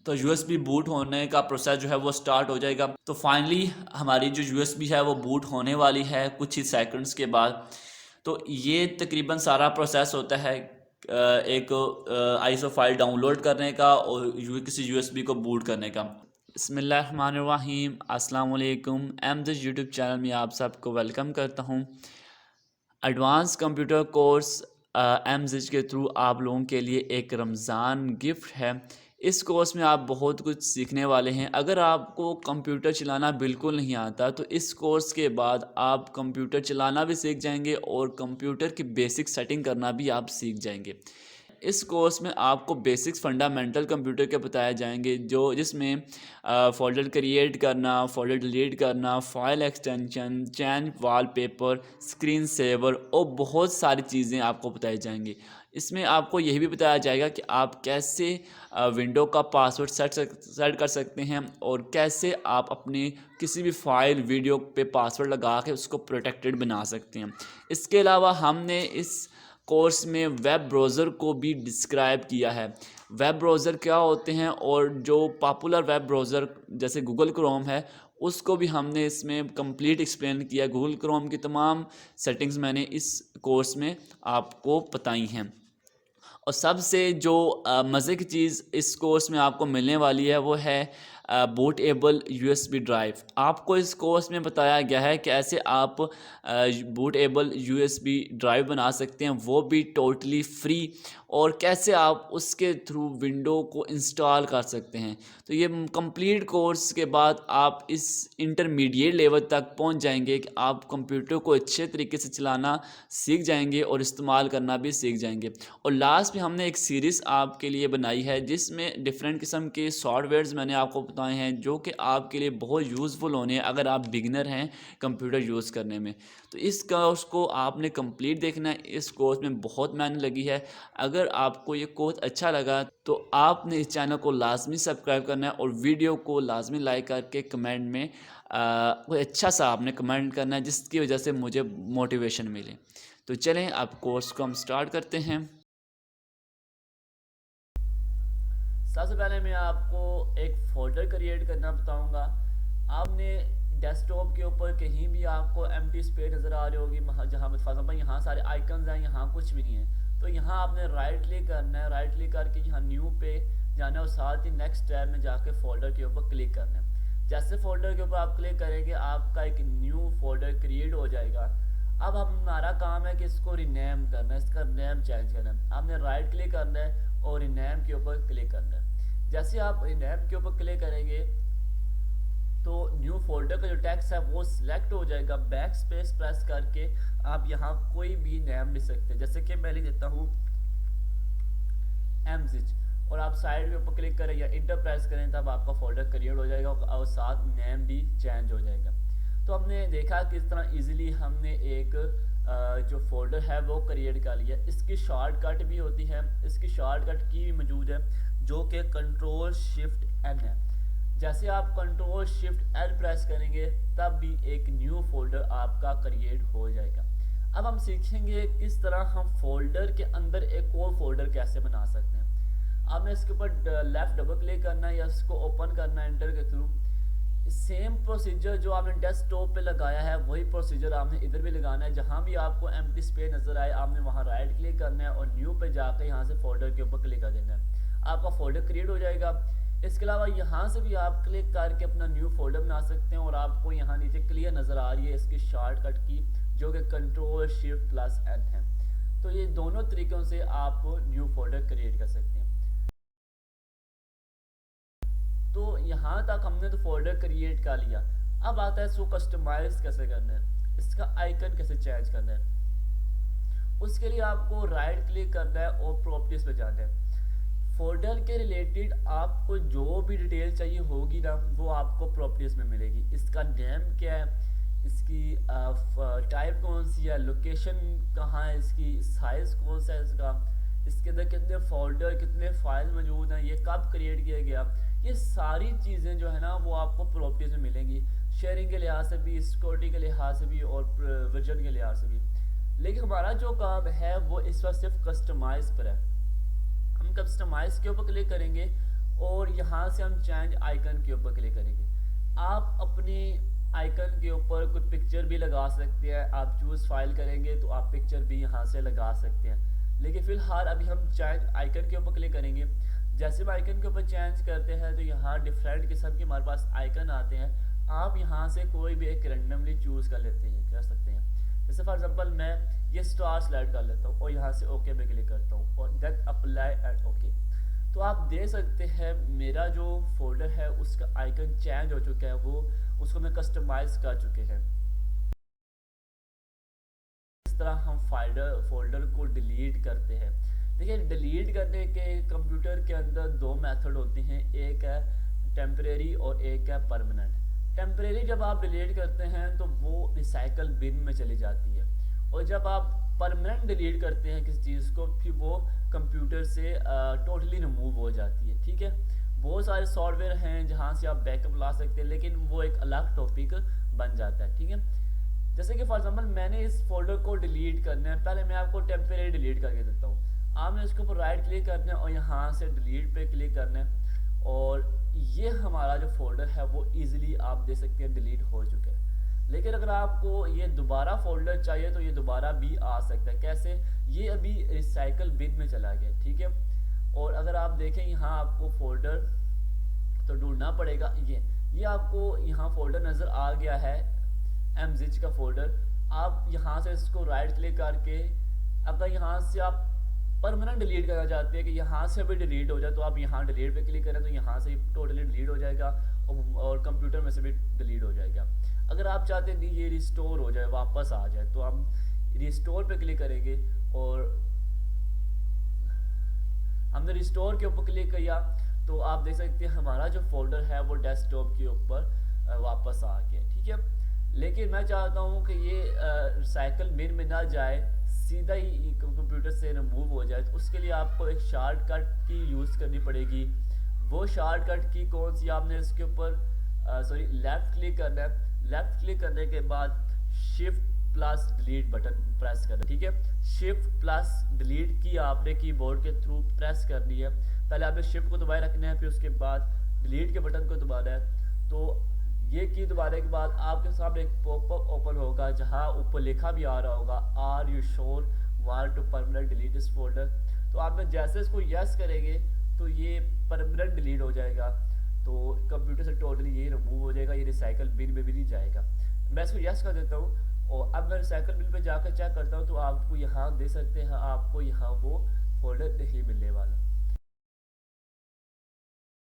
तो USB boot होने का प्रोसेस जो है वो स्टार्ट हो जाएगा। तो फाइनली हमारी जो यूएसबी है वो बूट होने वाली है कुछ ही सेकंड्स के बाद। तो ये तकरीबन सारा प्रोसेस होता है एक आईएसओ फाइल डाउनलोड करने का और किसी यूएसबी को बूट करने का। बिस्मिल्लाहिर्रहमानिर्रहीम, अस्सलाम वालेकुम। एमदिस यूट्यूब चैनल में आप सबको वेलकम करता हूँ। एडवांस कंप्यूटर कोर्स एमजिज के थ्रू आप लोगों के लिए एक रमज़ान गिफ्ट है। इस कोर्स में आप बहुत कुछ सीखने वाले हैं। अगर आपको कंप्यूटर चलाना बिल्कुल नहीं आता तो इस कोर्स के बाद आप कंप्यूटर चलाना भी सीख जाएंगे और कंप्यूटर की बेसिक सेटिंग करना भी आप सीख जाएंगे। इस कोर्स में आपको बेसिक्स फंडामेंटल कंप्यूटर के बताए जाएंगे जिसमें फ़ोल्डर क्रिएट करना, फ़ोल्डर डिलीट करना, file extension, change wallpaper, screen saver और बहुत सारी चीज़ें आपको बताई जाएंगी। इसमें आपको यही भी बताया जाएगा कि आप कैसे विंडो का पासवर्ड सेट कर सकते हैं और कैसे आप अपनी किसी भी फाइल वीडियो पे पासवर्ड लगा के उसको प्रोटेक्टेड बना सकते हैं। इसके अलावा हमने इस कोर्स में वेब ब्राउज़र को भी डिस्क्राइब किया है। वेब ब्राउज़र क्या होते हैं और जो पॉपुलर वेब ब्राउज़र जैसे गूगल क्रोम है उसको भी हमने इसमें कंप्लीट एक्सप्लेन किया। गूगल क्रोम की तमाम सेटिंग्स मैंने इस कोर्स में आपको बताई हैं। और सबसे जो मज़े की चीज़ इस कोर्स में आपको मिलने वाली है वो है बूटेबल यूएसबी ड्राइव। आपको इस कोर्स में बताया गया है कि ऐसे आप बूटेबल यूएसबी ड्राइव बना सकते हैं, वो भी टोटली फ्री, और कैसे आप उसके थ्रू विंडो को इंस्टॉल कर सकते हैं। तो ये कंप्लीट कोर्स के बाद आप इस इंटरमीडिएट लेवल तक पहुंच जाएंगे कि आप कंप्यूटर को अच्छे तरीके से चलाना सीख जाएंगे और इस्तेमाल करना भी सीख जाएंगे। और लास्ट में हमने एक सीरीज़ आपके लिए बनाई है जिसमें डिफरेंट किस्म के सॉफ्टवेयर्स मैंने आपको बताए हैं जो कि आपके लिए बहुत यूज़फुल होने हैं अगर आप बिगिनर हैं कंप्यूटर यूज़ करने में। तो इस कोर्स को आपने कंप्लीट देखना है। इस कोर्स में बहुत मेहनत लगी है। अगर आपको ये कोर्स अच्छा लगा तो आपने इस चैनल को लाजमी सब्सक्राइब करना है और वीडियो को लाजमी लाइक करके कमेंट में कोई अच्छा सा आपने कमेंट करना है जिसकी वजह से मुझे मोटिवेशन मिले। तो चलें अब कोर्स को हम स्टार्ट करते हैं। सबसे पहले मैं आपको एक फोल्डर क्रिएट करना बताऊंगा। आपने डेस्कटॉप के ऊपर कहीं भी आपको एम्प्टी स्पेस नज़र आ रही होगी, जहाँ फॉर एग्जाम्पल यहाँ सारे आइकन्स हैं, यहाँ कुछ भी नहीं है, तो यहाँ आपने राइट क्लिक करना है। राइट क्लिक करके यहाँ न्यू पे जाना है और साथ ही नेक्स्ट टैब में जाके फोल्डर के ऊपर क्लिक करना है। जैसे फोल्डर के ऊपर आप क्लिक करेंगे आपका एक न्यू फोल्डर क्रिएट हो जाएगा। अब हमारा काम है कि इसको रिनेम करना है, इसका नेम चेंज करना है। आपने राइट क्लिक करना है और रिनेम के ऊपर क्लिक करना है। जैसे आप रिनेम के ऊपर क्लिक करेंगे तो न्यू फोल्डर का जो टेक्स्ट है वो सिलेक्ट हो जाएगा। बैक स्पेस प्रेस करके आप यहाँ कोई भी नेम लिख सकते हैं, जैसे कि मैं लिख देता हूँ एमजिज, और आप साइड के ऊपर क्लिक करें या इंटर प्रेस करें तब आपका फोल्डर क्रिएट हो जाएगा और साथ नेम भी चेंज हो जाएगा। तो हमने देखा किस तरह इजीली हमने एक जो फोल्डर है वो क्रिएट कर लिया। इसकी शॉर्टकट भी होती है, इसकी शॉर्टकट की भी मौजूद है जो कि कंट्रोल शिफ्ट एन है। जैसे आप कंट्रोल शिफ्ट एल प्रेस करेंगे तब भी एक न्यू फोल्डर आपका क्रिएट हो जाएगा। अब हम सीखेंगे किस तरह हम फोल्डर के अंदर एक और फोल्डर कैसे बना सकते हैं। आपने इसके ऊपर लेफ्ट डबल क्लिक करना है या इसको ओपन करना है एंटर के थ्रू। सेम प्रोसीजर जो आपने डेस्कटॉप पे लगाया है वही प्रोसीजर आपने इधर भी लगाना है। जहां भी आपको एम्प्टी स्पेस नजर आए आपने वहां राइट क्लिक करना है और न्यू पे जाकर यहाँ से फोल्डर के ऊपर क्लिक कर देना है, आपका फोल्डर क्रिएट हो जाएगा। इसके अलावा यहाँ से भी आप क्लिक करके अपना न्यू फोल्डर बना सकते हैं और आपको यहाँ नीचे क्लियर नज़र आ रही है इसकी शॉर्टकट की जो कि कंट्रोल शिफ्ट प्लस एन है। तो ये दोनों तरीकों से आप न्यू फोल्डर क्रिएट कर सकते हैं। तो यहाँ तक हमने तो फोल्डर क्रिएट कर लिया। अब आता है इसको कस्टमाइज कैसे करना है, इसका आइकन कैसे चेंज करना है। उसके लिए आपको राइट क्लिक करना है और प्रॉपर्टीज पे जाना है। फोल्डर के रिलेटेड आपको जो भी डिटेल चाहिए होगी ना वो आपको प्रॉपर्टीज में मिलेगी। इसका नेम क्या है, इसकी टाइप कौन सी है, लोकेशन कहाँ है, इसकी साइज कौन सा है, इसके अंदर कितने फोल्डर कितने फाइल मौजूद हैं, ये कब क्रिएट किया गया, ये सारी चीज़ें जो है ना वो आपको प्रॉपर्टीज में मिलेंगी। शेयरिंग के लिहाज से भी, सिक्योरिटी के लिहाज से भी और वर्जन के लिहाज से भी। लेकिन हमारा जो काम है वो इस वक्त सिर्फ कस्टमाइज पर है। हम कस्टमाइज के ऊपर क्लिक करेंगे और यहाँ से हम चेंज आइकन के ऊपर क्लिक करेंगे। आप अपने आइकन के ऊपर कुछ पिक्चर भी लगा सकते हैं, आप चूज़ फाइल करेंगे तो आप पिक्चर भी यहाँ से लगा सकते हैं। लेकिन फ़िलहाल अभी हम चेंज आइकन के ऊपर क्लिक करेंगे। जैसे हम आइकन के ऊपर चेंज करते हैं तो यहाँ डिफरेंट किस्म के हमारे पास आइकन आते हैं। आप यहाँ से कोई भी एक रेंडमली चूज़ कर सकते हैं। जैसे फॉर एग्जांपल मैं ये स्टार सेलेक्ट कर लेता हूँ और यहाँ से ओके पे क्लिक करता हूँ और देन अप्लाई एंड ओके। तो आप देख सकते हैं मेरा जो फोल्डर है उसका आइकन चेंज हो चुका है, वो उसको मैं कस्टमाइज कर चुके हैं। इस तरह हम फोल्डर को डिलीट करते हैं। देखिए, डिलीट करने के कंप्यूटर के अंदर दो मेथड होते हैं, एक है टेम्परेरी और एक है परमानेंट। टेम्परेरी जब आप डिलीट करते हैं तो वो रिसाइकल बिन में चली जाती है, और जब आप परमानेंट डिलीट करते हैं किसी चीज़ को फिर वो कंप्यूटर से टोटली रिमूव हो जाती है। ठीक है, बहुत सारे सॉफ्टवेयर हैं जहाँ से आप बैकअप ला सकते हैं, लेकिन वो एक अलग टॉपिक बन जाता है। ठीक है, जैसे कि फॉर एग्जांपल मैंने इस फोल्डर को डिलीट करना है, पहले मैं आपको टेम्परेरी डिलीट करके देता हूँ। आपने इसके ऊपर राइट क्लिक करना है और यहाँ से डिलीट पे क्लिक करना है, और ये हमारा जो फोल्डर है वो इजीली आप देख सकते हैं डिलीट हो चुका है। लेकिन अगर आपको ये दोबारा फोल्डर चाहिए तो ये दोबारा भी आ सकता है। कैसे? ये अभी रिसाइकल बिन में चला गया। ठीक है, और अगर आप देखें यहाँ आपको फोल्डर तो ढूंढना पड़ेगा। ये आपको यहाँ फोल्डर नज़र आ गया है, mzich का फोल्डर। आप यहाँ से इसको राइट क्लिक करके अगर यहाँ से आप परमानेंट डिलीट करना चाहते हैं कि यहाँ से भी डिलीट हो जाए तो आप यहाँ डिलीट पे क्लिक करें तो यहाँ से टोटली डिलीट हो जाएगा और कंप्यूटर में से भी डिलीट हो जाएगा। अगर आप चाहते हैं ये रिस्टोर हो जाए, वापस आ जाए, तो हम रिस्टोर पे क्लिक करेंगे और हमने रिस्टोर के ऊपर क्लिक किया तो आप देख सकते हैं हमारा जो फोल्डर है वो डेस्कटॉप के ऊपर वापस आ गया। ठीक है, लेकिन मैं चाहता हूँ कि ये रिसाइकल बिन में ना जाए, सीधा ही कंप्यूटर से रिमूव हो जाए। तो उसके लिए आपको एक शॉर्टकट की यूज़ करनी पड़ेगी। वो शॉर्टकट की कौन सी? आपने इसके ऊपर लेफ़्ट क्लिक करना है। लेफ़्ट क्लिक करने के बाद shift plus delete button press करना है। ठीक है, शिफ्ट प्लस डिलीट की आपने कीबोर्ड के थ्रू प्रेस करनी है। पहले आपने शिफ्ट को दबाए रखना है, फिर उसके बाद डिलीट के बटन को दबाना है। तो ये की दबाने के बाद आपके सामने एक पॉपअप ओपन होगा जहां ऊपर लिखा भी आ रहा होगा are you sure want to permanent delete this folder. तो आपने जैसे इसको यस करेंगे तो ये परमानेंट डिलीट हो जाएगा, तो कंप्यूटर से टोटली ये रिमूव हो जाएगा, ये रिसाइकल बिन में भी नहीं जाएगा। मैं इसको यस कर देता हूँ और अब मैं रिसाइकल बिन पे जाकर चेक करता हूँ तो आपको यहाँ दे सकते हैं, आपको यहाँ वो फोल्डर नहीं मिलने वाला।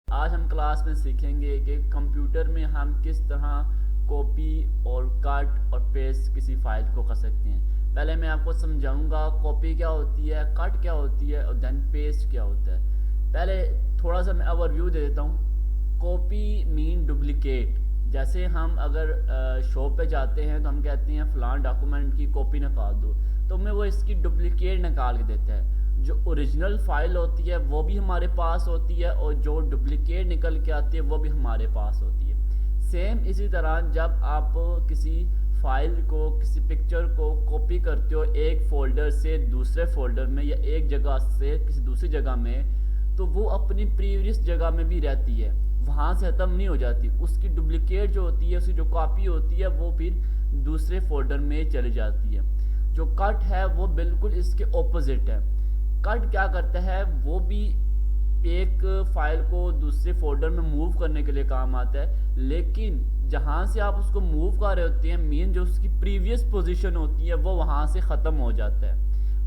आज हम क्लास में सीखेंगे कि कंप्यूटर में हम किस तरह कॉपी और कट और पेस्ट किसी फाइल को कर सकते हैं। पहले मैं आपको समझाऊंगा कॉपी क्या होती है, कट क्या होती है और देन पेस्ट क्या होता है। पहले थोड़ा सा मैं ओवरव्यू दे देता हूँ। Copy mean duplicate. जैसे हम अगर शॉप पे जाते हैं तो हम कहते हैं फलान डॉक्यूमेंट की कॉपी निकाल दो, तो हमें वो इसकी डुप्लीकेट निकाल के देता है। जो ओरिजिनल फाइल होती है वो भी हमारे पास होती है और जो डुप्लीकेट निकल के आती है वो भी हमारे पास होती है। सेम इसी तरह जब आप किसी फाइल को, किसी पिक्चर को कॉपी करते हो एक फ़ोल्डर से दूसरे फ़ोल्डर में या एक जगह से किसी दूसरी जगह में, तो वो अपनी प्रीवियस जगह में भी रहती है, वहाँ से ख़त्म नहीं हो जाती। उसकी डुप्लीकेट जो होती है, उसकी जो कॉपी होती है वो फिर दूसरे फोल्डर में चली जाती है। जो कट है वो बिल्कुल इसके ऑपोजिट है। कट क्या करता है, वो भी एक फाइल को दूसरे फोल्डर में मूव करने के लिए काम आता है, लेकिन जहाँ से आप उसको मूव कर रहे होते हैं मेन जो उसकी प्रीवियस पोजीशन होती है वो वहाँ से ख़त्म हो जाता है।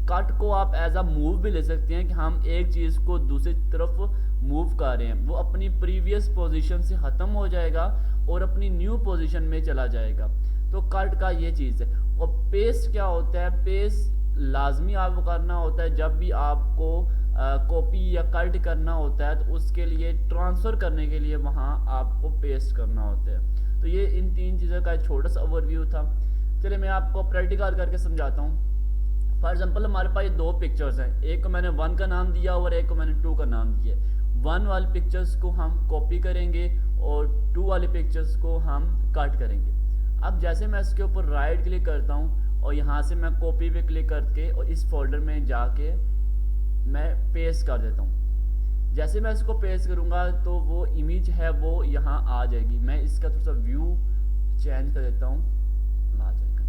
कट को आप एज अ मूव भी ले सकते हैं कि हम एक चीज़ को दूसरी तरफ मूव कर रहे हैं, वो अपनी प्रीवियस पोजीशन से ख़त्म हो जाएगा और अपनी न्यू पोजीशन में चला जाएगा। तो कट का ये चीज़ है। और पेस्ट क्या होता है, पेस्ट लाजमी आपको करना होता है जब भी आपको कॉपी या कट करना होता है, तो उसके लिए ट्रांसफ़र करने के लिए वहाँ आपको पेस्ट करना होता है। तो ये इन तीन चीज़ों का एक छोटा सा ओवरव्यू था। चलिए मैं आपको प्रैक्टिकल करके समझाता हूँ। फॉर एग्जांपल हमारे पास ये दो पिक्चर्स हैं, एक को मैंने 1 का नाम दिया और एक को मैंने 2 का नाम दिया। 1 वाली पिक्चर्स को हम कॉपी करेंगे और 2 वाली पिक्चर्स को हम कट करेंगे। अब जैसे मैं इसके ऊपर राइट क्लिक करता हूँ और यहाँ से मैं कॉपी पे क्लिक करके और इस फोल्डर में जाके मैं पेस्ट कर देता हूँ। जैसे मैं इसको पेस्ट करूँगा तो वो इमेज है वो यहाँ आ जाएगी। मैं इसका थोड़ा सा व्यू चेंज कर देता हूँ, आ जाएगा।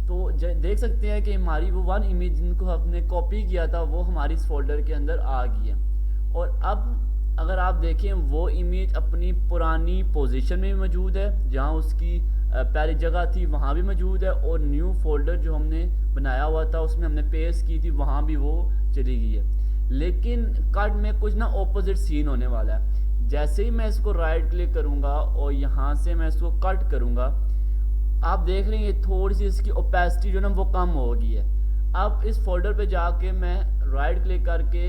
तो देख सकते हैं कि हमारी वो वन इमेज जिनको हमने कॉपी किया था वो हमारी इस फोल्डर के अंदर आ गई है। और अब अगर आप देखें वो इमेज अपनी पुरानी पोजीशन में भी मौजूद है, जहाँ उसकी पहली जगह थी वहाँ भी मौजूद है, और न्यू फोल्डर जो हमने बनाया हुआ था उसमें हमने पेस्ट की थी वहाँ भी वो चली गई है। लेकिन कट में कुछ ना ऑपोजिट सीन होने वाला है। जैसे ही मैं इसको राइट क्लिक करूँगा और यहाँ से मैं इसको कट करूँगा, आप देख रहे हैं थोड़ी सी इसकी ओपेसिटी जो ना वो कम हो गई है। अब इस फोल्डर पे जाके मैं राइट क्लिक करके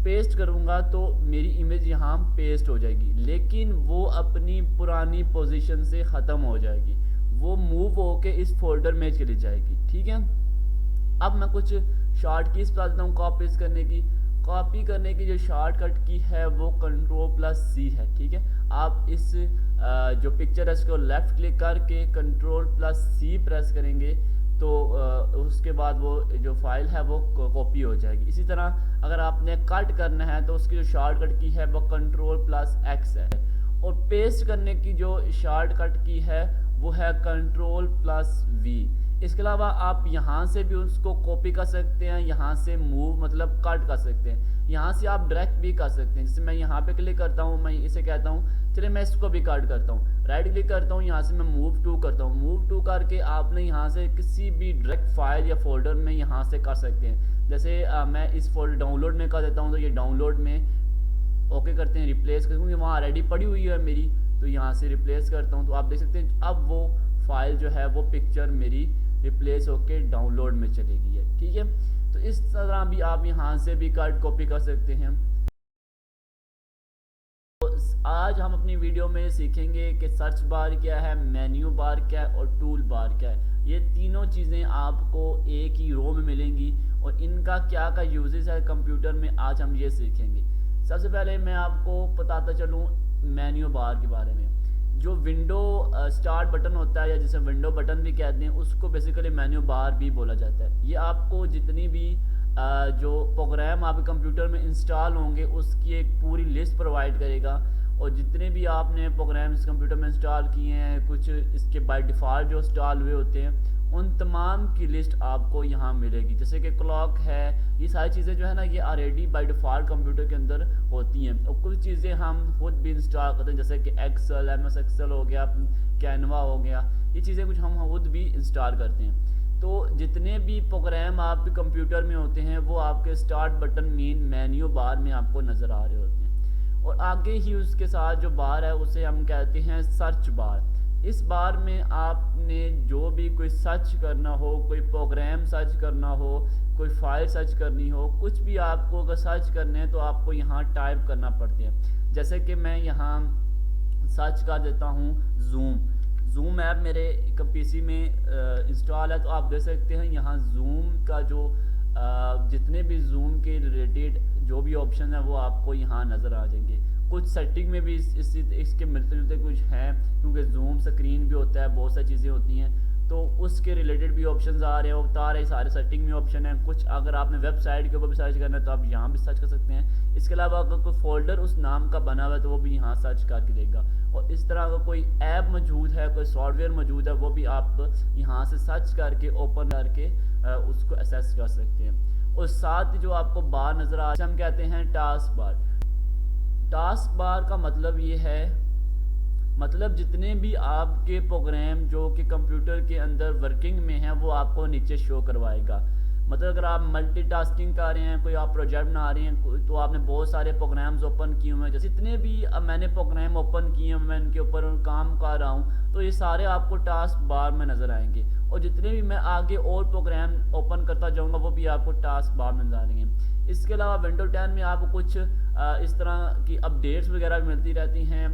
पेस्ट करूँगा तो मेरी इमेज यहाँ पेस्ट हो जाएगी, लेकिन वो अपनी पुरानी पोजीशन से ख़त्म हो जाएगी, वो मूव होके इस फोल्डर में चली जाएगी। ठीक है, अब मैं कुछ शॉर्ट कीज बता देता हूँ कॉपी करने की जो शॉर्टकट की है वो Ctrl+C है। ठीक है, आप इस जो पिक्चर है इसको लेफ्ट क्लिक करके Ctrl+C प्रेस करेंगे तो उसके बाद वो जो फाइल है वो कॉपी हो जाएगी। इसी तरह अगर आपने कट करना है तो उसकी जो शॉर्टकट की है वो Ctrl+X है, और पेस्ट करने की जो शॉर्टकट की है वो है Ctrl+V। इसके अलावा आप यहाँ से भी उसको कॉपी कर सकते हैं, यहाँ से मूव मतलब कट कर सकते हैं, यहाँ से आप डायरेक्ट भी कर सकते हैं। जैसे मैं यहाँ पे क्लिक करता हूँ, मैं इसे कहता हूँ चलिए मैं इसको भी कट करता हूँ, राइट क्लिक करता हूँ, यहाँ से मैं मूव टू करता हूँ। मूव टू करके आपने यहाँ से किसी भी डायरेक्ट फाइल या फोल्डर में यहाँ से कर सकते हैं। जैसे मैं इस फोल्डर डाउनलोड में कर देता हूँ, तो ये डाउनलोड में ओके करते हैं, रिप्लेस क्योंकि वहाँ ऑलरेडी पड़ी हुई है मेरी, तो यहाँ से रिप्लेस करता हूँ। तो आप देख सकते हैं अब वो फाइल जो है वो पिक्चर मेरी रिप्लेस होके डाउनलोड में चली गई है। ठीक है, तो इस तरह भी आप यहाँ से भी कार्ड कॉपी कर सकते हैं। तो आज हम अपनी वीडियो में सीखेंगे कि सर्च बार क्या है, मेन्यू बार क्या है और टूल बार क्या है। ये तीनों चीज़ें आपको एक ही रो में मिलेंगी और इनका क्या क्या यूजेस है कंप्यूटर में, आज हम ये सीखेंगे। सबसे पहले मैं आपको बताता चलूँ मेन्यू बार के बारे में। जो विंडो स्टार्ट बटन होता है या जिसे विंडो बटन भी कहते हैं, उसको बेसिकली मेन्यू बार भी बोला जाता है। ये आपको जितनी भी जो प्रोग्राम आपके कंप्यूटर में इंस्टॉल होंगे उसकी एक पूरी लिस्ट प्रोवाइड करेगा, और जितने भी आपने प्रोग्राम्स कंप्यूटर में इंस्टॉल किए हैं, कुछ इसके बाय डिफ़ॉल्ट जो इंस्टॉल हुए होते हैं, उन तमाम की लिस्ट आपको यहाँ मिलेगी। जैसे कि क्लॉक है, ये सारी चीज़ें जो है ना ये ऑलरेडी बाय डिफ़ॉल्ट कंप्यूटर के अंदर होती हैं। और कुछ चीज़ें हम खुद भी इंस्टॉल करते हैं, जैसे कि एक्सेल, MS एक्सेल हो गया, कैनवा हो गया, ये चीज़ें कुछ हम खुद भी इंस्टॉल करते हैं। तो जितने भी प्रोग्राम आपके कंप्यूटर में होते हैं वो आपके start button main menu bar में आपको नज़र आ रहे होते हैं। और आगे ही उसके साथ जो बार है उसे हम कहते हैं सर्च बार। इस बार में आपने जो भी कोई सर्च करना हो, कोई प्रोग्राम सर्च करना हो, कोई फाइल सर्च करनी हो, कुछ भी आपको अगर सर्च करने हैं तो आपको यहाँ टाइप करना पड़ते हैं। जैसे कि मैं यहाँ सर्च कर देता हूँ जूम ऐप मेरे पीसी में इंस्टॉल है, तो आप देख सकते हैं यहाँ जूम का जो जितने भी जूम के रिलेटेड जो भी ऑप्शन है वो आपको यहाँ नज़र आ जाएंगे। कुछ सेटिंग में भी इसके मिलते जुलते कुछ हैं, क्योंकि जूम स्क्रीन भी होता है, बहुत सारी चीज़ें होती हैं, तो उसके रिलेटेड भी ऑप्शंस आ रहे हैं, बता रहे सारे सेटिंग में ऑप्शन है। कुछ अगर आपने वेबसाइट के ऊपर भी सर्च करना है तो आप यहाँ भी सर्च कर सकते हैं। इसके अलावा अगर कोई फोल्डर उस नाम का बना हुआ है तो वो भी यहाँ सर्च करके देगा। और इस तरह का कोई ऐप मौजूद है, कोई सॉफ्टवेयर मौजूद है, वो भी आप यहाँ से सर्च करके ओपन करके उसको एक्सेस कर सकते हैं। और साथ ही जो आपको बार नज़र आ रहा है हम कहते हैं टास्क बार। टास्क बार का मतलब ये है, मतलब जितने भी आपके प्रोग्राम जो कि कंप्यूटर के अंदर वर्किंग में हैं वो आपको नीचे शो करवाएगा। मतलब अगर आप मल्टीटास्किंग कर रहे हैं, कोई आप प्रोजेक्ट बना रहे हैं, तो आपने बहुत सारे प्रोग्राम्स ओपन किए हुए हैं, जैसे जितने भी मैंने प्रोग्राम ओपन किए हैं मैं इनके ऊपर काम कर रहा हूँ, तो ये सारे आपको टास्क बार में नज़र आएंगे। और जितने भी मैं आगे और प्रोग्राम ओपन करता जाऊँगा वो भी आपको टास्क बार में नज़र आएंगे। इसके अलावा विंडो 10 में आपको कुछ इस तरह की अपडेट्स वगैरह मिलती रहती हैं,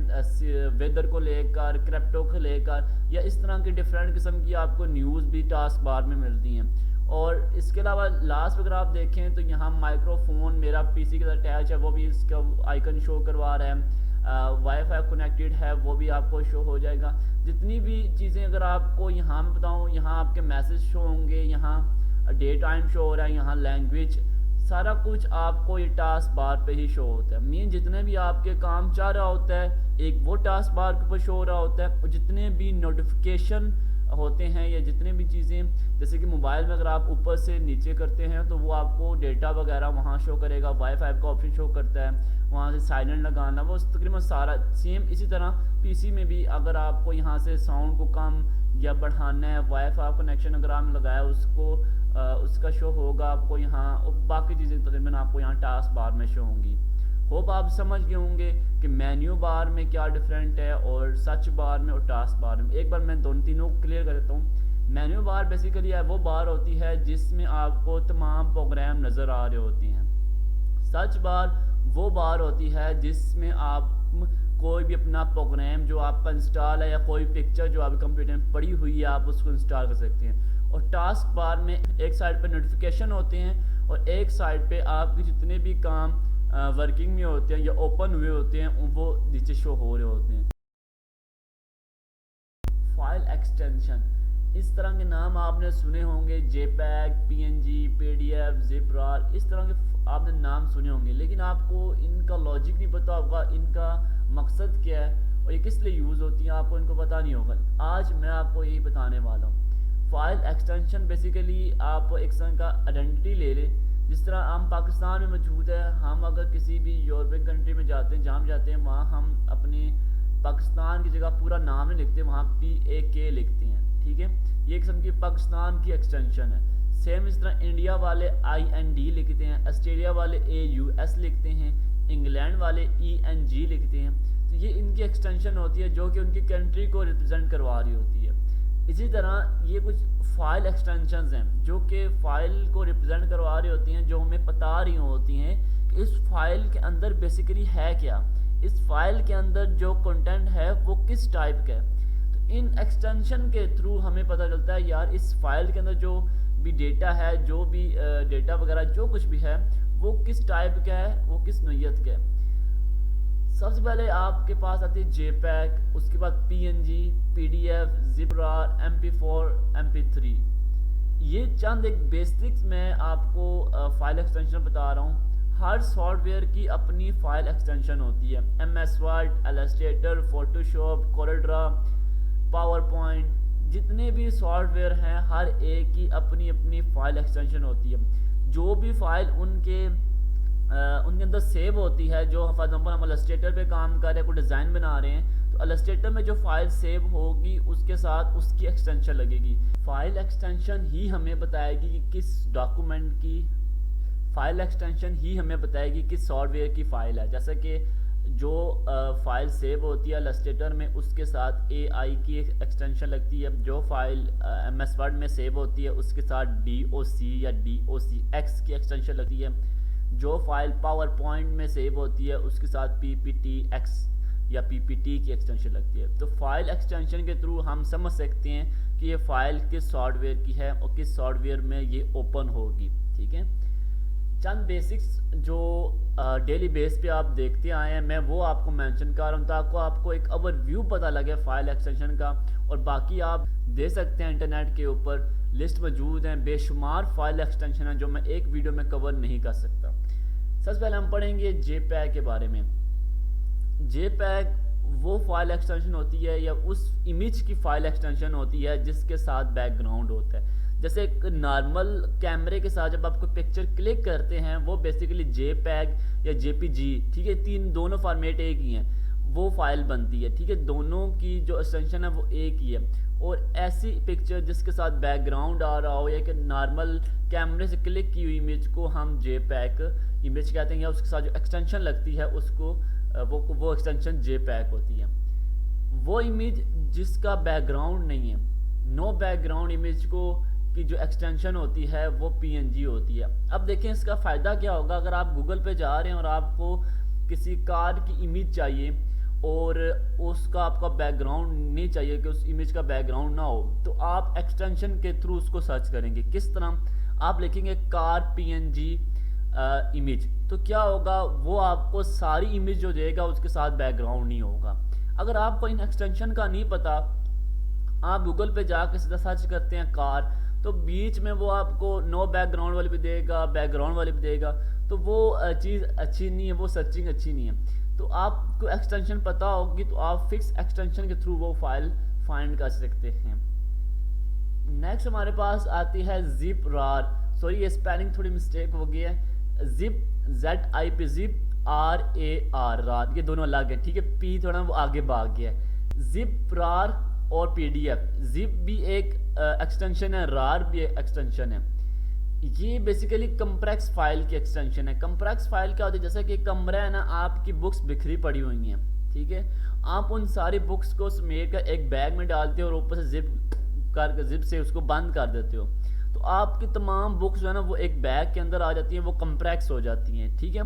वेदर को लेकर, क्रिप्टो को लेकर, या इस तरह की डिफरेंट किस्म की आपको न्यूज़ भी टास्क बार में मिलती हैं। और इसके अलावा लास्ट अगर आप देखें तो यहाँ माइक्रोफोन मेरा पीसी के साथ अटैच है, वो भी इसका आइकन शो करवा रहा है। वाईफाई कनेक्टेड है वो भी आपको शो हो जाएगा। जितनी भी चीज़ें अगर आपको यहाँ मैं बताऊँ, यहाँ आपके मैसेज शो होंगे, यहाँ डे टाइम शो हो रहा है, यहाँ लैंग्वेज सारा कुछ आपको ये टास्क बार पे ही शो होता है। मीन जितने भी आपके काम चल रहा होता है एक वो टास्क बार के ऊपर शो हो रहा होता है, और जितने भी नोटिफिकेशन होते हैं या जितने भी चीज़ें, जैसे कि मोबाइल में अगर आप ऊपर से नीचे करते हैं तो वो आपको डेटा वगैरह वहाँ शो करेगा, वाईफाई का ऑप्शन शो करता है, वहाँ से साइलेंट लगाना, वो तकरीबन सारा सेम। इसी तरह पीसी में भी अगर आपको यहाँ से साउंड को कम या बढ़ाना है, वाईफाई कनेक्शन अगर आपने लगाया उसको उसका शो होगा आपको यहाँ, और बाकी चीज़ें तकरीबन आपको यहाँ टास्क बार में शो होंगी। होप आप समझ गए होंगे कि मेन्यू बार में क्या डिफरेंट है और सर्च बार में और टास्क बार में। एक बार मैं दोनों तीनों क्लियर कर देता हूँ। मेन्यू बार बेसिकली वो बार होती है जिसमें आपको तमाम प्रोग्राम नज़र आ रहे होती हैं। सर्च बार वो बार होती है जिसमें आप कोई भी अपना प्रोग्राम जो आपका इंस्टॉल है या कोई पिक्चर जो आपके कंप्यूटर में पड़ी हुई है आप उसको इंस्टॉल कर सकते हैं। और टास्क बार में एक साइड पे नोटिफिकेशन होते हैं और एक साइड पे आपके जितने भी काम वर्किंग में होते हैं या ओपन हुए होते हैं वो नीचे शो हो रहे होते हैं। फाइल एक्सटेंशन, इस तरह के नाम आपने सुने होंगे, जेपैग, पीएनजी, पीडीएफ, जिप-रार, इस तरह के आपने नाम सुने होंगे, लेकिन आपको इनका लॉजिक नहीं पता होगा, इनका मकसद क्या है और ये किस लिए यूज़ होती हैं आपको इनको पता नहीं होगा। आज मैं आपको यही बताने वाला हूँ। फाइल एक्सटेंशन बेसिकली आप एक तरह का आइडेंटिटी ले लें। जिस तरह हम पाकिस्तान में मौजूद है, हम अगर किसी भी यूरोपियन कंट्री में जाते हैं, जहाँ जाते हैं वहाँ हम अपने पाकिस्तान की जगह पूरा नाम नहीं लिखते, वहाँ PAK लिखते हैं, ठीक है। ये एक किस्म की पाकिस्तान की एक्सटेंशन है। सेम इस तरह इंडिया वाले IND लिखते हैं, ऑस्ट्रेलिया वाले AUS लिखते हैं, इंग्लैंड वाले ENG लिखते हैं। तो ये इनकी एक्सटेंशन होती है जो कि उनकी कंट्री को रिप्रेजेंट करवा रही होती है। इसी तरह ये कुछ फाइल एक्सटेंशंस हैं जो कि फ़ाइल को रिप्रेजेंट करवा रही होती हैं, जो हमें बता रही होती हैं कि इस फाइल के अंदर बेसिकली है क्या, इस फाइल के अंदर जो कंटेंट है वो किस टाइप का है। तो इन एक्सटेंशन के थ्रू हमें पता चलता है यार इस फाइल के अंदर जो भी डेटा है, जो भी डेटा वगैरह जो कुछ भी है वो किस टाइप का है, वो किस नोयत का है। सबसे पहले आपके पास आती है जेपैग, उसके बाद PNG, PDF, जिप-रार, MP4, MP3। ये चंद एक बेसिक्स मैं आपको फाइल एक्सटेंशन बता रहा हूँ। हर सॉफ्टवेयर की अपनी फाइल एक्सटेंशन होती है। MS word, illustrator, Photoshop, CorelDRAW, PowerPoint, जितने भी सॉफ्टवेयर हैं हर एक की अपनी अपनी फाइल एक्सटेंशन होती है। जो भी फाइल उनके अंदर सेव होती है, जो फॉर एग्जाम्पल हम इलस्ट्रेटर पे काम कर रहे हैं, कोई डिज़ाइन बना रहे हैं, तो इलस्ट्रेटर में जो फाइल सेव होगी उसके साथ उसकी एक्सटेंशन लगेगी। फाइल एक्सटेंशन ही हमें बताएगी कि किस डॉक्यूमेंट की फाइल एक्सटेंशन ही हमें बताएगी किस सॉफ्टवेयर की फ़ाइल है। जैसे कि जो फाइल सेव होती है इलस्ट्रेटर में उसके साथ AI की एक एक्सटेंशन लगती है। जो फाइल MS वर्ड में सेव होती है उसके साथ DOC या DOCX की एक्सटेंशन लगती है। जो फाइल पावर पॉइंट में सेव होती है उसके साथ PPTX या PPT की एक्सटेंशन लगती है। तो फाइल एक्सटेंशन के थ्रू हम समझ सकते हैं कि ये फ़ाइल किस सॉफ्टवेयर की है और किस सॉफ्टवेयर में ये ओपन होगी, ठीक है। चंद बेसिक्स जो डेली बेस पे आप देखते आए हैं मैं वो आपको मेंशन कर रहा हूँ ताकि आपको एक ओवरव्यू पता लगे फाइल एक्सटेंशन का। और बाकी आप दे सकते हैं इंटरनेट के ऊपर लिस्ट मौजूद हैं, बेशुमार फाइल एक्सटेंशन है जो मैं एक वीडियो में कवर नहीं कर सकता। सबसे पहले हम पढ़ेंगे जेपैग के बारे में। जेपैग वो फाइल एक्सटेंशन होती है या उस इमेज की फाइल एक्सटेंशन होती है जिसके साथ बैकग्राउंड होता है। जैसे एक नॉर्मल कैमरे के साथ जब आप कोई पिक्चर क्लिक करते हैं वो बेसिकली जेपैग या JPG, ठीक है, दोनों फॉर्मेट एक ही हैं, वो फाइल बनती है, ठीक है। दोनों की जो एक्सटेंशन है वो एक ही है। और ऐसी पिक्चर जिसके साथ बैकग्राउंड आ रहा हो या कि नॉर्मल कैमरे से क्लिक की हुई इमेज को हम जेपैग इमेज कहते हैं, या उसके साथ जो एक्सटेंशन लगती है उसको वो एक्सटेंशन जेपैग होती है। वो इमेज जिसका बैकग्राउंड नहीं है, नो बैकग्राउंड इमेज को की जो एक्सटेंशन होती है वो PNG होती है। अब देखें इसका फ़ायदा क्या होगा। अगर आप गूगल पे जा रहे हैं और आपको किसी कार की इमेज चाहिए और उसका आपका बैकग्राउंड नहीं चाहिए कि उस इमेज का बैकग्राउंड ना हो, तो आप एक्सटेंशन के थ्रू उसको सर्च करेंगे। किस तरह? आप लिखेंगे कार PNG इमेज, तो क्या होगा, वो आपको सारी इमेज जो देगा उसके साथ बैकग्राउंड नहीं होगा। अगर आपको इन एक्सटेंशन का नहीं पता, आप गूगल पे जाकर सीधा सर्च करते हैं कार, तो बीच में वो आपको नो बैकग्राउंड वाली भी देगा, बैकग्राउंड वाली भी देगा, तो वो चीज़ अच्छी नहीं है, वो सर्चिंग अच्छी नहीं है। तो आपको एक्सटेंशन पता होगी तो आप फिक्स एक्सटेंशन के थ्रू वो फाइल फाइंड कर सकते हैं। नेक्स्ट हमारे पास आती है जिप रार, सॉरी ये स्पेलिंग थोड़ी मिस्टेक हो गई है, जिप ZIP जिप RAR रार, ये दोनों अलग है, ठीक है, पी थोड़ा वो आगे भाग गया है। जिप रार और PDF, जिप भी एक एक्सटेंशन है, रार भी एक एक्सटेंशन है। ये बेसिकली कंप्रेक्स फाइल की एक्सटेंशन है। कंप्रेक्स फाइल क्या होती है, जैसे कि कमरा है ना, आपकी बुक्स बिखरी पड़ी हुई हैं, ठीक है, आप उन सारी बुक्स को समेट कर एक बैग में डालते हो और ऊपर से जिप से उसको बंद कर देते हो, तो आपकी तमाम बुक्स जो है ना वो एक बैग के अंदर आ जाती हैं, वो कंप्रेक्स हो जाती हैं, ठीक है।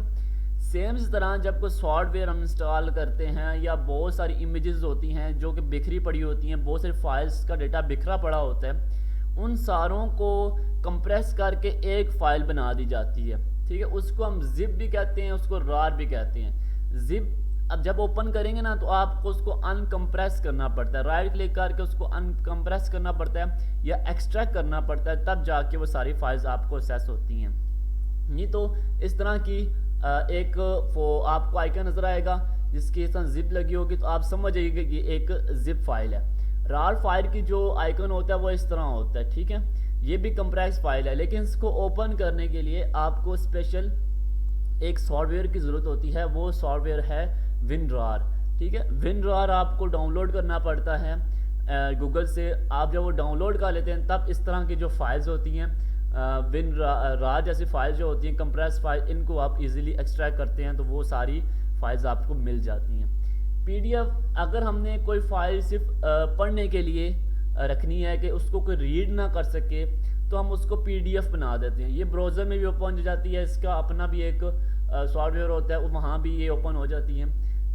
सेम इस तरह जब कोई सॉफ्टवेयर हम इंस्टॉल करते हैं या बहुत सारी इमेजेस होती हैं जो कि बिखरी पड़ी होती हैं, बहुत सारी फाइल्स का डेटा बिखरा पड़ा होता है, उन सारों को कंप्रेस करके एक फाइल बना दी जाती है, ठीक है, उसको हम जिप भी कहते हैं, उसको रार भी कहते हैं। जिप अब जब ओपन करेंगे ना तो आपको उसको अनकम्प्रेस करना पड़ता है, राइट क्लिक करके उसको अनकम्प्रेस करना पड़ता है या एक्सट्रैक्ट करना पड़ता है, तब जाके वो सारी फाइल्स आपको एक्सेस होती हैं। नहीं तो इस तरह की एक आपको आइकन नजर आएगा जिसकी इस तरह जिप लगी होगी, तो आप समझ जाइएगा कि ये एक जिप फाइल है। रार फाइल की जो आइकन होता है वो इस तरह होता है, ठीक है, ये भी कंप्रेस फाइल है, लेकिन इसको ओपन करने के लिए आपको स्पेशल एक सॉफ्टवेयर की ज़रूरत होती है, वो सॉफ्टवेयर है WinRAR, ठीक है। WinRAR आपको डाउनलोड करना पड़ता है गूगल से। आप जब वो डाउनलोड कर लेते हैं तब इस तरह की जो फाइल्स होती हैं WinRAR जैसी फाइल जो होती हैं कंप्रेस फाइल, इनको आप इजीली एक्सट्रैक्ट करते हैं तो वो सारी फाइल्स आपको मिल जाती हैं। PDF अगर हमने कोई फाइल सिर्फ पढ़ने के लिए रखनी है कि उसको कोई रीड ना कर सके, तो हम उसको PDF बना देते हैं, ये ब्राउज़र में भी ओपन हो जाती है, इसका अपना भी एक सॉफ्टवेयर होता है, वहाँ भी ये ओपन हो जाती है।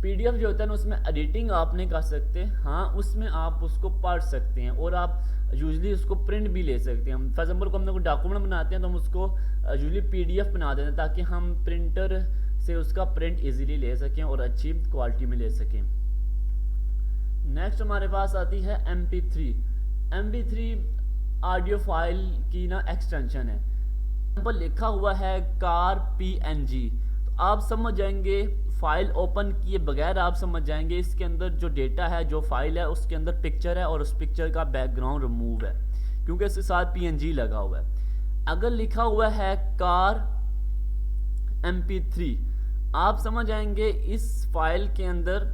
PDF जो होता है ना उसमें एडिटिंग आप नहीं कर सकते, हाँ उसमें आप उसको पढ़ सकते हैं और आप यूजली उसको प्रिंट भी ले सकते हैं। फॉर एग्जाम्पल को हम लोग डॉक्यूमेंट बनाते हैं तो हम उसको यूजली PDF बना देते हैं ताकि हम प्रिंटर से उसका प्रिंट इजीली ले सकें और अच्छी क्वालिटी में ले सकें। नेक्स्ट हमारे पास आती है MP3 ऑडियो फाइल की ना एक्सटेंशन है, यहाँ पर लिखा हुआ है कार PNG, तो आप समझ जाएंगे फाइल ओपन किए बगैर आप समझ जाएंगे इसके अंदर जो डेटा है, जो फाइल है उसके अंदर पिक्चर है और उस पिक्चर का बैकग्राउंड रिमूव है क्योंकि इसके साथ PNG लगा हुआ है। अगर लिखा हुआ है कार MP3, आप समझ जाएंगे इस फाइल के अंदर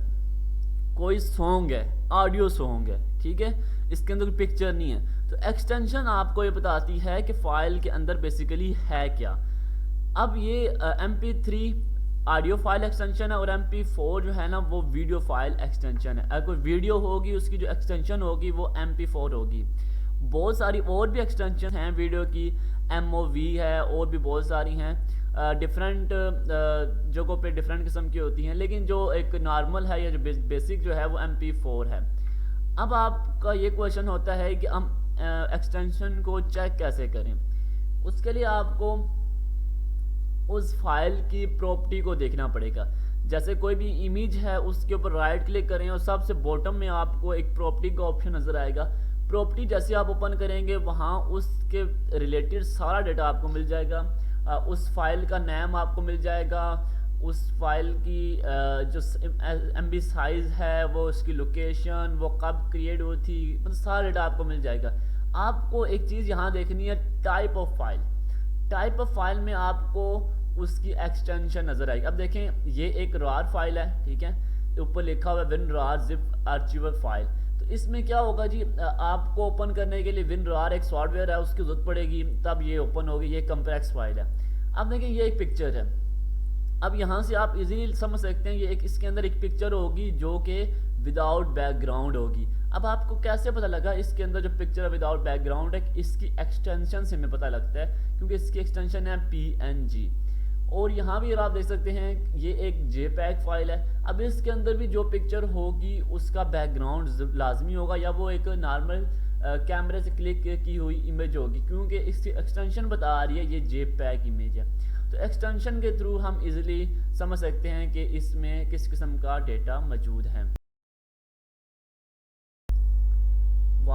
कोई सॉन्ग है, ऑडियो सॉन्ग है, ठीक है, इसके अंदर कोई पिक्चर नहीं है। तो एक्सटेंशन आपको ये बताती है कि फाइल के अंदर बेसिकली है क्या। अब ये MP3 ऑडियो फाइल एक्सटेंशन है और MP4 जो है ना वो वीडियो फाइल एक्सटेंशन है। अगर कोई वीडियो होगी उसकी जो एक्सटेंशन होगी वो MP4 होगी। बहुत सारी और भी एक्सटेंशन हैं वीडियो की, MOV है और भी बहुत सारी हैं, डिफरेंट जगहों पे डिफरेंट किस्म की होती हैं, लेकिन जो एक नॉर्मल है या जो बेसिक जो है वो MP4 है। अब आपका ये क्वेश्चन होता है कि हम एक्सटेंशन को चेक कैसे करें। उसके लिए आपको उस फाइल की प्रॉपर्टी को देखना पड़ेगा। जैसे कोई भी इमेज है उसके ऊपर राइट क्लिक करें और सबसे बॉटम में आपको एक प्रॉपर्टी का ऑप्शन नज़र आएगा। प्रॉपर्टी जैसे आप ओपन करेंगे वहाँ उसके रिलेटेड सारा डेटा आपको मिल जाएगा, उस फाइल का नेम आपको मिल जाएगा, उस फाइल की जो MB साइज़ है, वो उसकी लोकेशन, वो कब क्रिएट हुई थी, मतलब सारा डेटा आपको मिल जाएगा। आपको एक चीज़ यहाँ देखनी है, type of file. Type of file में आपको उसकी एक्सटेंशन नज़र आएगी। अब देखें ये एक रार फाइल है, ठीक है, ऊपर लिखा हुआ है WinRAR जिप आर्चिवर फाइल। तो इसमें क्या होगा जी, आपको ओपन करने के लिए WinRAR एक सॉफ्टवेयर है उसकी जरूरत पड़ेगी, तब ये ओपन होगी। ये कंप्लेक्स फाइल है। अब देखें ये एक पिक्चर है। अब यहाँ से आप इजीली समझ सकते हैं ये एक इसके अंदर एक पिक्चर होगी जो कि विदाउट बैकग्राउंड होगी। अब आपको कैसे पता लगा इसके अंदर जो पिक्चर है विदाउट बैकग्राउंड है? इसकी एक्सटेंशन से हमें पता लगता है क्योंकि इसकी एक्सटेंशन है PNG। और यहाँ भी आप देख सकते हैं ये एक JPEG फाइल है। अब इसके अंदर भी जो पिक्चर होगी उसका बैकग्राउंड लाजमी होगा या वो एक नॉर्मल कैमरे से क्लिक की हुई इमेज होगी, क्योंकि इसकी एक्सटेंशन बता रही है ये JPEG इमेज है। तो एक्सटेंशन के थ्रू हम इजीली समझ सकते हैं कि इसमें किस किस्म का डेटा मौजूद है।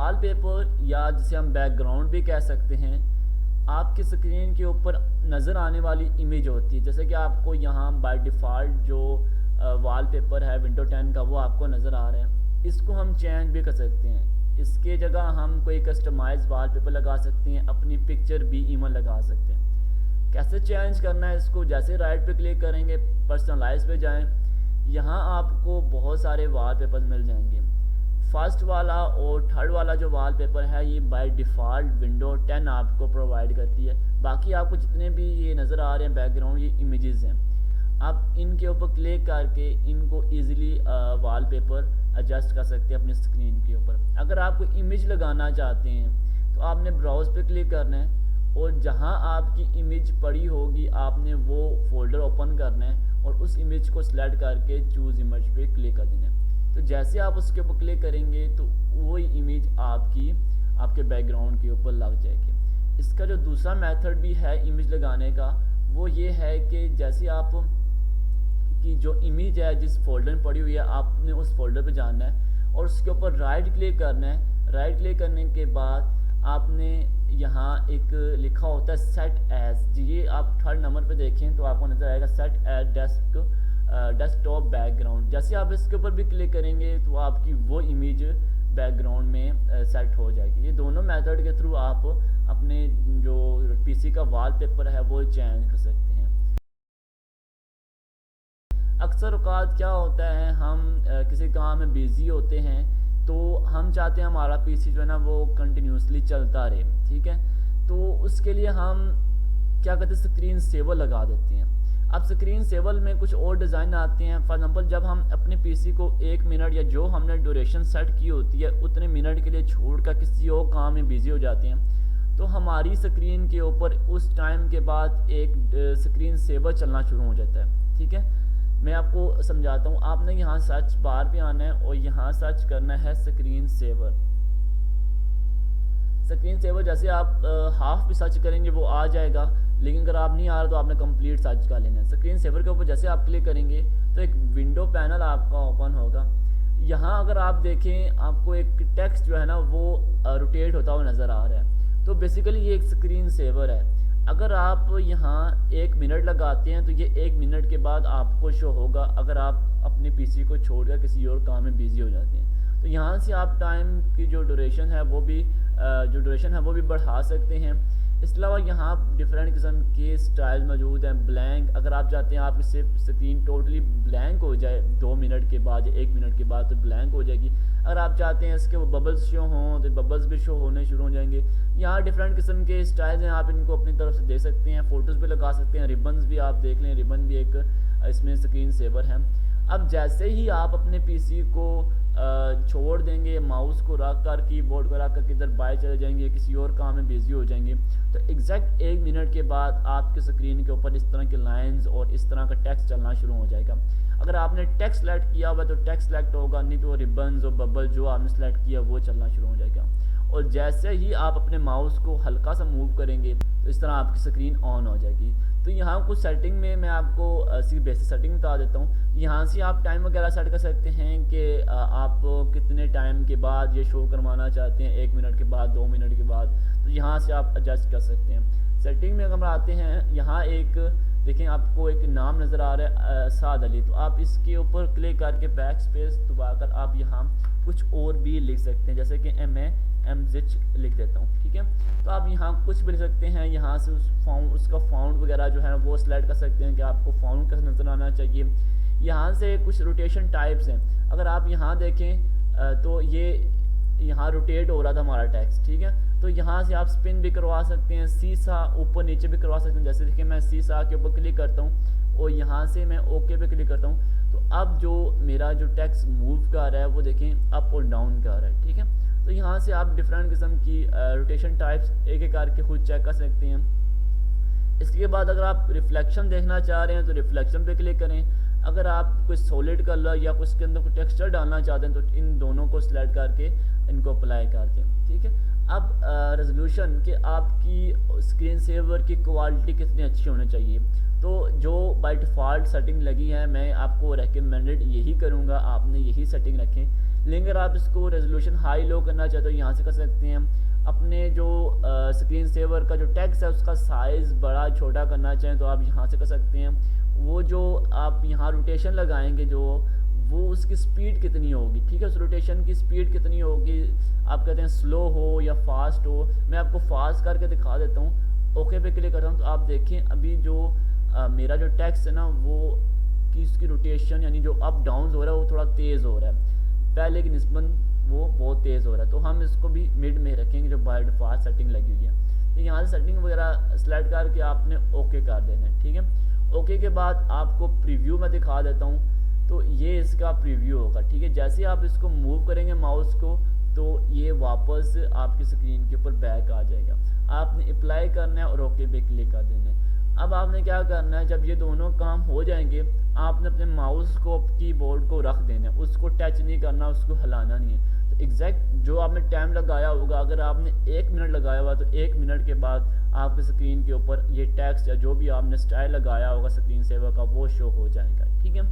वॉलपेपर या जिसे हम बैकग्राउंड भी कह सकते हैं, आपकी स्क्रीन के ऊपर नज़र आने वाली इमेज होती है। जैसे कि आपको यहाँ बाय डिफ़ॉल्ट जो वॉलपेपर है विंडो 10 का वो आपको नज़र आ रहा है। इसको हम चेंज भी कर सकते हैं। इसके जगह हम कोई कस्टमाइज वॉलपेपर लगा सकते हैं, अपनी पिक्चर भी इवन लगा सकते हैं। कैसे चेंज करना है इसको, जैसे राइट पे क्लिक करेंगे, पर्सनलाइज पे जाएं, यहाँ आपको बहुत सारे वॉलपेपर मिल जाएंगे। फर्स्ट वाला और थर्ड वाला जो वॉलपेपर है ये बाय डिफ़ॉल्ट विंडो 10 आपको प्रोवाइड करती है। बाकी आपको जितने भी ये नज़र आ रहे हैं बैकग्राउंड, ये इमेजेस हैं। आप इनके ऊपर क्लिक करके इनको इजीली वॉलपेपर एडजस्ट कर सकते हैं अपनी स्क्रीन के ऊपर। अगर आप कोई इमेज लगाना चाहते हैं तो आपने ब्राउज पे क्लिक करना है और जहां आपकी इमेज पड़ी होगी आपने वो फोल्डर ओपन करना है और उस इमेज को सिलेक्ट करके चूज़ इमेज पे क्लिक कर देना है। तो जैसे आप उसके ऊपर क्लिक करेंगे तो वही इमेज आपके बैकग्राउंड के ऊपर लग जाएगी। इसका जो दूसरा मेथड भी है इमेज लगाने का वो ये है कि जैसे आप की जो इमेज है जिस फोल्डर में पड़ी हुई है आपने उस फोल्डर पे जाना है और उसके ऊपर राइट क्लिक करना है। राइट क्लिक करने के बाद आपने यहाँ एक लिखा होता है सेट एज, ये आप थर्ड नंबर पे देखें तो आपको नज़र आएगा सेट एज डेस्कटॉप बैकग्राउंड। जैसे आप इसके ऊपर भी क्लिक करेंगे तो आपकी वो इमेज बैकग्राउंड में सेट हो जाएगी। ये दोनों मेथड के थ्रू आप अपने जो पीसी का वॉलपेपर है वो चेंज कर सकते हैं। अक्सर औकात क्या होता है, हम किसी काम में बिज़ी होते हैं तो हम चाहते हैं हमारा पीसी जो है ना वो कंटिन्यूसली चलता रहे, ठीक है। तो उसके लिए हम क्या करते हैं, स्क्रीन सेवर लगा देते हैं। अब स्क्रीन सेवर में कुछ और डिज़ाइन आते हैं। फॉर एग्जांपल जब हम अपने पीसी को 1 मिनट या जो हमने ड्यूरेशन सेट की होती है उतने मिनट के लिए छोड़कर किसी और काम में बिज़ी हो जाते हैं तो हमारी स्क्रीन के ऊपर उस टाइम के बाद एक स्क्रीन सेवर चलना शुरू हो जाता है, ठीक है। मैं आपको समझाता हूँ। आपने यहाँ सर्च बार पे आना है और यहाँ सर्च करना है स्क्रीन सेवर। स्क्रीन सेवर जैसे आप हाफ भी सर्च करेंगे वो आ जाएगा, लेकिन अगर आप नहीं आ रहा तो आपने कंप्लीट सर्च कर लेना है। स्क्रीन सेवर के ऊपर जैसे आप क्लिक करेंगे तो एक विंडो पैनल आपका ओपन होगा। यहाँ अगर आप देखें आपको एक टेक्स्ट जो है ना वो रोटेट होता हुआ नज़र आ रहा है। तो बेसिकली ये एक स्क्रीन सेवर है। अगर आप यहाँ 1 मिनट लगाते हैं तो ये 1 मिनट के बाद आपको शो होगा अगर आप अपने पीसी को छोड़कर किसी और काम में बिज़ी हो जाते हैं। तो यहाँ से आप टाइम की जो ड्यूरेशन है वो भी बढ़ा सकते हैं। इसके अलावा यहाँ डिफरेंट किस्म के स्टाइल मौजूद हैं। ब्लैंक, अगर आप चाहते हैं आपकी स्क्रीन टोटली ब्लैंक हो जाए 2 मिनट के बाद या 1 मिनट के बाद तो ब्लैंक हो जाएगी। अगर आप चाहते हैं इसके वो बबल्स शो हों तो बबल्स भी शो होने शुरू हो जाएंगे। यहाँ डिफरेंट किस्म के स्टाइल हैं, आप इनको अपनी तरफ से दे सकते हैं। फ़ोटोज़ भी लगा सकते हैं, रिबन्स भी आप देख लें, रिबन भी एक इसमें स्क्रीन सेवर है। अब जैसे ही आप अपने पीसी को छोड़ देंगे, माउस को रख कर कीबोर्ड को रख कर किधर बाएं चले जाएंगे, किसी और काम में बिजी हो जाएंगे, तो एग्जैक्ट 1 मिनट के बाद आपके स्क्रीन के ऊपर इस तरह के लाइंस और इस तरह का टेक्स्ट चलना शुरू हो जाएगा। अगर आपने टेक्स्ट सेलेक्ट किया हुआ तो टेक्स्ट सेलेक्ट होगा, नहीं तो रिबन्स और बबल जो आपने सेलेक्ट किया वो चलना शुरू हो जाएगा। और जैसे ही आप अपने माउस को हल्का सा मूव करेंगे तो इस तरह आपकी स्क्रीन ऑन हो जाएगी। तो यहाँ कुछ सेटिंग में मैं आपको सिर्फ बेसिक सेटिंग बता देता हूँ। यहाँ से आप टाइम वगैरह सेट कर सकते हैं कि आप कितने टाइम के बाद ये शो करवाना चाहते हैं, 1 मिनट के बाद, 2 मिनट के बाद, तो यहाँ से आप एडजस्ट कर सकते हैं। सेटिंग में अगर हम आते हैं, यहाँ एक देखें आपको एक नाम नज़र आ रहा है साद अली, तो आप इसके ऊपर क्लिक करके बैक स्पेस दबाकर आप यहाँ कुछ और भी लिख सकते हैं, जैसे कि MZH लिख देता हूँ, ठीक है। तो आप यहाँ कुछ भी लिख सकते हैं। यहाँ से उसका फाउंड वगैरह जो है वो सिलेक्ट कर सकते हैं कि आपको फाउंड कैसे नज़र आना चाहिए। यहाँ से कुछ रोटेशन टाइप्स हैं, अगर आप यहाँ देखें तो ये यहाँ रोटेट हो रहा था हमारा टेक्स्ट, ठीक है। तो यहाँ से आप स्पिन भी करवा सकते हैं, सीसा ऊपर नीचे भी करवा सकते हैं। जैसे देखिए मैं सीसा के ऊपर क्लिक करता हूँ और यहाँ से मैं ओके पे क्लिक करता हूँ, तो अब जो मेरा जो टेक्स्ट मूव कर रहा है वो देखें अप और डाउन कर रहा है, ठीक है। तो यहाँ से आप डिफरेंट किस्म की रोटेशन टाइप्स एक एक करके खुद चेक कर सकते हैं। इसके बाद अगर आप रिफ्लेक्शन देखना चाह रहे हैं तो रिफ्लेक्शन पे क्लिक करें। अगर आप कोई सॉलिड कलर या कुछ के अंदर कोई टेक्सचर डालना चाहते हैं तो इन दोनों को सिलेक्ट करके इनको अप्लाई कर दें, ठीक है। अब रेजोल्यूशन कि आपकी स्क्रीन सेवर की क्वालिटी कितनी अच्छी होनी चाहिए, तो जो बाय डिफ़ॉल्ट सेटिंग लगी है मैं आपको रेकमेंडेड यही करूँगा, आपने यही सेटिंग रखें। लेकिन अगर आप इसको रेजोल्यूशन हाई लो करना चाहते हो यहाँ से कर सकते हैं। अपने जो स्क्रीन सेवर का जो टेक्स्ट है उसका साइज़ बड़ा छोटा करना चाहें तो आप यहाँ से कर सकते हैं। वो जो आप यहाँ रोटेशन लगाएंगे जो वो उसकी स्पीड कितनी होगी, ठीक है, उस रोटेशन की स्पीड कितनी होगी, आप कहते हैं स्लो हो या फास्ट हो। मैं आपको फास्ट करके दिखा देता हूँ। ओके पे क्लिक करता हूँ तो आप देखें अभी जो मेरा जो टेक्स्ट है ना वो कि उसकी रोटेशन यानी जो अप डाउन हो रहा है वो थोड़ा तेज़ हो रहा है, पहले की निस्बत वो बहुत तेज़ हो रहा है। तो हम इसको भी मिड में रखेंगे जो बाय डिफ़ॉल्ट सेटिंग लगी हुई है। तो यहाँ से सेटिंग वगैरह सेलेक्ट करके आपने ओके कर देना है, ठीक है। ओके के बाद आपको प्रीव्यू में दिखा देता हूँ। तो ये इसका प्रीव्यू होगा, ठीक है। जैसे आप इसको मूव करेंगे माउस को तो ये वापस आपकी स्क्रीन के ऊपर बैक आ जाएगा। आपने अप्लाई करना है और ओके पे क्लिक कर देना है। अब आपने क्या करना है, जब ये दोनों काम हो जाएंगे आपने अपने माउस को कीबोर्ड को रख देना है, उसको टच नहीं करना, उसको हिलाना नहीं है। तो एग्जैक्ट जो आपने टाइम लगाया होगा, अगर आपने 1 मिनट लगाया हुआ तो 1 मिनट के बाद आपकी स्क्रीन के ऊपर ये टेक्स्ट या जो भी आपने स्टाइल लगाया होगा स्क्रीन सेवर का वो शो हो जाएगा, ठीक है।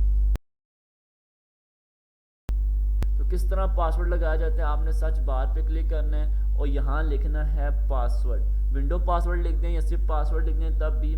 तो किस तरह पासवर्ड लगाया जाता है, आपने सर्च बार पे क्लिक करना है और यहाँ लिखना है पासवर्ड। विंडो पासवर्ड लिख दें या सिर्फ पासवर्ड लिख दें तब भी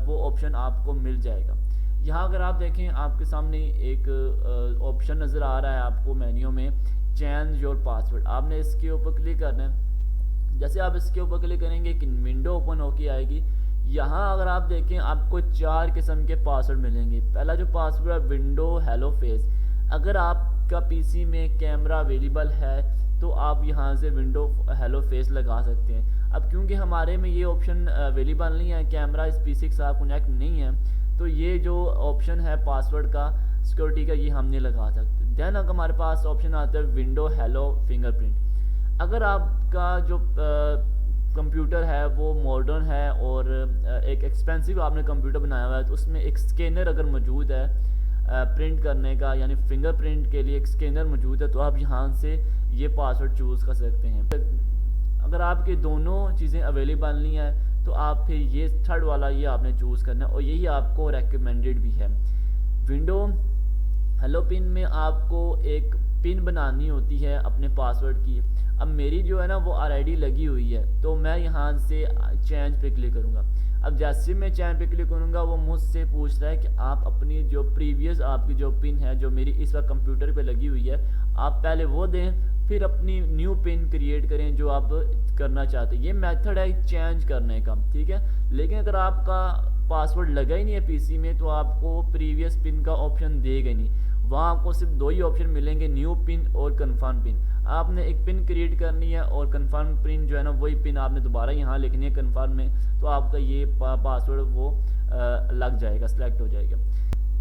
वो ऑप्शन आपको मिल जाएगा। यहाँ अगर आप देखें आपके सामने एक ऑप्शन नज़र आ रहा है आपको मेन्यू में, चेंज योर पासवर्ड। आपने इसके ऊपर क्लिक करना है। जैसे आप इसके ऊपर क्लिक करेंगे एक विंडो ओपन होकर आएगी। यहाँ अगर आप देखें आपको 4 किस्म के पासवर्ड मिलेंगे। पहला जो पासवर्ड है विंडो हेलो फेस। अगर आपका पीसी में कैमरा अवेलेबल है तो आप यहाँ से विंडो हेलो फेस लगा सकते हैं। अब क्योंकि हमारे में ये ऑप्शन अवेलेबल नहीं है, कैमरा इस पीसी के साथ कनेक्ट नहीं है, तो ये जो ऑप्शन है पासवर्ड का सिक्योरिटी का ये हम नहीं लगा सकते। देन अगर हमारे पास ऑप्शन आता है विंडो हेलो फिंगरप्रिंट। अगर आपका जो कंप्यूटर है वो मॉडर्न है और एक एक्सपेंसिव आपने कंप्यूटर बनाया हुआ है तो उसमें एक स्कैनर अगर मौजूद है प्रिंट करने का, यानी फिंगरप्रिंट के लिए एक स्कैनर मौजूद है, तो आप यहाँ से ये पासवर्ड चूज़ कर सकते हैं। अगर आपके दोनों चीज़ें अवेलेबल नहीं है तो आप फिर ये थर्ड वाला ये आपने चूज़ करना है और यही आपको रेकमेंडेड भी है। विंडो हेलो पिन में आपको एक पिन बनानी होती है अपने पासवर्ड की। अब मेरी जो है ना वो ऑलरेडी लगी हुई है तो मैं यहाँ से चेंज पे क्लिक करूँगा। अब जैसे मैं चेंज पे क्लिक करूँगा वो मुझसे पूछ रहा है कि आप अपनी जो प्रीवियस आपकी जो पिन है जो मेरी इस वक्त कंप्यूटर पे लगी हुई है आप पहले वो दें, फिर अपनी न्यू पिन क्रिएट करें जो आप करना चाहते हैं। ये मेथड है चेंज करने का, ठीक है। लेकिन अगर आपका पासवर्ड लगा ही नहीं है पीसी में तो आपको प्रीवियस पिन का ऑप्शन देगा ही नहीं। वहाँ आपको सिर्फ 2 ही ऑप्शन मिलेंगे, न्यू पिन और कन्फर्म पिन। आपने एक पिन क्रिएट करनी है और कन्फर्म पिन जो है ना वही पिन आपने दोबारा यहाँ लिखनी है कन्फर्म में, तो आपका ये पासवर्ड वो लग जाएगा, सिलेक्ट हो जाएगा।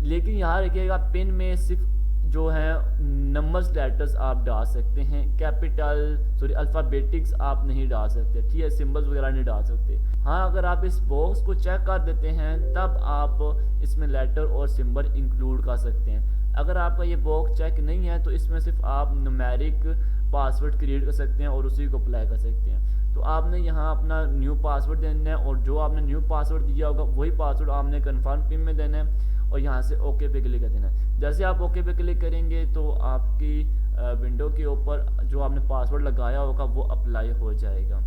लेकिन यहाँ रखिएगा पिन में सिर्फ जो है नंबर्स लेटर्स आप डाल सकते हैं, कैपिटल अल्फ़ाबेटिक्स आप नहीं डाल सकते, ठीक है, सिंबल्स वगैरह नहीं डाल सकते। हाँ अगर आप इस बॉक्स को चेक कर देते हैं तब आप इसमें लेटर और सिंबल इंक्लूड कर सकते हैं। अगर आपका ये बॉक्स चेक नहीं है तो इसमें सिर्फ आप न्यूमेरिक पासवर्ड क्रिएट कर सकते हैं और उसी को अप्लाई कर सकते हैं। तो आपने यहाँ अपना न्यू पासवर्ड देना है और जो आपने न्यू पासवर्ड दिया होगा वही पासवर्ड आपने कन्फर्म पिन में देना है और यहाँ से ओके पे क्लिक कर देना है। जैसे आप ओके पे क्लिक करेंगे तो आपकी विंडो के ऊपर जो आपने पासवर्ड लगाया होगा वो अप्लाई हो जाएगा।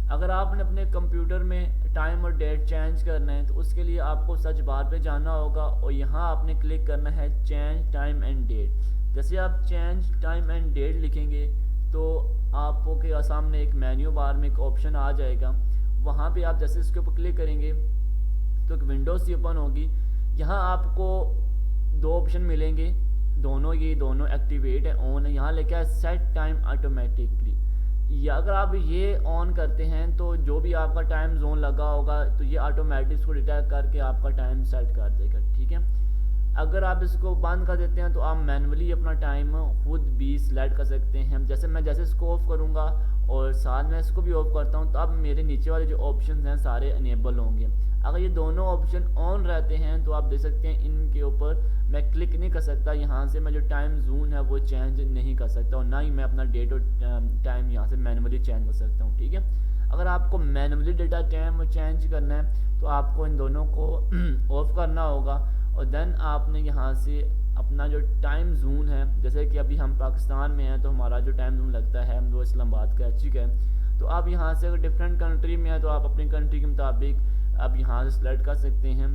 अगर आपने अपने कंप्यूटर में टाइम और डेट चेंज करना है तो उसके लिए आपको सर्च बार पे जाना होगा और यहाँ आपने क्लिक करना है चेंज टाइम एंड डेट। जैसे आप चेंज टाइम एंड डेट लिखेंगे तो आपको के सामने एक मेन्यू बार में एक ऑप्शन आ जाएगा। वहाँ पे आप जैसे इसके ऊपर क्लिक करेंगे तो एक विंडो सी ओपन होगी। यहाँ आपको 2 ऑप्शन मिलेंगे, दोनों एक्टिवेट है, ऑन है। यहाँ लिखा है सेट टाइम ऑटोमेटिकली, या अगर आप ये ऑन करते हैं तो जो भी आपका टाइम जोन लगा होगा तो ये ऑटोमेटिक इसको डिटेक्ट करके आपका टाइम सेट कर देगा, ठीक है। अगर आप इसको बंद कर देते हैं तो आप मैनुअली अपना टाइम खुद भी सिलेक्ट कर सकते हैं। जैसे मैं इसको ऑफ करूँगा और साथ में इसको भी ऑफ करता हूँ तो अब मेरे नीचे वाले जो ऑप्शन हैं सारे इनेबल होंगे। अगर ये दोनों ऑप्शन ऑन रहते हैं तो आप देख सकते हैं इनके ऊपर मैं क्लिक नहीं कर सकता, यहाँ से मैं जो टाइम जोन है वो चेंज नहीं कर सकता और ना ही मैं अपना डेट और टाइम यहाँ से मैनुअली चेंज कर सकता हूँ, ठीक है। अगर आपको मैनुअली डेटा टाइम चेंज करना है तो आपको इन दोनों को ऑफ करना होगा, और देन आपने यहाँ से अपना जो टाइम जोन है, जैसे कि अभी हम पाकिस्तान में हैं तो हमारा जो टाइम जोन लगता है वो इस्लामाबाद कराची का है। तो आप यहाँ से अगर डिफरेंट कंट्री में है तो आप अपनी कंट्री के मुताबिक आप यहाँ से सेलेक्ट कर सकते हैं।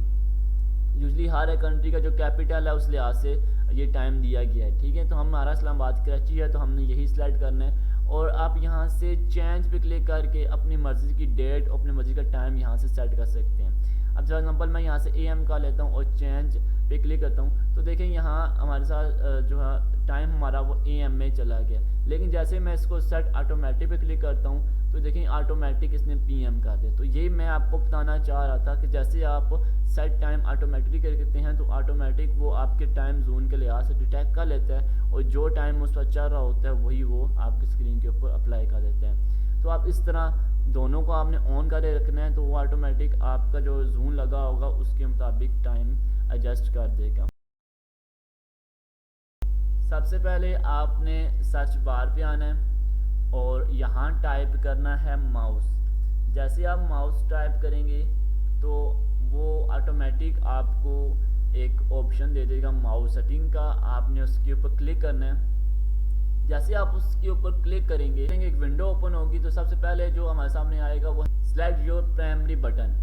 यूजली हर एक कंट्री का जो कैपिटल है उस लिहाज से ये टाइम दिया गया है, ठीक है। तो हमारा इस्लामाबाद कराची है तो हमने यही सिलेक्ट करना है, और आप यहाँ से चेंज पे क्लिक करके अपनी मर्ज़ी की डेट, अपनी मर्ज़ी का टाइम यहाँ से सेट कर सकते हैं। अब फॉर एग्जाम्पल मैं यहाँ से AM का लेता हूँ और चेंज पे क्लिक करता हूँ, तो देखें यहाँ हमारे साथ जो है टाइम हमारा वो AM में चला गया। लेकिन जैसे मैं इसको सेट ऑटोमेटिक पे क्लिक करता हूँ तो देखें ऑटोमेटिक इसने PM कर दिया। तो यही मैं आपको बताना चाह रहा था कि जैसे आप सेट टाइम ऑटोमेटिकली करते हैं तो ऑटोमेटिक वो आपके टाइम जोन के लिहाज से डिटेक्ट कर लेता है, और जो टाइम उस पर चल रहा होता है वही वो आपकी स्क्रीन के ऊपर अप्लाई कर देता है। तो आप इस तरह दोनों को आपने ऑन करके रखना है, तो वो ऑटोमेटिक आपका जो जोन लगा होगा उसके मुताबिक टाइम एडजस्ट कर देगा। सबसे पहले आपने सर्च बार पे आना है और यहाँ टाइप करना है माउस। जैसे आप माउस टाइप करेंगे तो वो ऑटोमेटिक आपको एक ऑप्शन दे देगा माउस सेटिंग का, आपने उसके ऊपर क्लिक करना है। जैसे आप उसके ऊपर क्लिक करेंगे एक विंडो ओपन होगी, तो सबसे पहले जो हमारे सामने आएगा वो सिलेक्ट योर प्राइमरी बटन,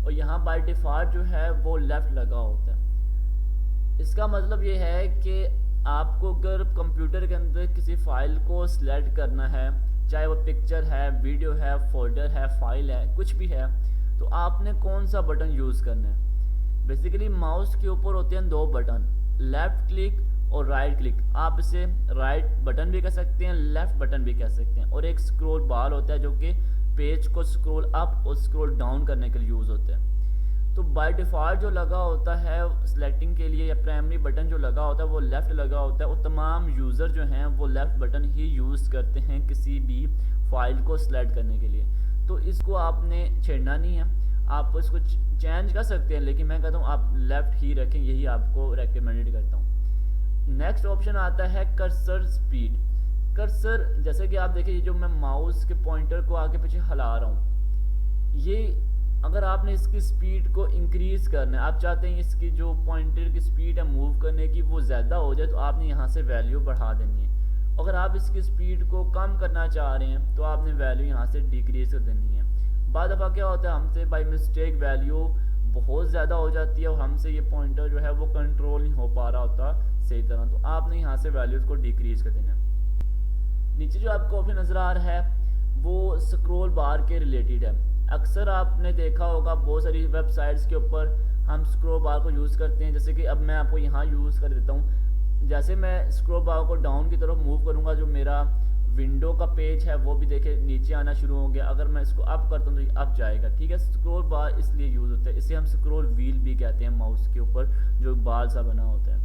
और यहाँ बाय डिफ़ॉल्ट जो है वो लेफ़्ट लगा होता है। इसका मतलब ये है कि आपको अगर कंप्यूटर के अंदर किसी फ़ाइल को सिलेक्ट करना है, चाहे वो पिक्चर है, वीडियो है, फोल्डर है, फाइल है, कुछ भी है, तो आपने कौन सा बटन यूज़ करना है। बेसिकली माउस के ऊपर होते हैं दो बटन, लेफ़्ट क्लिक और राइट क्लिक। आप इसे राइट बटन भी कह सकते हैं, लेफ़्ट बटन भी कह सकते हैं, और एक स्क्रॉल बार होता है जो कि पेज को स्क्रॉल अप और स्क्रॉल डाउन करने के लिए यूज़ होता है। तो बाय डिफ़ॉल्ट जो लगा होता है सिलेक्टिंग के लिए, या प्राइमरी बटन जो लगा होता है वो लेफ़्ट लगा होता है, और तमाम यूज़र जो हैं वो लेफ़्ट बटन ही यूज़ करते हैं किसी भी फाइल को सिलेक्ट करने के लिए। तो इसको आपने छेड़ना नहीं है, आप इसको चेंज कर सकते हैं, लेकिन मैं कहता हूँ आप लेफ़्ट ही रखें, यही आपको रेकमेंडेड करता हूँ। नेक्स्ट ऑप्शन आता है कर्सर स्पीड। कर्सर जैसे कि आप देखिए, जो मैं माउस के पॉइंटर को आगे पीछे हिला रहा हूँ, ये अगर आपने इसकी स्पीड को इंक्रीज़ करना है, आप चाहते हैं इसकी जो पॉइंटर की स्पीड है मूव करने की वो ज़्यादा हो जाए, तो आपने यहाँ से वैल्यू बढ़ा देनी है। अगर आप इसकी स्पीड को कम करना चाह रहे हैं तो आपने वैल्यू यहाँ से डिक्रीज़ कर देनी है। बाद दफ़ा क्या होता है, हमसे बाई मिस्टेक वैल्यू बहुत ज़्यादा हो जाती है और हमसे ये पॉइंटर जो है वो कंट्रोल नहीं हो पा रहा होता सही तरह, तो आपने यहाँ से वैल्यूज़ को डिक्रीज़ कर देना है। नीचे जो आपको ऑप्शन नज़र आ रहा है वो स्क्रॉल बार के रिलेटेड है। अक्सर आपने देखा होगा बहुत सारी वेबसाइट्स के ऊपर हम स्क्रॉल बार को यूज़ करते हैं, जैसे कि अब मैं आपको यहाँ यूज़ कर देता हूँ। जैसे मैं स्क्रॉल बार को डाउन की तरफ मूव करूँगा, जो मेरा विंडो का पेज है वो भी देखे नीचे आना शुरू हो गया। अगर मैं इसको अप करता हूँ तो ये अप जाएगा, ठीक है। स्क्रॉल बार इसलिए यूज़ होता है, इसे हम स्क्रॉल व्हील भी कहते हैं, माउस के ऊपर जो बार सा बना होता है।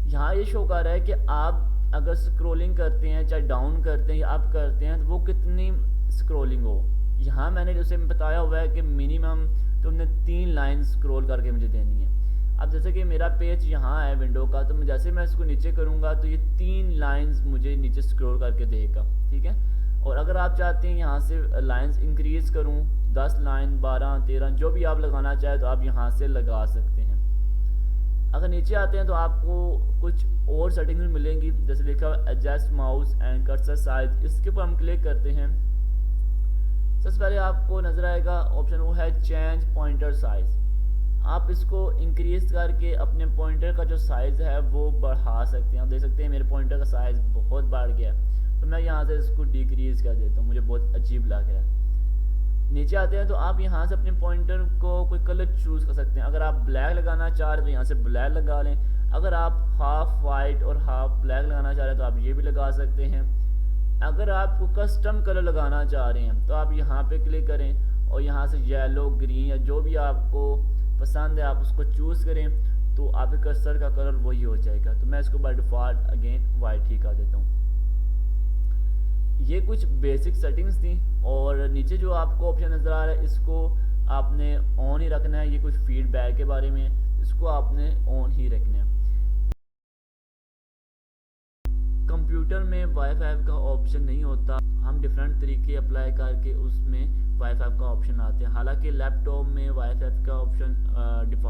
यहाँ ये शो कर रहा है कि आप अगर स्क्रॉलिंग करते हैं, चाहे डाउन करते हैं या अप करते हैं, तो वो कितनी स्क्रॉलिंग हो। यहाँ मैंने जैसे बताया हुआ है कि मिनिमम तुमने 3 लाइन स्क्रॉल करके मुझे देनी है। अब जैसे कि मेरा पेज यहाँ है विंडो का, तो जैसे मैं इसको नीचे करूँगा तो ये 3 लाइंस मुझे नीचे स्क्रॉल करके देगा, ठीक है। और अगर आप चाहते हैं यहाँ से लाइंस इंक्रीज़ करूँ, 10 लाइन, 12, 13, जो भी आप लगाना चाहें तो आप यहाँ से लगा सकते हैं। अगर नीचे आते हैं तो आपको कुछ और सेटिंग्स मिलेंगी, जैसे लिखा हुआ adjust mouse and cursor size, इसके ऊपर हम क्लिक करते हैं। सबसे पहले आपको नज़र आएगा ऑप्शन, वो है चेंज पॉइंटर साइज़। आप इसको इंक्रीज़ करके अपने पॉइंटर का जो साइज़ है वो बढ़ा सकते हैं। आप देख सकते हैं मेरे पॉइंटर का साइज़ बहुत बढ़ गया, तो मैं यहाँ से इसको डिक्रीज़ कर देता हूँ, मुझे बहुत अजीब लग रहा है। नीचे आते हैं तो आप यहाँ से अपने पॉइंटर को कोई कलर चूज़ कर सकते हैं। अगर आप ब्लैक लगाना चाह रहे हैं तो यहाँ से ब्लैक लगा लें। अगर आप हाफ वाइट और हाफ ब्लैक लगाना चाह रहे हैं तो आप ये भी लगा सकते हैं। अगर आपको कस्टम कलर लगाना चाह रहे हैं तो आप यहाँ पे क्लिक करें और यहाँ से येलो, ग्रीन या जो भी आपको पसंद है आप उसको चूज़ करें, तो आपके कर्सर का कलर वही हो जाएगा। तो मैं इसको बाय डिफ़ॉल्ट अगेन वाइट ही कर देता हूँ। ये कुछ बेसिक सेटिंग्स थी, और नीचे जो आपको ऑप्शन नज़र आ रहा है इसको आपने ऑन ही रखना है। ये कुछ फीडबैक के बारे में, इसको आपने ऑन ही रखना है। कंप्यूटर में वाईफाई का ऑप्शन नहीं होता, हम डिफरेंट तरीके अप्लाई करके उसमें वाईफाई का ऑप्शन आते हैं। हालांकि लैपटॉप में वाईफाई का ऑप्शन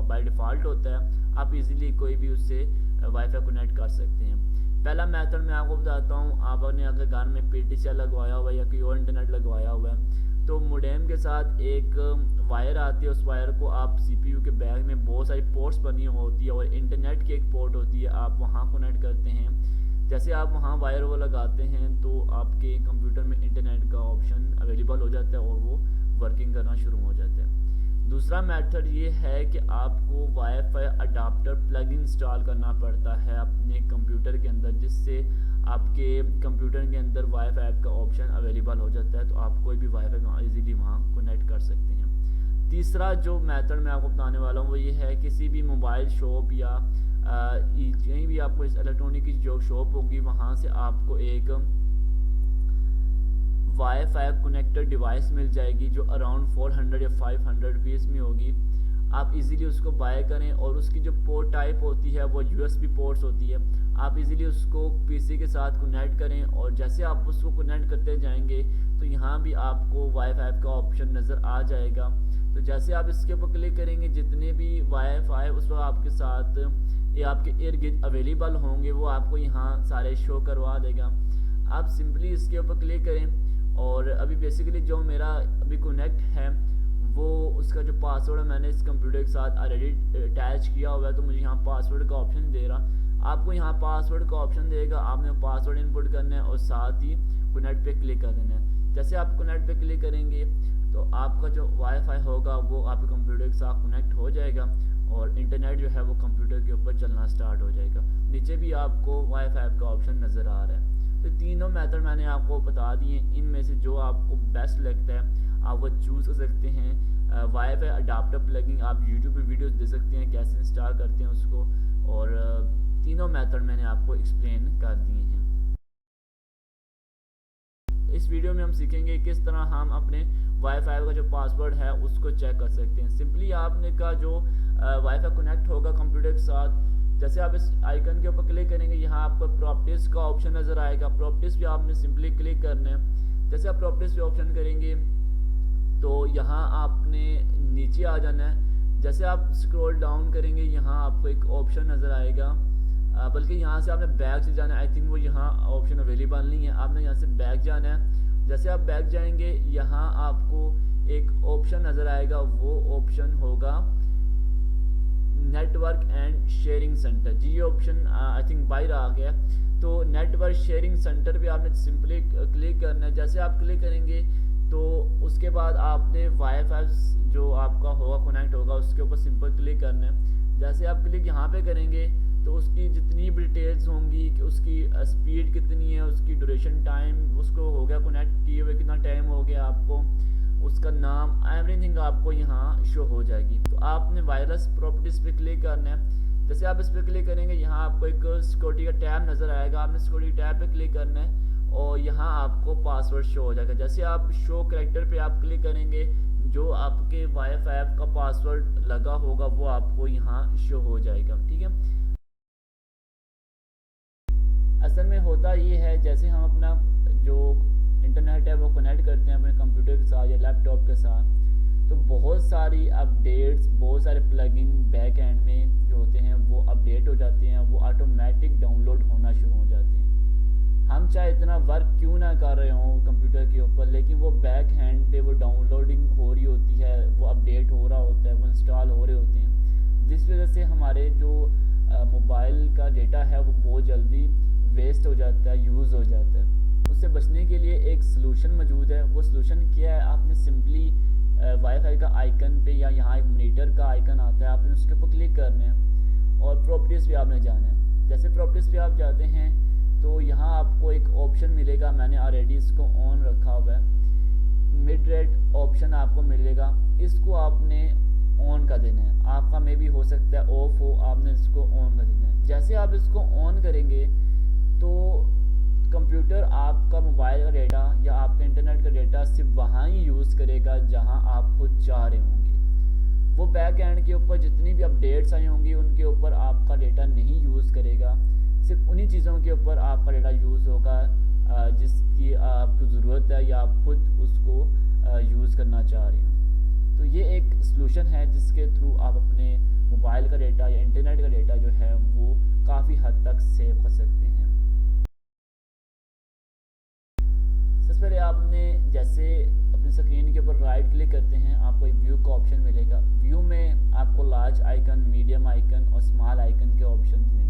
बाय डिफ़ॉल्ट होता है, आप इजीली कोई भी उससे वाईफाई कनेक्ट कर सकते हैं। पहला मेथड मैं आपको बताता हूँ। आपने अगर घर में पीटीसीएल लगवाया हुआ है या कोई और इंटरनेट लगवाया हुआ है, तो मोडेम के साथ एक वायर आती है। उस वायर को आप सीपीयू के बैग में बहुत सारी पोर्ट्स बनी होती है और इंटरनेट की एक पोर्ट होती है, आप वहाँ कनेक्ट करते हैं। जैसे आप वहाँ वायर वो लगाते हैं तो आपके कंप्यूटर में इंटरनेट का ऑप्शन अवेलेबल हो जाता है और वो वर्किंग करना शुरू हो जाता है। दूसरा मेथड ये है कि आपको वाईफाई अडाप्टर प्लग इंस्टॉल करना पड़ता है अपने कंप्यूटर के अंदर, जिससे आपके कंप्यूटर के अंदर वाईफाई ऐप का ऑप्शन अवेलेबल हो जाता है, तो आप कोई भी वाईफाई इजीली वहाँ कनेक्ट कर सकते हैं। तीसरा जो मेथड मैं आपको बताने वाला हूँ वो ये है, किसी भी मोबाइल शॉप या कहीं भी आपको इस इलेक्ट्रॉनिक की जो शॉप होगी वहाँ से आपको एक वाईफाई कनेक्टेड डिवाइस मिल जाएगी जो अराउंड 400 या 500 रुपीज़ में होगी। आप इजीली उसको बाय करें और उसकी जो पोर्ट टाइप होती है वो यूएसबी पोर्ट्स होती है। आप इजीली उसको पीसी के साथ कनेक्ट करें और जैसे आप उसको कनेक्ट करते जाएंगे तो यहाँ भी आपको वाईफाई का ऑप्शन नज़र आ जाएगा। तो जैसे आप इसके ऊपर क्लिक करेंगे, जितने भी वाईफाई उस पर आपके साथ ये आपके इर्द गिर्द अवेलेबल होंगे वो आपको यहाँ सारे शो करवा देगा। आप सिंपली इसके ऊपर क्लिक करें और अभी बेसिकली जो मेरा अभी कनेक्ट है वो उसका जो पासवर्ड है मैंने इस कंप्यूटर के साथ ऑलरेडी अटैच किया हुआ है, तो मुझे यहाँ पासवर्ड का ऑप्शन दे रहा। आपको यहाँ पासवर्ड का ऑप्शन देगा, आपने पासवर्ड इनपुट करना है और साथ ही कनेक्ट पे क्लिक कर देना है। जैसे आप कनेक्ट पे क्लिक करेंगे तो आपका जो वाईफाई होगा वो आपके कंप्यूटर के साथ कनेक्ट हो जाएगा और इंटरनेट जो है वो कंप्यूटर के ऊपर चलना स्टार्ट हो जाएगा। नीचे भी आपको वाईफाई का ऑप्शन नज़र आ रहा है। तो तीनों मेथड मैंने आपको बता दिए, इनमें से जो आपको बेस्ट लगता है आप वो चूज़ कर सकते हैं। वाईफाई अडाप्टर प्लगिंग आप यूट्यूब पे वीडियोस दे सकते हैं कैसे इंस्टॉल करते हैं उसको, और तीनों मेथड मैंने आपको एक्सप्लेन कर दिए हैं। इस वीडियो में हम सीखेंगे किस तरह हम अपने वाईफाई का जो पासवर्ड है उसको चेक कर सकते हैं। सिंपली आपने का जो वाईफाई कनेक्ट होगा कंप्यूटर के साथ, जैसे आप इस आइकन के ऊपर क्लिक करेंगे यहाँ आपको प्रॉपर्टीज़ का ऑप्शन नज़र आएगा। प्रॉपर्टीज़ पे आपने सिंपली क्लिक करना है। जैसे आप प्रॉपर्टीज़ पे ऑप्शन करेंगे तो यहाँ आपने नीचे आ जाना है। जैसे आप स्क्रॉल डाउन करेंगे यहाँ आपको एक ऑप्शन नज़र आएगा, बल्कि यहाँ से आपने बैक से जाना है। आई थिंक वो यहाँ ऑप्शन अवेलेबल नहीं है, आपने यहाँ से बैक जाना है। जैसे आप बैक जाएंगे यहाँ आपको एक ऑप्शन नज़र आएगा, वो ऑप्शन होगा नेटवर्क एंड शेयरिंग सेंटर। जी ये ऑप्शन आई थिंक बाहर आ गया। तो नेटवर्क शेयरिंग सेंटर पे आपने सिंपली क्लिक करना है। जैसे आप क्लिक करेंगे तो उसके बाद आपने वाईफाई जो आपका होगा कनेक्ट होगा उसके ऊपर सिंपल क्लिक करना है। जैसे आप क्लिक यहाँ पे करेंगे तो उसकी जितनी भी डिटेल्स होंगी कि उसकी स्पीड कितनी है, उसकी ड्यूरेशन टाइम, उसको हो गया कनेक्ट किए हुए कितना टाइम हो गया आपको, उसका नाम, एवरीथिंग आपको यहाँ शो हो जाएगी। तो आपने वायरलेस प्रॉपर्टीज़ पे क्लिक करना है। जैसे आप इस पर क्लिक करेंगे यहाँ आपको एक सिक्योरिटी का टैब नज़र आएगा, आपने सिक्योरिटी टैब पे क्लिक करना है और यहाँ आपको पासवर्ड शो हो जाएगा। जैसे आप शो कैरेक्टर पे आप क्लिक करेंगे, जो आपके वाईफाई ऐप का पासवर्ड लगा होगा वो आपको यहाँ शो हो जाएगा। ठीक है, असल में होता ये है जैसे हम अपना जो इंटरनेट है वो कनेक्ट करते हैं अपने कंप्यूटर के साथ या लैपटॉप के साथ, तो बहुत सारी अपडेट्स, बहुत सारे प्लगइन बैक एंड में जो होते हैं वो अपडेट हो जाते हैं, वो ऑटोमेटिक डाउनलोड होना शुरू हो जाते हैं। हम चाहे इतना वर्क क्यों ना कर रहे हों कंप्यूटर के ऊपर, लेकिन वो बैक हैंड पे वो डाउनलोडिंग हो रही होती है, वो अपडेट हो रहा होता है, वो इंस्टॉल हो रहे होते हैं, जिस वजह से हमारे जो मोबाइल का डेटा है वो बहुत जल्दी वेस्ट हो जाता है, यूज़ हो जाता है। उससे बचने के लिए एक सलूशन मौजूद है। वो सलूशन क्या है, आपने सिंपली वाईफाई का आइकन पे या यहाँ एक मॉनिटर का आइकन आता है, आपने उसके ऊपर क्लिक करना है और प्रॉपर्टीज़ पे आपने जाना है। जैसे प्रॉपर्टीज़ पे आप जाते हैं तो यहाँ आपको एक ऑप्शन मिलेगा, मैंने ऑलरेडी इसको ऑन रखा हुआ है, मिड रेट ऑप्शन आपको मिलेगा, इसको आपने ऑन कर देना है। आपका मे भी हो सकता है ऑफ हो, आपने इसको ऑन कर देना है। जैसे आप इसको ऑन करेंगे तो कंप्यूटर आपका मोबाइल का डेटा या आपका इंटरनेट का डेटा सिर्फ वहाँ ही यूज़ करेगा जहाँ आप खुद चाह रहे होंगे। वो बैक एंड के ऊपर जितनी भी अपडेट्स आई होंगी उनके ऊपर आपका डेटा नहीं यूज़ करेगा, सिर्फ उन्हीं चीज़ों के ऊपर आपका डेटा यूज़ होगा जिसकी आपको ज़रूरत है या आप खुद उसको यूज़ करना चाह रहे हो। तो ये एक सलूशन है जिसके थ्रू आप अपने मोबाइल का डेटा या इंटरनेट का डेटा जो है वो काफ़ी हद तक सेव कर सकते हैं। सबसे पहले आपने जैसे अपनी स्क्रीन के ऊपर राइट क्लिक करते हैं, आपको एक व्यू का ऑप्शन मिलेगा। व्यू में आपको लार्ज आइकन, मीडियम आइकन और स्मॉल आइकन के ऑप्शन मिलेंगे।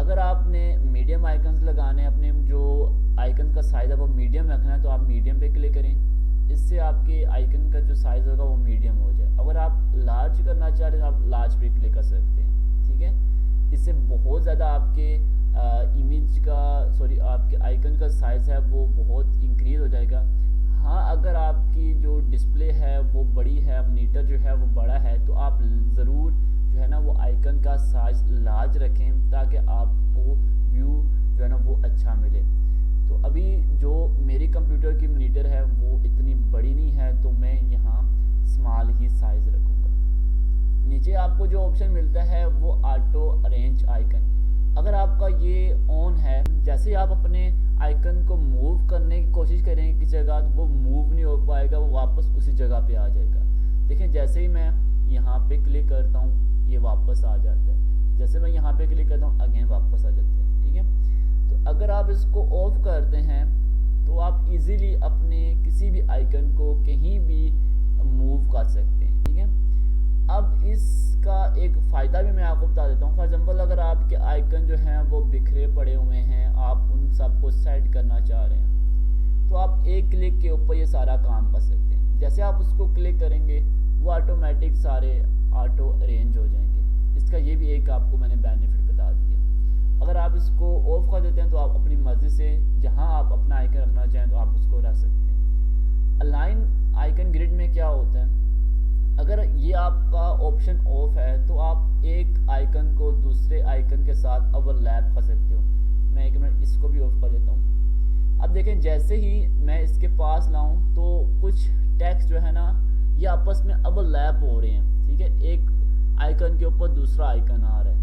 अगर आपने मीडियम आइकन्स लगाने, अपने जो आइकन का साइज़ है वो मीडियम रखना है तो आप मीडियम पे क्लिक करें। इससे आपके आइकन का जो साइज़ होगा वो मीडियम हो जाए। अगर आप लार्ज करना चाह रहे हैं तो आप लार्ज पे क्लिक कर सकते हैं, ठीक है। इससे बहुत ज़्यादा आपके इमेज का आपके आइकन का साइज़ है वो बहुत इंक्रीज़ हो जाएगा। हाँ, अगर आपकी जो डिस्प्ले है वो बड़ी है, मॉनिटर जो है वो बड़ा है, तो आप ज़रूर जो है ना वो आइकन का साइज़ लार्ज रखें ताकि आपको व्यू जो है ना वो अच्छा मिले। तो अभी जो मेरी कंप्यूटर की मॉनिटर है वो इतनी बड़ी नहीं है तो मैं यहाँ स्मॉल ही साइज़ रखूँगा। नीचे आपको जो ऑप्शन मिलता है वो ऑटो अरेंज आइकन। अगर आपका ये ऑन है, जैसे ही आप अपने आइकन को मूव करने की कोशिश करेंगे किसी जगह, तो वो मूव नहीं हो पाएगा, वो वापस उसी जगह पे आ जाएगा। देखिए जैसे ही मैं यहाँ पे क्लिक करता हूँ ये वापस आ जाता है, जैसे मैं यहाँ पे क्लिक करता हूँ अगेन वापस आ जाता है, ठीक है। तो अगर आप इसको ऑफ करते हैं तो आप इजीली अपने किसी भी आइकन को कहीं भी मूव कर सकते हैं, ठीक है। अब इसका एक फ़ायदा भी मैं आपको बता देता हूँ। फॉर एग्ज़ाम्पल अगर आपके आइकन जो हैं वो बिखरे पड़े हुए हैं, आप उन सबको सेट करना चाह रहे हैं, तो आप एक क्लिक के ऊपर ये सारा काम कर सकते हैं। जैसे आप उसको क्लिक करेंगे वो ऑटोमेटिक सारे ऑटो अरेंज हो जाएंगे। इसका ये भी एक आपको मैंने बेनिफिट बता दिया। अगर आप इसको ऑफ कर देते हैं तो आप अपनी मर्ज़ी से जहाँ आप अपना आइकन रखना चाहें तो आप उसको रख सकते हैं। अलाइन आइकन ग्रिड में क्या होता है, अगर ये आपका ऑप्शन ऑफ है तो आप एक आइकन को दूसरे आइकन के साथ ओवरलैप कर सकते हो। मैं एक मिनट इसको भी ऑफ कर देता हूँ। अब देखें जैसे ही मैं इसके पास लाऊं तो कुछ टेक्स्ट जो है ना ये आपस में ओवरलैप हो रहे हैं, ठीक है। एक आइकन के ऊपर दूसरा आइकन आ रहा है,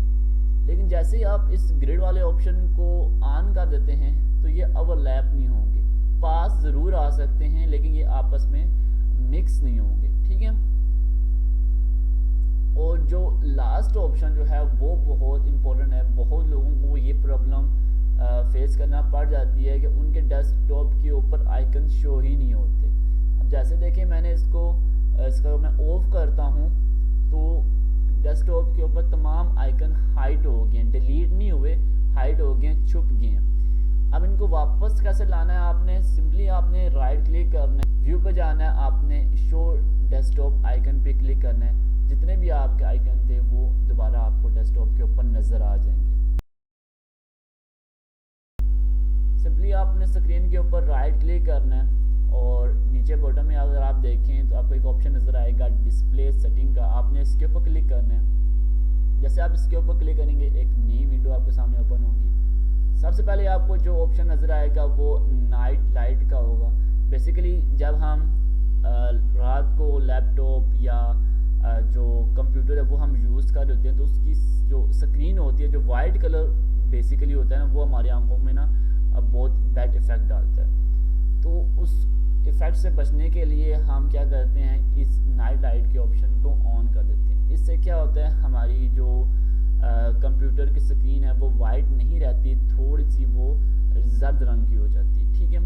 लेकिन जैसे ही आप इस ग्रिड वाले ऑप्शन को ऑन कर देते हैं तो ये ओवरलैप नहीं होंगे, पास ज़रूर आ सकते हैं लेकिन ये आपस में मिक्स नहीं होंगे, ठीक है। और जो लास्ट ऑप्शन जो है वो बहुत इम्पोर्टेंट है। बहुत लोगों को ये प्रॉब्लम फेस करना पड़ जाती है कि उनके डेस्कटॉप के ऊपर आइकन शो ही नहीं होते। अब जैसे देखिए मैंने इसका मैं ऑफ करता हूँ तो डेस्कटॉप के ऊपर तमाम आइकन हाइड हो गए, डिलीट नहीं हुए, हाइड हो गए, छुप गए। अब इनको वापस कैसे लाना है, आपने सिंपली आपने राइट क्लिक करना है, व्यू पे जाना है, आपने शो डेस्कटॉप आइकन पे क्लिक करना है। जितने भी आपके आइकन थे वो दोबारा आपको डेस्कटॉप के ऊपर नज़र आ जाएंगे। सिंपली आपने स्क्रीन के ऊपर राइट क्लिक करना है और नीचे बॉटम में अगर आप देखें तो आपको एक ऑप्शन नज़र आएगा डिस्प्ले सेटिंग का, आपने इसके ऊपर क्लिक करना है। जैसे आप इसके ऊपर क्लिक करेंगे एक नई विंडो आपके सामने ओपन होगी। सबसे पहले आपको जो ऑप्शन नज़र आएगा वो नाइट लाइट का होगा। बेसिकली जब हम रात को लैपटॉप या जो कंप्यूटर है वो हम यूज़ कर रहे होते हैं तो उसकी जो स्क्रीन होती है, जो वाइट कलर बेसिकली होता है ना, वो हमारी आंखों में ना बहुत बैड इफ़ेक्ट डालता है। तो उस इफ़ेक्ट से बचने के लिए हम क्या करते हैं, इस नाइट लाइट के ऑप्शन को ऑन कर देते हैं। इससे क्या होता है, हमारी जो कंप्यूटर की स्क्रीन है वो वाइट नहीं रहती, थोड़ी सी वो जर्द रंग की हो जाती है, ठीक है,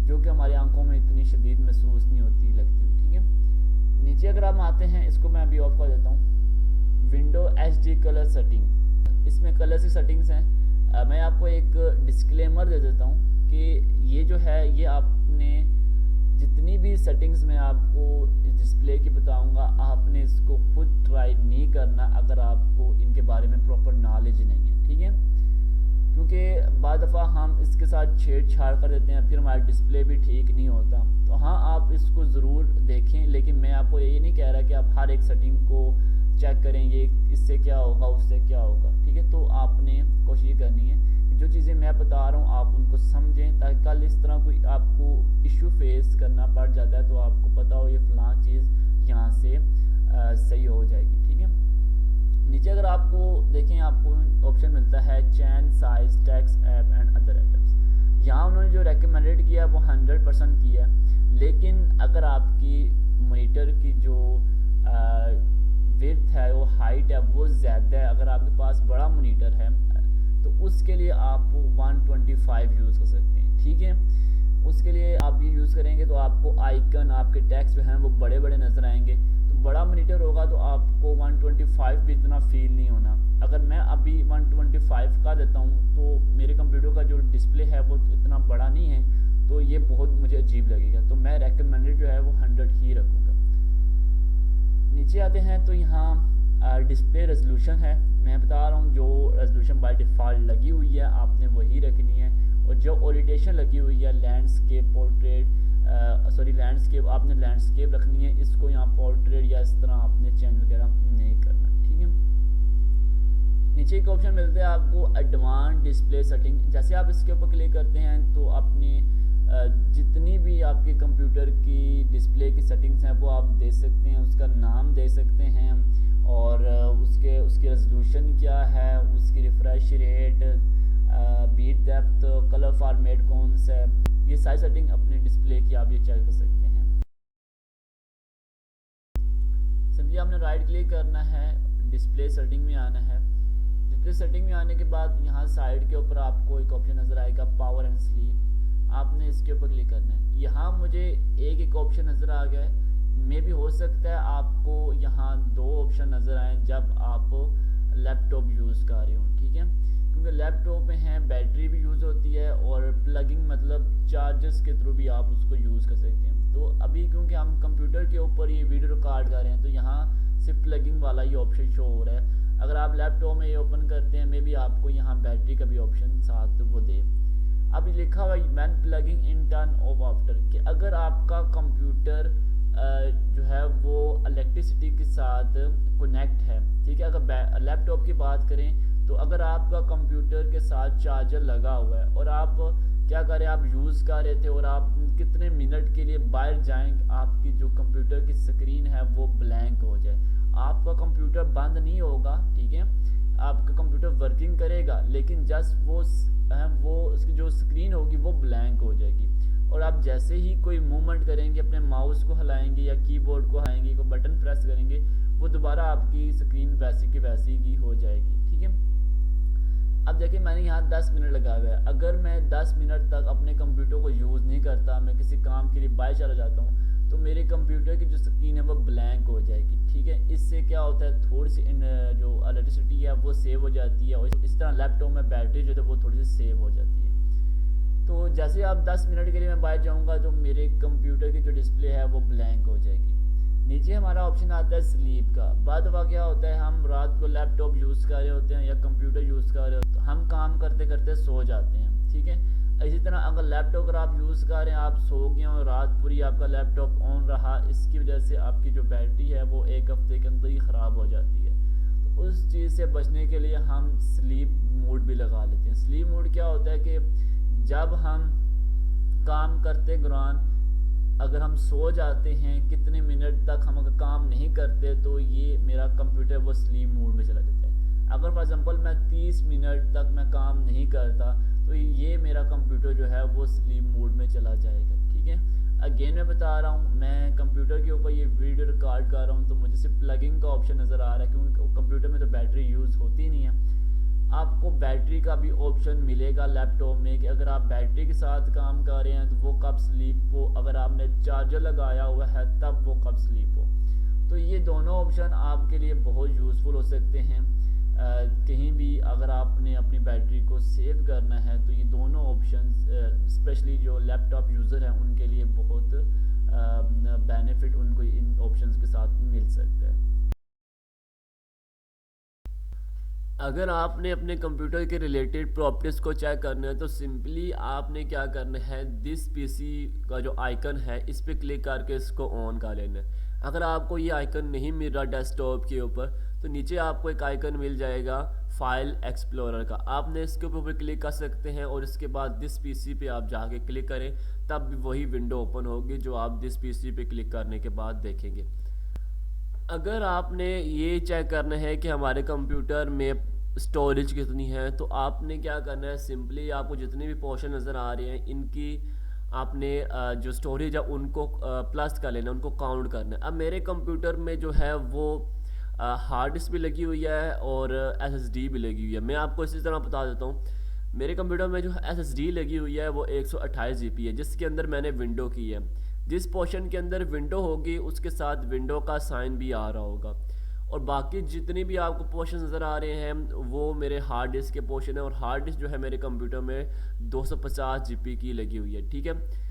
जो कि हमारी आंखों में इतनी शदीद महसूस नहीं होती लगती हुई, ठीक है। नीचे अगर हम आते हैं, इसको मैं अभी ऑफ कर देता हूँ, विंडो HD कलर सेटिंग, इसमें कलर की सेटिंग्स हैं। मैं आपको एक डिस्क्लेमर दे देता हूँ कि ये जो है ये आपने जितनी भी सेटिंग्स मैं आपको इस डिस्प्ले की बताऊँगा आपने इसको खुद ट्राई नहीं करना अगर आपको इनके बारे में प्रॉपर नॉलेज नहीं है, ठीक है। क्योंकि बाद दफ़ा हम इसके साथ छेड़छाड़ कर देते हैं, फिर हमारा डिस्प्ले भी ठीक नहीं होता। तो हाँ, आप इसको ज़रूर देखें, लेकिन मैं आपको ये नहीं कह रहा कि आप हर एक सेटिंग को चेक करेंगे इससे क्या होगा उससे क्या होगा, ठीक है। तो आपने कोशिश करनी है कि जो चीज़ें मैं बता रहा हूँ आप उनको समझें, ताकि कल इस तरह कोई आपको इशू फेस करना पड़ जाता है तो आपको पता हो ये फ़लाँ चीज़ यहाँ से सही हो जाएगी, ठीक है। नीचे अगर आपको देखें, आपको ऑप्शन मिलता है change size text app and other items. यहाँ उन्होंने जो रेकमेंडेड किया वो 100% किया है, लेकिन अगर आपकी मीटर की जो विड्थ है, वो हाइट है, वो ज़्यादा है, अगर आपके पास बड़ा मोनीटर है तो उसके लिए आप 125 यूज़ कर सकते हैं। ठीक है, उसके लिए आप ये यूज़ करेंगे तो आपको आइकन, आपके टेक्स्ट जो हैं वो बड़े बड़े नज़र आएंगे। तो बड़ा मोनीटर होगा तो आपको 125 भी इतना फील नहीं होना। अगर मैं अभी 125 का देता हूँ तो मेरे कंप्यूटर का जो डिस्प्ले है वो इतना बड़ा नहीं है, तो ये बहुत मुझे अजीब लगेगा। तो मैं रेकमेंडेड जो है वो 100 ही रखूँगा। नीचे आते हैं तो यहाँ डिस्प्ले रेजोल्यूशन है। मैं बता रहा हूँ जो रेजोल्यूशन बाय डिफ़ॉल्ट लगी हुई है आपने वही रखनी है, और जो ओरिएंटेशन लगी हुई है लैंडस्केप, पोर्ट्रेट, लैंडस्केप, आपने लैंडस्केप रखनी है। इसको यहाँ पोर्ट्रेट या इस तरह आपने चेंज वगैरह नहीं करना। ठीक है, नीचे एक ऑप्शन मिलता है आपको एडवांस डिस्प्ले सेटिंग। जैसे आप इसके ऊपर क्लिक करते हैं तो अपनी जितनी भी आपके कंप्यूटर की डिस्प्ले की सेटिंग्स हैं वो आप दे सकते हैं, उसका नाम दे सकते हैं, और उसकी रेजोल्यूशन क्या है, उसकी refresh rate, bit depth, colour format कौन सा है, ये सारी सेटिंग अपने डिस्प्ले की आप ये चेक कर सकते हैं। सिंपली आपने राइट क्लिक करना है, डिस्प्ले सेटिंग में आना है। डिस्प्ले सेटिंग में आने के बाद यहाँ साइड के ऊपर आपको एक ऑप्शन नज़र आएगा पावर एंड स्लीप, आपने इसके ऊपर क्लिक करना है। यहाँ मुझे एक ऑप्शन नज़र आ गया है, मे भी हो सकता है आपको यहाँ 2 ऑप्शन नज़र आए जब आप लैपटॉप यूज़ कर रहे हो। ठीक है, क्योंकि लैपटॉप में है बैटरी भी यूज़ होती है और प्लगिंग मतलब चार्जर्स के थ्रू भी आप उसको यूज़ कर सकते हैं। तो अभी क्योंकि हम कंप्यूटर के ऊपर ये वीडियो रिकॉर्ड कर रहे हैं तो यहाँ सिर्फ प्लगिंग वाला ये ऑप्शन शो हो रहा है। अगर आप लैपटॉप में ये ओपन करते हैं मे भी आपको यहाँ बैटरी का भी ऑप्शन साथ वो दे। अब लिखा हुआ man plugging in turn off after, कि अगर आपका कंप्यूटर जो है वो इलेक्ट्रिसिटी के साथ कनेक्ट है। ठीक है, अगर लैपटॉप की बात करें तो अगर आपका कंप्यूटर के साथ चार्जर लगा हुआ है और आप क्या करें, आप यूज़ कर रहे थे और आप कितने मिनट के लिए बाहर जाएं, आपकी जो कंप्यूटर की स्क्रीन है वो ब्लैंक हो जाए, आपका कंप्यूटर बंद नहीं होगा। ठीक है, आपका कंप्यूटर वर्किंग करेगा लेकिन जस्ट वो उसकी जो स्क्रीन होगी वो ब्लैंक हो जाएगी, और आप जैसे ही कोई मूवमेंट करेंगे, अपने माउस को हिलाएंगे या कीबोर्ड को हिलाएंगे, कोई बटन प्रेस करेंगे, वो दोबारा आपकी स्क्रीन वैसी की वैसी की हो जाएगी। ठीक है, अब देखिए मैंने यहाँ 10 मिनट लगाया हुआ है। अगर मैं 10 मिनट तक अपने कंप्यूटर को यूज़ नहीं करता, मैं किसी काम के लिए बाहर चला जाता हूँ तो मेरे कंप्यूटर की जो स्क्रीन है वो ब्लैंक हो जाएगी। ठीक है, इससे क्या होता है, थोड़ी सी जो इलेक्ट्रिसिटी है वो सेव हो जाती है, और इस तरह लैपटॉप में बैटरी जो है वो थोड़ी सी सेव हो जाती है। तो जैसे आप 10 मिनट के लिए मैं बाहर जाऊँगा तो मेरे कंप्यूटर की जो डिस्प्ले है वो ब्लैंक हो जाएगी। नीचे हमारा ऑप्शन आता है स्लीप का। बाद दफ़ा क्या होता है, हम रात को लैपटॉप यूज़ कर रहे होते हैं या कंप्यूटर यूज़ कर रहे होते हैं, हम काम करते करते सो जाते हैं। ठीक है, इसी तरह अगर लैपटॉप अगर आप यूज़ कर रहे हैं, आप सो गए और रात पूरी आपका लैपटॉप ऑन रहा, इसकी वजह से आपकी जो बैटरी है वो 1 हफ्ते के अंदर ही ख़राब हो जाती है। तो उस चीज़ से बचने के लिए हम स्लीप मोड भी लगा लेते हैं। स्लीप मोड क्या होता है कि जब हम काम करते दौरान अगर हम सो जाते हैं, कितने मिनट तक हम अगर काम नहीं करते तो ये मेरा कंप्यूटर वो स्लीप मोड में चला जाता है। अगर फॉर एग्जांपल मैं 30 मिनट तक मैं काम नहीं करता तो ये मेरा कंप्यूटर जो है वो स्लीप मोड में चला जाएगा। ठीक है, अगेन मैं बता रहा हूँ, मैं कंप्यूटर के ऊपर ये वीडियो रिकॉर्ड कर रहा हूँ तो मुझे सिर्फ प्लगिंग का ऑप्शन नज़र आ रहा है, क्योंकि कंप्यूटर में तो बैटरी यूज़ होती नहीं है। आपको बैटरी का भी ऑप्शन मिलेगा लैपटॉप में कि अगर आप बैटरी के साथ काम कर रहे हैं तो वो कब स्लीप हो, अगर आपने चार्जर लगाया हुआ है तब वो कब स्लीप हो। तो ये दोनों ऑप्शन आपके लिए बहुत यूज़फुल हो सकते हैं। कहीं भी अगर आपने अपनी बैटरी को सेव करना है तो ये दोनों ऑप्शन स्पेशली जो लैपटॉप यूज़र हैं उनके लिए बहुत बेनिफिट उनको इन ऑप्शंस के साथ मिल सकता है। अगर आपने अपने कंप्यूटर के रिलेटेड प्रॉपर्टीज़ को चेक करना है तो सिंपली आपने क्या करना है, दिस पीसी का जो आइकन है इस पर क्लिक करके इसको ऑन कर लेना है। अगर आपको ये आइकन नहीं मिल रहा डेस्कटॉप के ऊपर तो नीचे आपको एक आइकन मिल जाएगा फाइल एक्सप्लोरर का, आपने इसके ऊपर क्लिक कर सकते हैं और इसके बाद दिस पीसी पे आप जाके क्लिक करें, तब भी वही विंडो ओपन होगी जो आप दिस पीसी पे क्लिक करने के बाद देखेंगे। अगर आपने ये चेक करना है कि हमारे कंप्यूटर में स्टोरेज कितनी है। तो आपने क्या करना है, सिंपली आपको जितने भी पोर्शन नज़र आ रहे हैं इनकी आपने जो स्टोरेज है उनको प्लस कर लेना, उनको काउंट करना है। अब मेरे कंप्यूटर में जो है वो हार्ड डिस्क भी लगी हुई है और एसएसडी भी लगी हुई है। मैं आपको इसी तरह बता देता हूँ, मेरे कंप्यूटर में जो एसएसडी लगी हुई है वो 128 जीबी है, जिसके अंदर मैंने विंडो की है। जिस पोर्शन के अंदर विंडो होगी उसके साथ विंडो का साइन भी आ रहा होगा, और बाकी जितनी भी आपको पोर्शन नज़र आ रहे हैं वो मेरे हार्ड डिस्क के पोर्शन है। और हार्ड डिस्क जो है मेरे कंप्यूटर में 250 जीबी की लगी हुई है, ठीक है।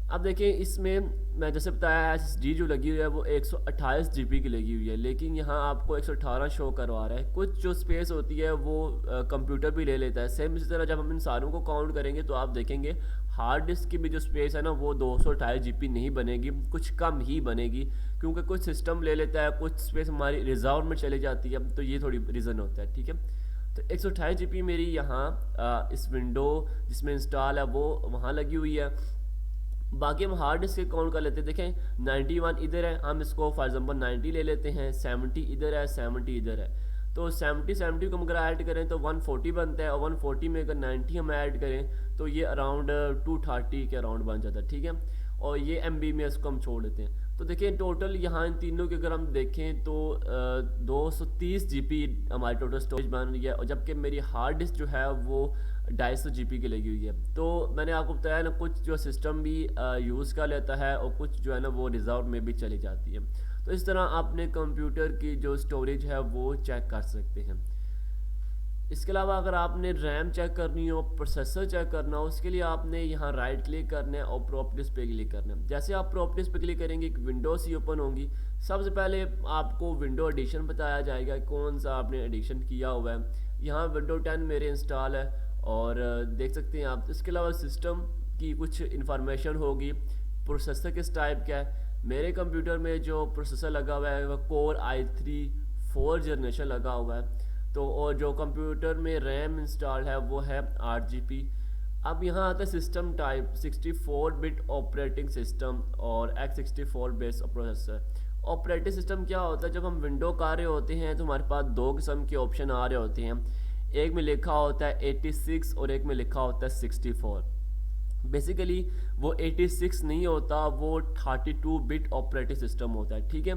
अब देखिए इसमें मैं जैसे बताया एसएसडी जो लगी हुई है वो 128 जीबी की लगी हुई है, लेकिन यहाँ आपको 118 शो करवा रहा है। कुछ जो स्पेस होती है वो कंप्यूटर भी ले लेता है। सेम इसी तरह जब हम इन सारों को काउंट करेंगे तो आप देखेंगे हार्ड डिस्क की भी जो स्पेस है ना वो 228 जीबी नहीं बनेगी, कुछ कम ही बनेगी, क्योंकि कुछ सिस्टम ले लेता है, कुछ स्पेस हमारी रिजर्व में चली जाती है। तो ये थोड़ी रीज़न होता है, ठीक है। तो 128 जीबी मेरी यहाँ इस विंडो जिसमें इंस्टॉल है वो वहाँ लगी हुई है। बाकी हम हार्ड डिस्क काउंट कर लेते हैं। देखें 91 इधर है, हम इसको फॉर एग्जांपल 90 ले लेते हैं, 70 इधर है, 70 इधर है। तो 70 को हम अगर ऐड करें तो 140 बनता है, और 140 में अगर 90 हम ऐड करें तो ये अराउंड 230 के अराउंड बन जाता है, ठीक है। और ये MB में इसको हम छोड़ देते हैं। तो देखिए टोटल यहाँ इन तीनों के अगर हम देखें तो 230 जीबी हमारी टोटल स्टोरेज बन रही है, और जबकि मेरी हार्ड डिस्क जो है वो 250 जीबी की लगी हुई है। तो मैंने आपको बताया ना कुछ जो सिस्टम भी यूज़ कर लेता है और कुछ जो है ना वो रिजर्व में भी चली जाती है। तो इस तरह आपने कंप्यूटर की जो स्टोरेज है वो चेक कर सकते हैं। इसके अलावा अगर आपने रैम चेक करनी हो, प्रोसेसर चेक करना हो, उसके लिए आपने यहाँ राइट क्लिक करना है और प्रॉपर्टीज़ पे क्लिक करना है। जैसे आप प्रॉपर्टीज़ पे क्लिक करेंगे एक विंडोज़ ही ओपन होगी। सबसे पहले आपको विंडो एडिशन बताया जाएगा, कौन सा आपने एडिशन किया हुआ है। यहाँ विंडो 10 मेरे इंस्टॉल है और देख सकते हैं आप। इसके अलावा सिस्टम की कुछ इन्फॉर्मेशन होगी, प्रोसेसर किस टाइप का है। मेरे कंप्यूटर में जो प्रोसेसर लगा हुआ है वह कोर i3 4 जनरेशन लगा हुआ है। तो और जो कंप्यूटर में रैम इंस्टॉल है वो है 8 GB। अब यहाँ आता है system type 64 bit operating system और x64 base processor. Operating system क्या होता है, जब हम विंडो कर रहे होते हैं तो हमारे पास दो किस्म के ऑप्शन आ रहे होते हैं। एक में लिखा होता है 86 और एक में लिखा होता है 64। बेसिकली वो 86 नहीं होता, वो 32 बिट ऑपरेटिंग सिस्टम होता है, ठीक है।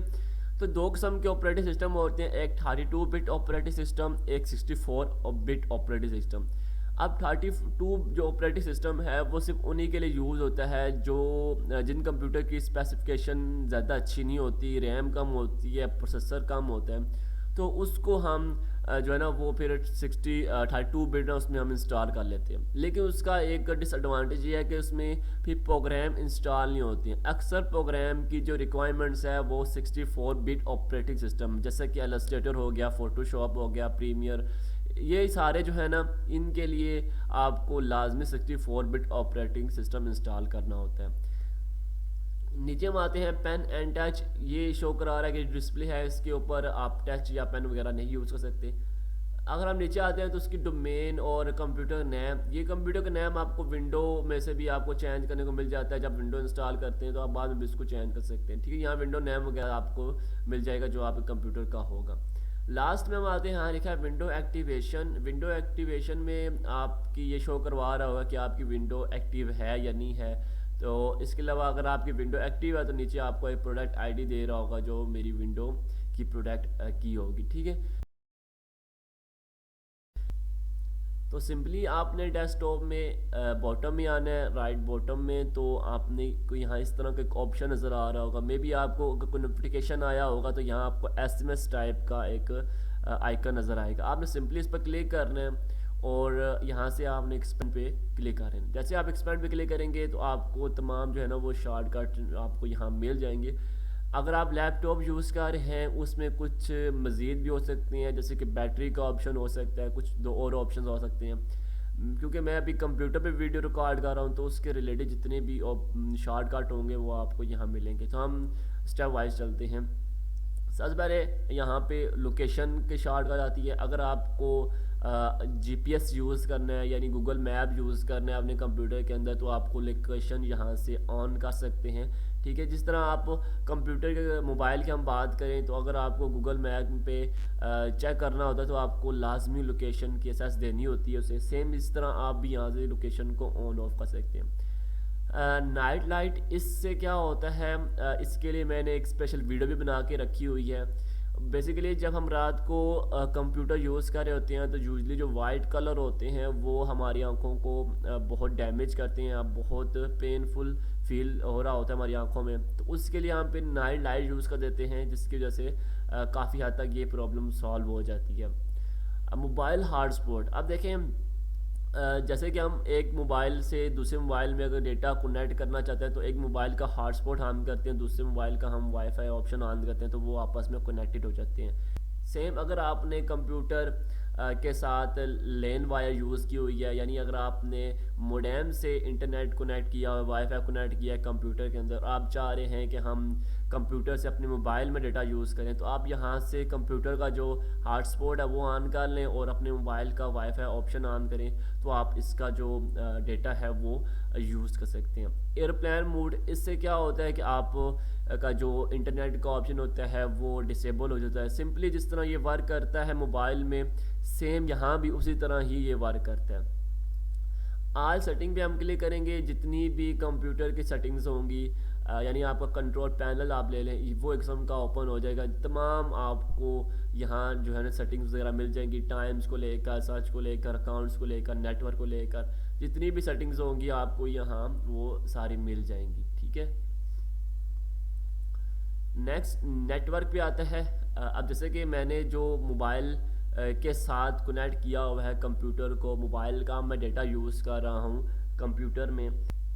तो दो किस्म के ऑपरेटिंग सिस्टम होते हैं, एक 32 बिट ऑपरेटिंग सिस्टम, एक 64 बिट ऑपरेटिंग सिस्टम। अब 32 जो ऑपरेटिंग सिस्टम है वो सिर्फ उन्हीं के लिए यूज़ होता है जो जिन कंप्यूटर की स्पेसिफिकेशन ज़्यादा अच्छी नहीं होती, रैम कम होती है, प्रोसेसर कम होता है। तो उसको हम जो है ना वो फिर 32 बिट है उसमें हम इंस्टॉल कर लेते हैं। लेकिन उसका एक डिसएडवांटेज ये है कि उसमें फिर प्रोग्राम इंस्टॉल नहीं होती हैं। अक्सर प्रोग्राम की जो रिक्वायरमेंट्स है वो 64 बिट ऑपरेटिंग सिस्टम, जैसे कि इलस्ट्रेटर हो गया, फोटोशॉप हो गया, प्रीमियर, ये सारे जो है ना इनके लिए आपको लाजमी 64 बिट ऑपरेटिंग सिस्टम इंस्टॉल करना होता है। नीचे हम आते हैं पेन एंड टच। ये शो करा रहा है कि डिस्प्ले है, इसके ऊपर आप टच या पेन वगैरह नहीं यूज़ कर सकते। अगर हम नीचे आते हैं तो उसकी डोमेन और कंप्यूटर नेम, ये कंप्यूटर का नेम आपको विंडो में से भी आपको चेंज करने को मिल जाता है। जब विंडो इंस्टॉल करते हैं तो आप बाद में भी इसको चेंज कर सकते हैं, ठीक है। यहाँ विंडो नेम वगैरह आपको मिल जाएगा जो आपके कंप्यूटर का होगा। लास्ट में हम आते हैं, यहाँ लिखा है विंडो एक्टिवेशन। विंडो एक्टिवेशन में आपकी ये शो करवा रहा होगा कि आपकी विंडो एक्टिव है या नहीं है। तो इसके अलावा अगर आपकी विंडो एक्टिव है तो नीचे आपको एक प्रोडक्ट आईडी दे रहा होगा जो मेरी विंडो की प्रोडक्ट की होगी, ठीक है। तो सिंपली आपने डेस्कटॉप में बॉटम में आना है, राइट बॉटम में, तो आपने को यहाँ इस तरह का एक ऑप्शन नज़र आ रहा होगा। मे बी आपको अगर कोई नोटिफिकेशन आया होगा तो यहाँ आपको SMS टाइप का एक आइकन नज़र आएगा। आपने सिंपली इस पर क्लिक करना है और यहाँ से आपने एक्सपेंड पे क्लिक करें। जैसे आप एक्सपेंड पे क्लिक करेंगे तो आपको तमाम जो है ना वो शॉर्टकट आपको यहाँ मिल जाएंगे। अगर आप लैपटॉप यूज़ कर रहे हैं उसमें कुछ मज़ीद भी हो सकते हैं, जैसे कि बैटरी का ऑप्शन हो सकता है, कुछ दो और ऑप्शन हो सकते हैं। क्योंकि मैं अभी कंप्यूटर पे वीडियो रिकॉर्ड कर रहा हूँ तो उसके रिलेटेड जितने भी शॉर्टकट होंगे वो आपको यहाँ मिलेंगे। तो हम स्टेप वाइज चलते हैं। सबसे पहले यहाँ पे लोकेशन के शॉर्टकट आती है। अगर आपको जीपीएस यूज़ करना है यानी गूगल मैप यूज़ करना है अपने कंप्यूटर के अंदर, तो आपको लोकेशन यहाँ से ऑन कर सकते हैं। ठीक है, जिस तरह आप कंप्यूटर के मोबाइल की हम बात करें तो अगर आपको गूगल मैप पे चेक करना होता है तो आपको लाजमी लोकेशन की एक्सेस देनी होती है उसे। सेम इस तरह आप भी यहाँ से लोकेशन को ऑन ऑफ कर सकते हैं। नाइट लाइट, इससे क्या होता है, इसके लिए मैंने एक स्पेशल वीडियो भी बना के रखी हुई है। बेसिकली जब हम रात को कंप्यूटर यूज़ कर रहे होते हैं तो यूजली जो वाइट कलर होते हैं वो हमारी आंखों को बहुत डैमेज करते हैं, अब बहुत पेनफुल फील हो रहा होता है हमारी आंखों में, तो उसके लिए हम पे नाइट लाइट यूज़ कर देते हैं, जिसकी वजह से काफ़ी हद तक ये प्रॉब्लम सॉल्व हो जाती है। अब मोबाइल हॉटस्पॉट, अब देखें जैसे कि हम एक मोबाइल से दूसरे मोबाइल में अगर डेटा कनेक्ट करना चाहते हैं तो एक मोबाइल का हॉटस्पॉट ऑन करते हैं, दूसरे मोबाइल का हम वाईफाई ऑप्शन ऑन करते हैं, तो वो आपस में कनेक्टेड हो जाते हैं। सेम अगर आपने कंप्यूटर के साथ लेन वायर यूज़ की हुई है, यानी अगर आपने मोडेम से इंटरनेट कनेक्ट किया और वाईफाई कनेक्ट किया है कंप्यूटर के अंदर, आप चाह रहे हैं कि हम कंप्यूटर से अपने मोबाइल में डेटा यूज़ करें, तो आप यहाँ से कंप्यूटर का जो हॉटस्पॉट है वो ऑन कर लें और अपने मोबाइल का वाईफाई ऑप्शन ऑन करें, तो आप इसका जो डेटा है वो यूज़ कर सकते हैं। एयरप्लेन मोड, इससे क्या होता है कि आप का जो इंटरनेट का ऑप्शन होता है वो डिसेबल हो जाता है। सिंपली जिस तरह ये वर्क करता है मोबाइल में, सेम यहाँ भी उसी तरह ही ये वर्क करता है। आज सेटिंग पे हम क्लिक करेंगे, जितनी भी कंप्यूटर की सेटिंग्स होंगी, यानी आपका कंट्रोल पैनल आप ले लें, वो एक किस्म का ओपन हो जाएगा। तमाम आपको यहाँ जो है ना सेटिंग्स वगैरह मिल जाएंगी, टाइम्स को लेकर, सर्च को लेकर, अकाउंट्स को लेकर, नेटवर्क को लेकर, जितनी भी सेटिंग्स होंगी आपको यहाँ वो सारी मिल जाएंगी। ठीक है, नेक्स्ट नेटवर्क पे आता है। अब जैसे कि मैंने जो मोबाइल के साथ कनेक्ट किया हुआ है कंप्यूटर को, मोबाइल का मैं डेटा यूज़ कर रहा हूँ कंप्यूटर में,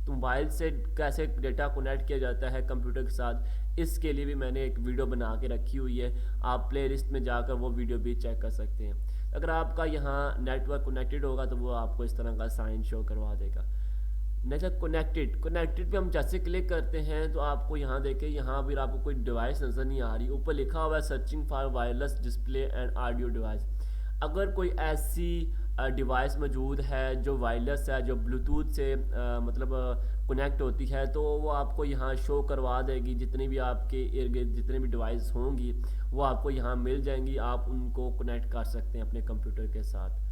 तो मोबाइल से कैसे डेटा कनेक्ट किया जाता है कंप्यूटर के साथ, इसके लिए भी मैंने एक वीडियो बना के रखी हुई है। आप प्लेलिस्ट में जाकर वो वीडियो भी चेक कर सकते हैं। अगर आपका यहाँ नेटवर्क कनेक्टेड होगा तो वो आपको इस तरह का साइन शो करवा देगा। नेक्स्ट कनेक्टेड पे हम जैसे क्लिक करते हैं तो आपको यहाँ देखें, यहाँ फिर आपको कोई डिवाइस नज़र नहीं आ रही, ऊपर लिखा हुआ है searching for wireless display and audio device. अगर कोई ऐसी डिवाइस मौजूद है जो वायरलेस है, जो ब्लूटूथ से मतलब कनेक्ट होती है, तो वो आपको यहाँ शो करवा देगी। जितनी भी आपके इर्द गिर्द जितनी भी डिवाइस होंगी वो आपको यहाँ मिल जाएंगी, आप उनको कनेक्ट कर सकते हैं अपने कंप्यूटर के साथ।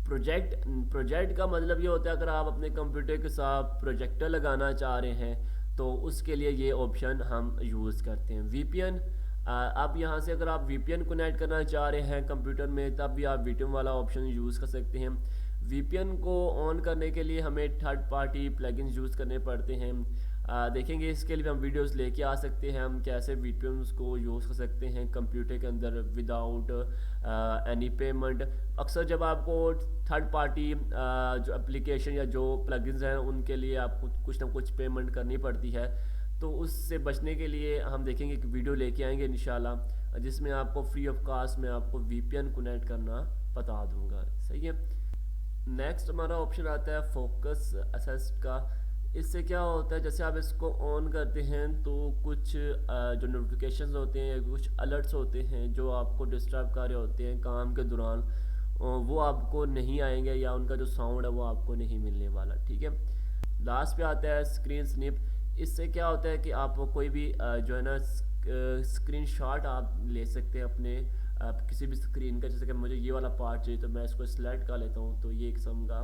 प्रोजेक्ट का मतलब ये होता है अगर आप अपने कंप्यूटर के साथ प्रोजेक्टर लगाना चाह रहे हैं तो उसके लिए ये ऑप्शन हम यूज़ करते हैं। वीपीएन, आप यहाँ से अगर आप वीपीएन कनेक्ट करना चाह रहे हैं कंप्यूटर में तब भी आप वीपीएन वाला ऑप्शन यूज़ कर सकते हैं। वीपीएन को ऑन करने के लिए हमें थर्ड पार्टी प्लगइन्स यूज़ करने पड़ते हैं। देखेंगे इसके लिए हम वीडियोस लेके आ सकते हैं, हम कैसे वीपीएन को यूज़ कर सकते हैं कंप्यूटर के अंदर विदाउट एनी पेमेंट। अक्सर जब आपको थर्ड पार्टी जो एप्लीकेशन या जो प्लगइन्स हैं उनके लिए आपको कुछ ना कुछ पेमेंट करनी पड़ती है, तो उससे बचने के लिए हम देखेंगे कि वीडियो लेके आएंगे इंशाल्लाह, जिसमें आपको फ्री ऑफ कास्ट में आपको वीपीएन कनेक्ट करना बता दूंगा। सही है, नेक्स्ट हमारा ऑप्शन आता है फोकस असिस्ट का। इससे क्या होता है, जैसे आप इसको ऑन करते हैं तो कुछ जो नोटिफिकेशंस होते हैं, कुछ अलर्ट्स होते हैं जो आपको डिस्टर्ब कर रहे होते हैं काम के दौरान, वो आपको नहीं आएंगे या उनका जो साउंड है वो आपको नहीं मिलने वाला। ठीक है, लास्ट पे आता है स्क्रीन स्निप। इससे क्या होता है कि आप कोई भी जो है ना स्क्रीन शॉट आप ले सकते हैं अपने किसी भी स्क्रीन का। जैसे कि मुझे ये वाला पार्ट चाहिए तो मैं इसको सिलेक्ट कर लेता हूँ, तो ये एक किस्म का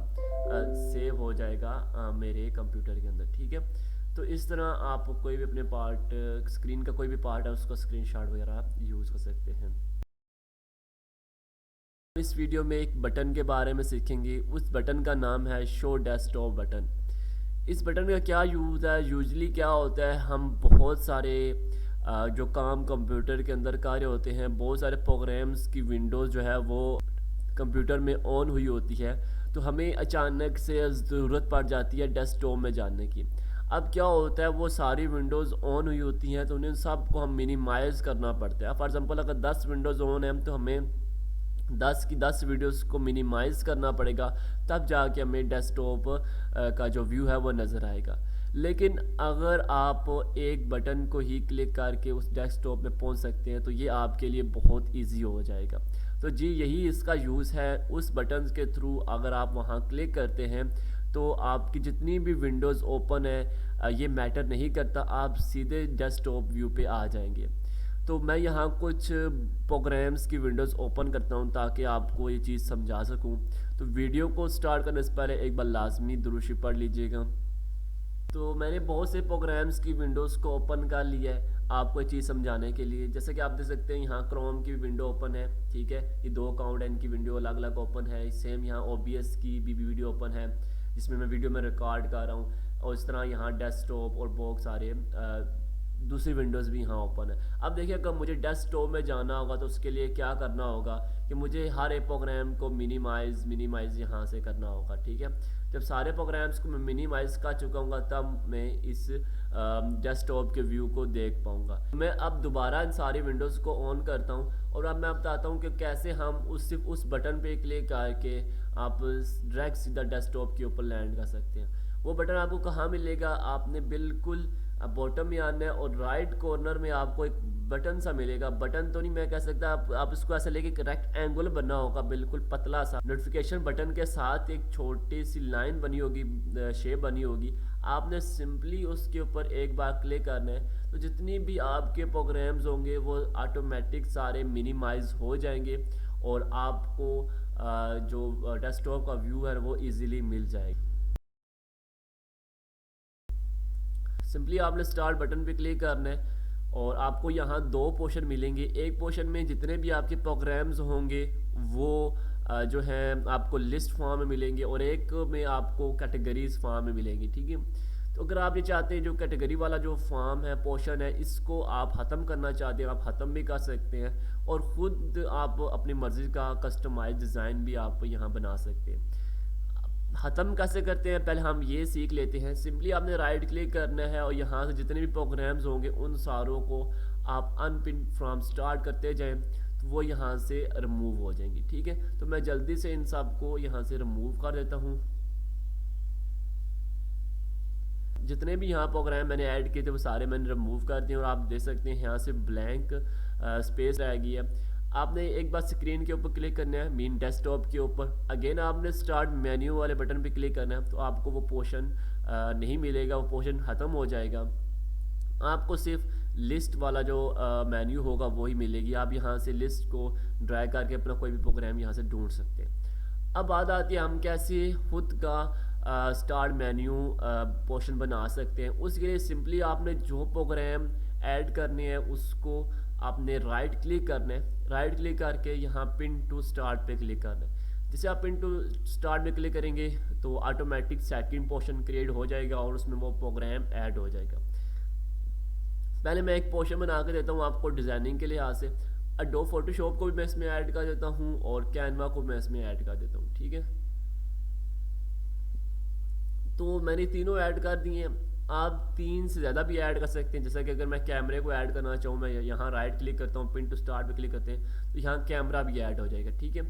सेव हो जाएगा मेरे कंप्यूटर के अंदर। ठीक है, तो इस तरह आप कोई भी अपने पार्ट स्क्रीन का कोई भी पार्ट है उसका स्क्रीनशॉट वगैरह यूज़ कर सकते हैं। इस वीडियो में एक बटन के बारे में सीखेंगे, उस बटन का नाम है शो डेस्कटॉप बटन। इस बटन का क्या यूज़ है, यूजली क्या होता है, हम बहुत सारे जो काम कंप्यूटर के अंदर कर रहे होते हैं, बहुत सारे प्रोग्राम्स की विंडोज़ जो है वो कंप्यूटर में ऑन हुई होती है, तो हमें अचानक से ज़रूरत पड़ जाती है डेस्कटॉप में जाने की। अब क्या होता है, वो सारी विंडोज़ ऑन हुई होती हैं तो उन्हें सब को हम मिनिमाइज़ करना पड़ता है। फॉर एग्ज़ाम्पल अगर 10 विंडोज़ ऑन हैं तो हमें 10 की 10 वीडियोस को मिनिमाइज़ करना पड़ेगा, तब जाके हमें डेस्कटॉप का जो व्यू है वो नज़र आएगा। लेकिन अगर आप एक बटन को ही क्लिक करके उस डेस्कटॉप में पहुंच सकते हैं तो ये आपके लिए बहुत इजी हो जाएगा। तो जी यही इसका यूज़ है। उस बटन के थ्रू अगर आप वहाँ क्लिक करते हैं तो आपकी जितनी भी विंडोज़ ओपन है ये मैटर नहीं करता, आप सीधे डेस्कटॉप व्यू पे आ जाएंगे। तो मैं यहाँ कुछ प्रोग्राम्स की विंडोज़ ओपन करता हूँ ताकि आपको ये चीज़ समझा सकूँ। तो वीडियो को स्टार्ट करने से पहले एक बार लाजमी दुरूद शरीफ पढ़ लीजिएगा। तो मैंने बहुत से प्रोग्राम्स की विंडोज़ को ओपन कर लिया है आपको ये चीज़ समझाने के लिए। जैसे कि आप देख सकते हैं यहाँ क्रोम की विंडो ओपन है, ठीक है। ये 2 अकाउंट है, इनकी विंडो अलग अलग ओपन है। सेम यहाँ OBS की भी वीडियो ओपन है जिसमें मैं वीडियो में रिकॉर्ड कर रहा हूँ। और इस तरह यहाँ डेस्कटॉप और बहुत सारे दूसरी विंडोज़ भी यहाँ ओपन है। अब देखिए अगर मुझे डेस्कटॉप में जाना होगा तो उसके लिए क्या करना होगा कि मुझे हर एक प्रोग्राम को मिनिमाइज़ यहाँ से करना होगा, ठीक है। जब सारे प्रोग्राम्स को मैं मिनिमाइज़ कर चुका हूँ तब मैं इस डेस्कटॉप के व्यू को देख पाऊँगा। मैं अब दोबारा इन सारी विंडोज़ को ऑन करता हूँ और अब मैं बताता हूँ कि कैसे हम सिर्फ उस बटन पे क्लिक करके आप डायरेक्ट सीधा डेस्कटॉप के ऊपर लैंड कर सकते हैं। वो बटन आपको कहाँ मिलेगा, आपने बिल्कुल बॉटम में आना है और राइट कॉर्नर में आपको एक बटन सा मिलेगा। बटन तो नहीं मैं कह सकता, आप इसको ऐसे लेके करेक्ट एंगल बनना होगा, बिल्कुल पतला सा। नोटिफिकेशन बटन के साथ एक छोटी सी लाइन बनी होगी, शेप बनी होगी। आपने सिंपली उसके ऊपर एक बार क्लिक करना है तो जितनी भी आपके प्रोग्राम्स होंगे वो ऑटोमेटिक सारे मिनिमाइज हो जाएंगे और आपको जो डेस्कटॉप का व्यू है वो इजीली मिल जाएगा। सिंपली आपने स्टार्ट बटन पे क्लिक करना है और आपको यहाँ 2 पोर्शन मिलेंगे। एक पोर्शन में जितने भी आपके प्रोग्राम्स होंगे वो जो है आपको लिस्ट फॉर्म में मिलेंगे और एक में आपको कैटेगरीज फॉर्म में मिलेंगी, ठीक है। तो अगर आप ये चाहते हैं जो कैटेगरी वाला जो फॉर्म है, पोर्शन है, इसको आप ख़त्म करना चाहते हैं, आप ख़त्म भी कर सकते हैं और ख़ुद आप अपनी मर्ज़ी का कस्टमाइज डिज़ाइन भी आप यहाँ बना सकते हैं। ख़त्म कैसे करते हैं पहले हम ये सीख लेते हैं। सिंपली आपने राइट क्लिक करना है और यहाँ से जितने भी प्रोग्राम्स होंगे उन सारों को आप अनपिन फ्रॉम स्टार्ट करते जाएं तो वो यहाँ से रिमूव हो जाएंगी, ठीक है। तो मैं जल्दी से इन सब को यहाँ से रिमूव कर देता हूँ। जितने भी यहाँ प्रोग्राम मैंने ऐड किए थे वो सारे मैंने रिमूव कर दिए और आप देख सकते हैं यहाँ से ब्लैंक स्पेस रह गई है। आपने एक बार स्क्रीन के ऊपर क्लिक करना है, मीन डेस्कटॉप के ऊपर। अगेन आपने स्टार्ट मेन्यू वाले बटन पे क्लिक करना है तो आपको वो पोर्शन नहीं मिलेगा, वो पोर्शन ख़त्म हो जाएगा। आपको सिर्फ लिस्ट वाला जो मेन्यू होगा वही मिलेगी। आप यहाँ से लिस्ट को ड्रैग करके अपना कोई भी प्रोग्राम यहाँ से ढूंढ सकते हैं। अब बात आती है हम कैसे खुद का स्टार्ट मेन्यू पोर्शन बना सकते हैं। उसके लिए सिंपली आपने जो प्रोग्राम ऐड करने हैं उसको आपने राइट क्लिक करना है। राइट क्लिक करके यहाँ पिन टू स्टार्ट पे क्लिक करना है। जैसे आप पिन टू स्टार्ट में क्लिक करेंगे तो ऑटोमेटिक सेकंड पोर्शन क्रिएट हो जाएगा और उसमें वो प्रोग्राम ऐड हो जाएगा। पहले मैं एक पोर्शन बना के देता हूँ आपको डिज़ाइनिंग के लिहाज से। एडोब फोटोशॉप को भी मैं इसमें ऐड कर देता हूँ और कैनवा को मैं इसमें ऐड कर देता हूँ, ठीक है। तो मैंने तीनों ऐड कर दिए हैं। आप 3 से ज़्यादा भी ऐड कर सकते हैं। जैसा कि अगर मैं कैमरे को ऐड करना चाहूँ, मैं यहाँ राइट क्लिक करता हूँ, पिन टू स्टार्ट पे क्लिक करते हैं तो यहाँ कैमरा भी ऐड हो जाएगा, ठीक है।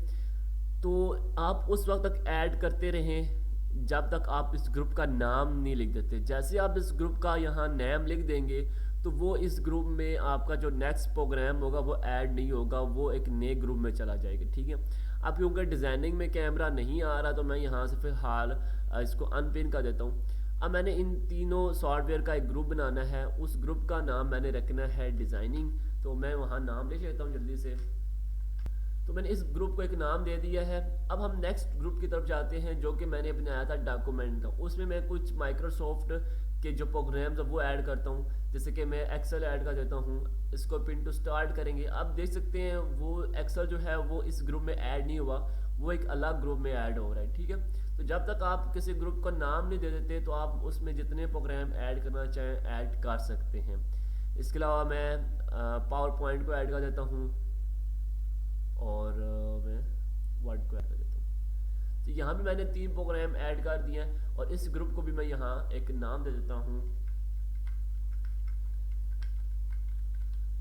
तो आप उस वक्त तक ऐड करते रहें जब तक आप इस ग्रुप का नाम नहीं लिख देते। जैसे आप इस ग्रुप का यहाँ नेम लिख देंगे तो वो इस ग्रुप में आपका जो नेक्स्ट प्रोग्राम होगा वो ऐड नहीं होगा, वो एक नए ग्रुप में चला जाएगा, ठीक है। अब क्योंकि डिज़ाइनिंग में कैमरा नहीं आ रहा तो मैं यहाँ से फ़िलहाल इसको अनपिन कर देता हूँ। अब मैंने इन तीनों सॉफ्टवेयर का एक ग्रुप बनाना है। उस ग्रुप का नाम मैंने रखना है डिज़ाइनिंग। तो मैं वहाँ नाम लिख लेता हूँ जल्दी से। तो मैंने इस ग्रुप को एक नाम दे दिया है। अब हम नेक्स्ट ग्रुप की तरफ जाते हैं जो कि मैंने बनाया था डॉक्यूमेंट का। उसमें मैं कुछ माइक्रोसॉफ्ट के जो प्रोग्राम्स है वो ऐड करता हूँ। जैसे कि मैं एक्सेल ऐड कर देता हूँ। इसको पिन टू स्टार्ट करेंगे, अब देख सकते हैं वो एक्सेल जो है वो इस ग्रुप में ऐड नहीं हुआ, वो एक अलग ग्रुप में ऐड हो रहा है, ठीक है। तो जब तक आप किसी ग्रुप का नाम नहीं दे देते तो आप उसमें जितने प्रोग्राम ऐड करना चाहें ऐड कर सकते हैं। इसके अलावा मैं पावर पॉइंट को ऐड कर देता हूँ और मैं वर्ड को ऐड कर देता हूँ। तो यहाँ भी मैंने 3 प्रोग्राम ऐड कर दिए हैं और इस ग्रुप को भी मैं यहाँ एक नाम दे देता हूँ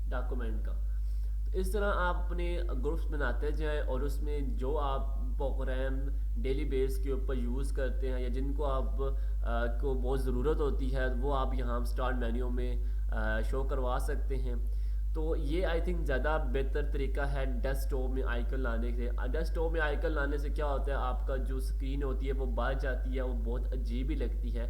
डॉक्यूमेंट का। तो इस तरह आप अपने ग्रुप्स बनाते जाएं और उसमें जो आप प्रोग्राम डेली बेस के ऊपर यूज़ करते हैं या जिनको आप को बहुत ज़रूरत होती है वो आप यहाँ स्टार्ट मेन्यू में शो करवा सकते हैं। तो ये आई थिंक ज़्यादा बेहतर तरीका है डेस्कटॉप में आइकन लाने से। डेस्कटॉप में आइकन लाने से क्या होता है, आपका जो स्क्रीन होती है वो बढ़ जाती है, वो बहुत अजीब ही लगती है।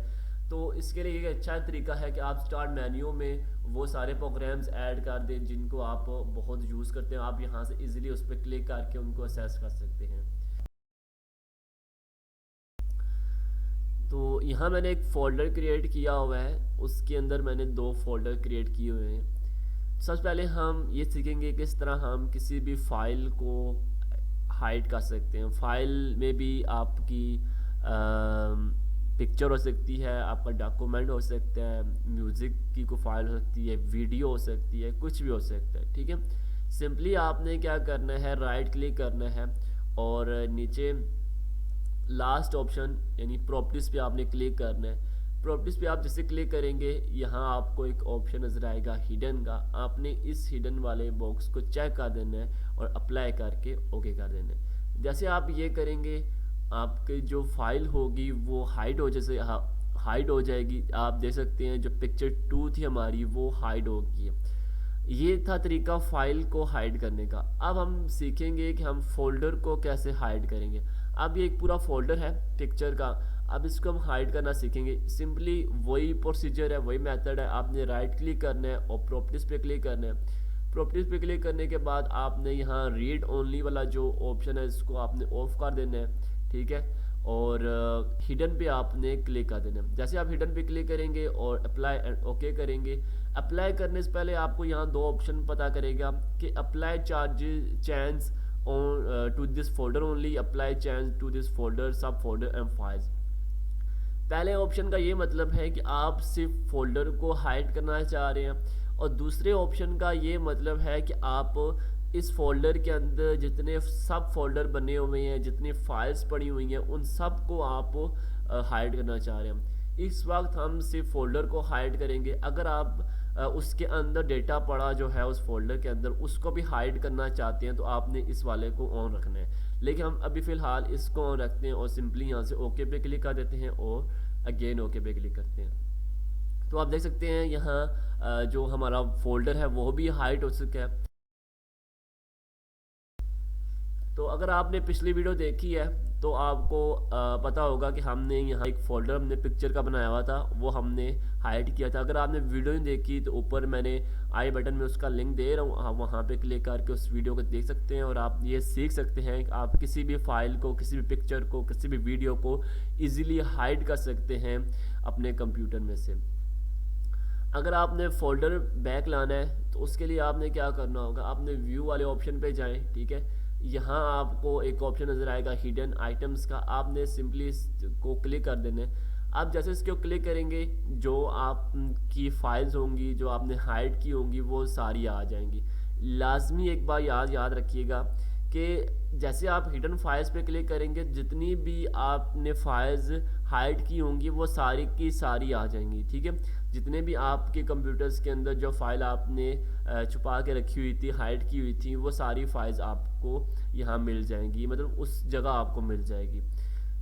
तो इसके लिए एक अच्छा तरीका है कि आप स्टार्ट मेन्यू में वो सारे प्रोग्राम्स ऐड कर दें जिनको आप बहुत यूज़ करते हैं। आप यहाँ से इजीली उस पर क्लिक करके उनको असेस कर सकते हैं। तो यहाँ मैंने एक फ़ोल्डर क्रिएट किया हुआ है, उसके अंदर मैंने 2 फ़ोल्डर क्रिएट किए हुए हैं। सबसे पहले हम ये सीखेंगे किस तरह हम किसी भी फ़ाइल को हाइड कर सकते हैं। फ़ाइल में भी आपकी पिक्चर हो सकती है, आपका डॉक्यूमेंट हो सकता है, म्यूज़िक की कोई फ़ाइल हो सकती है, वीडियो हो सकती है, कुछ भी हो सकता है। ठीक है, सिंपली आपने क्या करना है, राइट क्लिक करना है और नीचे लास्ट ऑप्शन यानी प्रॉपर्टीज़ पे आपने क्लिक करना है। प्रॉपर्टीज़ पे आप जैसे क्लिक करेंगे, यहाँ आपको एक ऑप्शन नज़र आएगा हिडन का। आपने इस हिडन वाले बॉक्स को चेक कर देना है और अप्लाई करके ओके कर देना है। जैसे आप ये करेंगे, आपकी जो फाइल होगी वो हाइड हो जैसे हाइड हो जाएगी। आप देख सकते हैं जो पिक्चर 2 थी हमारी वो हाइड हो गई है। ये था तरीका फाइल को हाइड करने का। अब हम सीखेंगे कि हम फोल्डर को कैसे हाइड करेंगे। अब ये एक पूरा फोल्डर है पिक्चर का, अब इसको हम हाइड करना सीखेंगे। सिंपली वही प्रोसीजर है, वही मेथड है। आपने राइट क्लिक करना है और प्रॉपर्टीज़ पे क्लिक करना है। प्रॉपर्टीज़ पे क्लिक करने के बाद आपने यहाँ रीड ओनली वाला जो ऑप्शन है इसको आपने ऑफ कर देना है। ठीक है, और हिडन पे आपने क्लिक कर देना है। जैसे आप हिडन पे क्लिक करेंगे और अप्लाई एंड ओके करेंगे, अप्लाई करने से पहले आपको यहाँ 2 ऑप्शन पता करेगा कि apply changes change on to this folder only, apply change to this folder sub folder and files. पहले ऑप्शन का ये मतलब है कि आप सिर्फ फोल्डर को हाइड करना चाह रहे हैं और दूसरे ऑप्शन का ये मतलब है कि आप इस फोल्डर के अंदर जितने सब फोल्डर बने हुए हैं, जितनी फाइल्स पड़ी हुई हैं, उन सब को आप हाइड करना चाह रहे हैं। इस वक्त हम सिर्फ फोल्डर को हाइड करेंगे। अगर आप उसके अंदर डेटा पड़ा जो है उस फोल्डर के अंदर उसको भी हाइड करना चाहते हैं तो आपने इस वाले को ऑन रखना है। लेकिन हम अभी फ़िलहाल इसको ऑन रखते हैं और सिंपली यहाँ से ओके पे क्लिक कर देते हैं और अगेन ओके पे क्लिक करते हैं। तो आप देख सकते हैं यहाँ जो हमारा फोल्डर है वो भी हाइड हो चुका है। तो अगर आपने पिछली वीडियो देखी है तो आपको पता होगा कि हमने यहाँ एक फ़ोल्डर हमने पिक्चर का बनाया हुआ था, वो हमने हाइड किया था। अगर आपने वीडियो नहीं देखी तो ऊपर मैंने आई बटन में उसका लिंक दे रहा हूँ, आप वहाँ पे क्लिक करके उस वीडियो को देख सकते हैं और आप ये सीख सकते हैं कि आप किसी भी फाइल को, किसी भी पिक्चर को, किसी भी वीडियो को ईज़िली हाइड कर सकते हैं अपने कंप्यूटर में से। अगर आपने फ़ोल्डर बैक लाना है तो उसके लिए आपने क्या करना होगा, आपने व्यू वाले ऑप्शन पे जाएं। ठीक है, यहाँ आपको एक ऑप्शन नज़र आएगा हिडन आइटम्स का, आपने सिंपली इसको क्लिक कर देना है। आप जैसे इसको क्लिक करेंगे जो आपकी फाइल्स होंगी, जो आपने हाइड की होंगी, वो सारी आ जाएंगी। लाजमी एक बार याद रखिएगा कि जैसे आप हिडन फाइल्स पे क्लिक करेंगे, जितनी भी आपने फाइल्स हाइड की होंगी वो सारी की सारी आ जाएंगी। ठीक है, जितने भी आपके कंप्यूटर्स के अंदर जो फाइल आपने छुपा के रखी हुई थी, हाइड की हुई थी, वो सारी फाइल्स आपको यहाँ मिल जाएंगी, मतलब उस जगह आपको मिल जाएगी।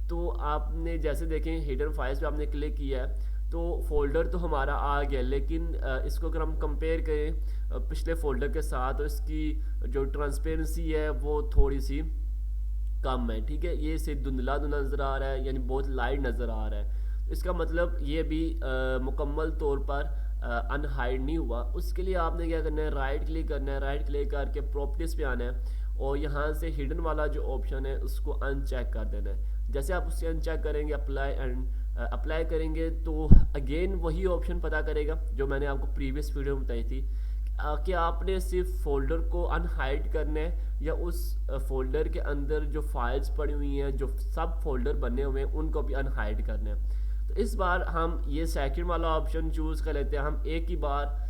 तो आपने जैसे देखें हिडन फाइल्स पे आपने क्लिक किया है तो फोल्डर तो हमारा आ गया, लेकिन इसको अगर हम कंपेयर करें पिछले फोल्डर के साथ तो इसकी जो ट्रांसपेरेंसी है वो थोड़ी सी कम है। ठीक है, ये सिर्फ धुंधला धुंधला नज़र आ रहा है, यानी बहुत लाइट नज़र आ रहा है। इसका मतलब ये भी मुकम्मल तौर पर अनहाइड नहीं हुआ। उसके लिए आपने क्या करना है, राइट क्लिक करना है। राइट क्लिक करके प्रॉपर्टीज़ पे आना है और यहाँ से हिडन वाला जो ऑप्शन है उसको अनचेक कर देना है। जैसे आप उससे अनचेक करेंगे, अप्लाई करेंगे तो अगेन वही ऑप्शन पता करेगा जो मैंने आपको प्रीवियस वीडियो में बताई थी कि आपने सिर्फ फोल्डर को अनहाइड करना है या उस फोल्डर के अंदर जो फाइल्स पड़ी हुई हैं, जो सब फोल्डर बने हुए हैं, उनको भी अनहाइड करना है। तो इस बार हम ये सेकंड वाला ऑप्शन चूज़ कर लेते हैं। हम एक ही बार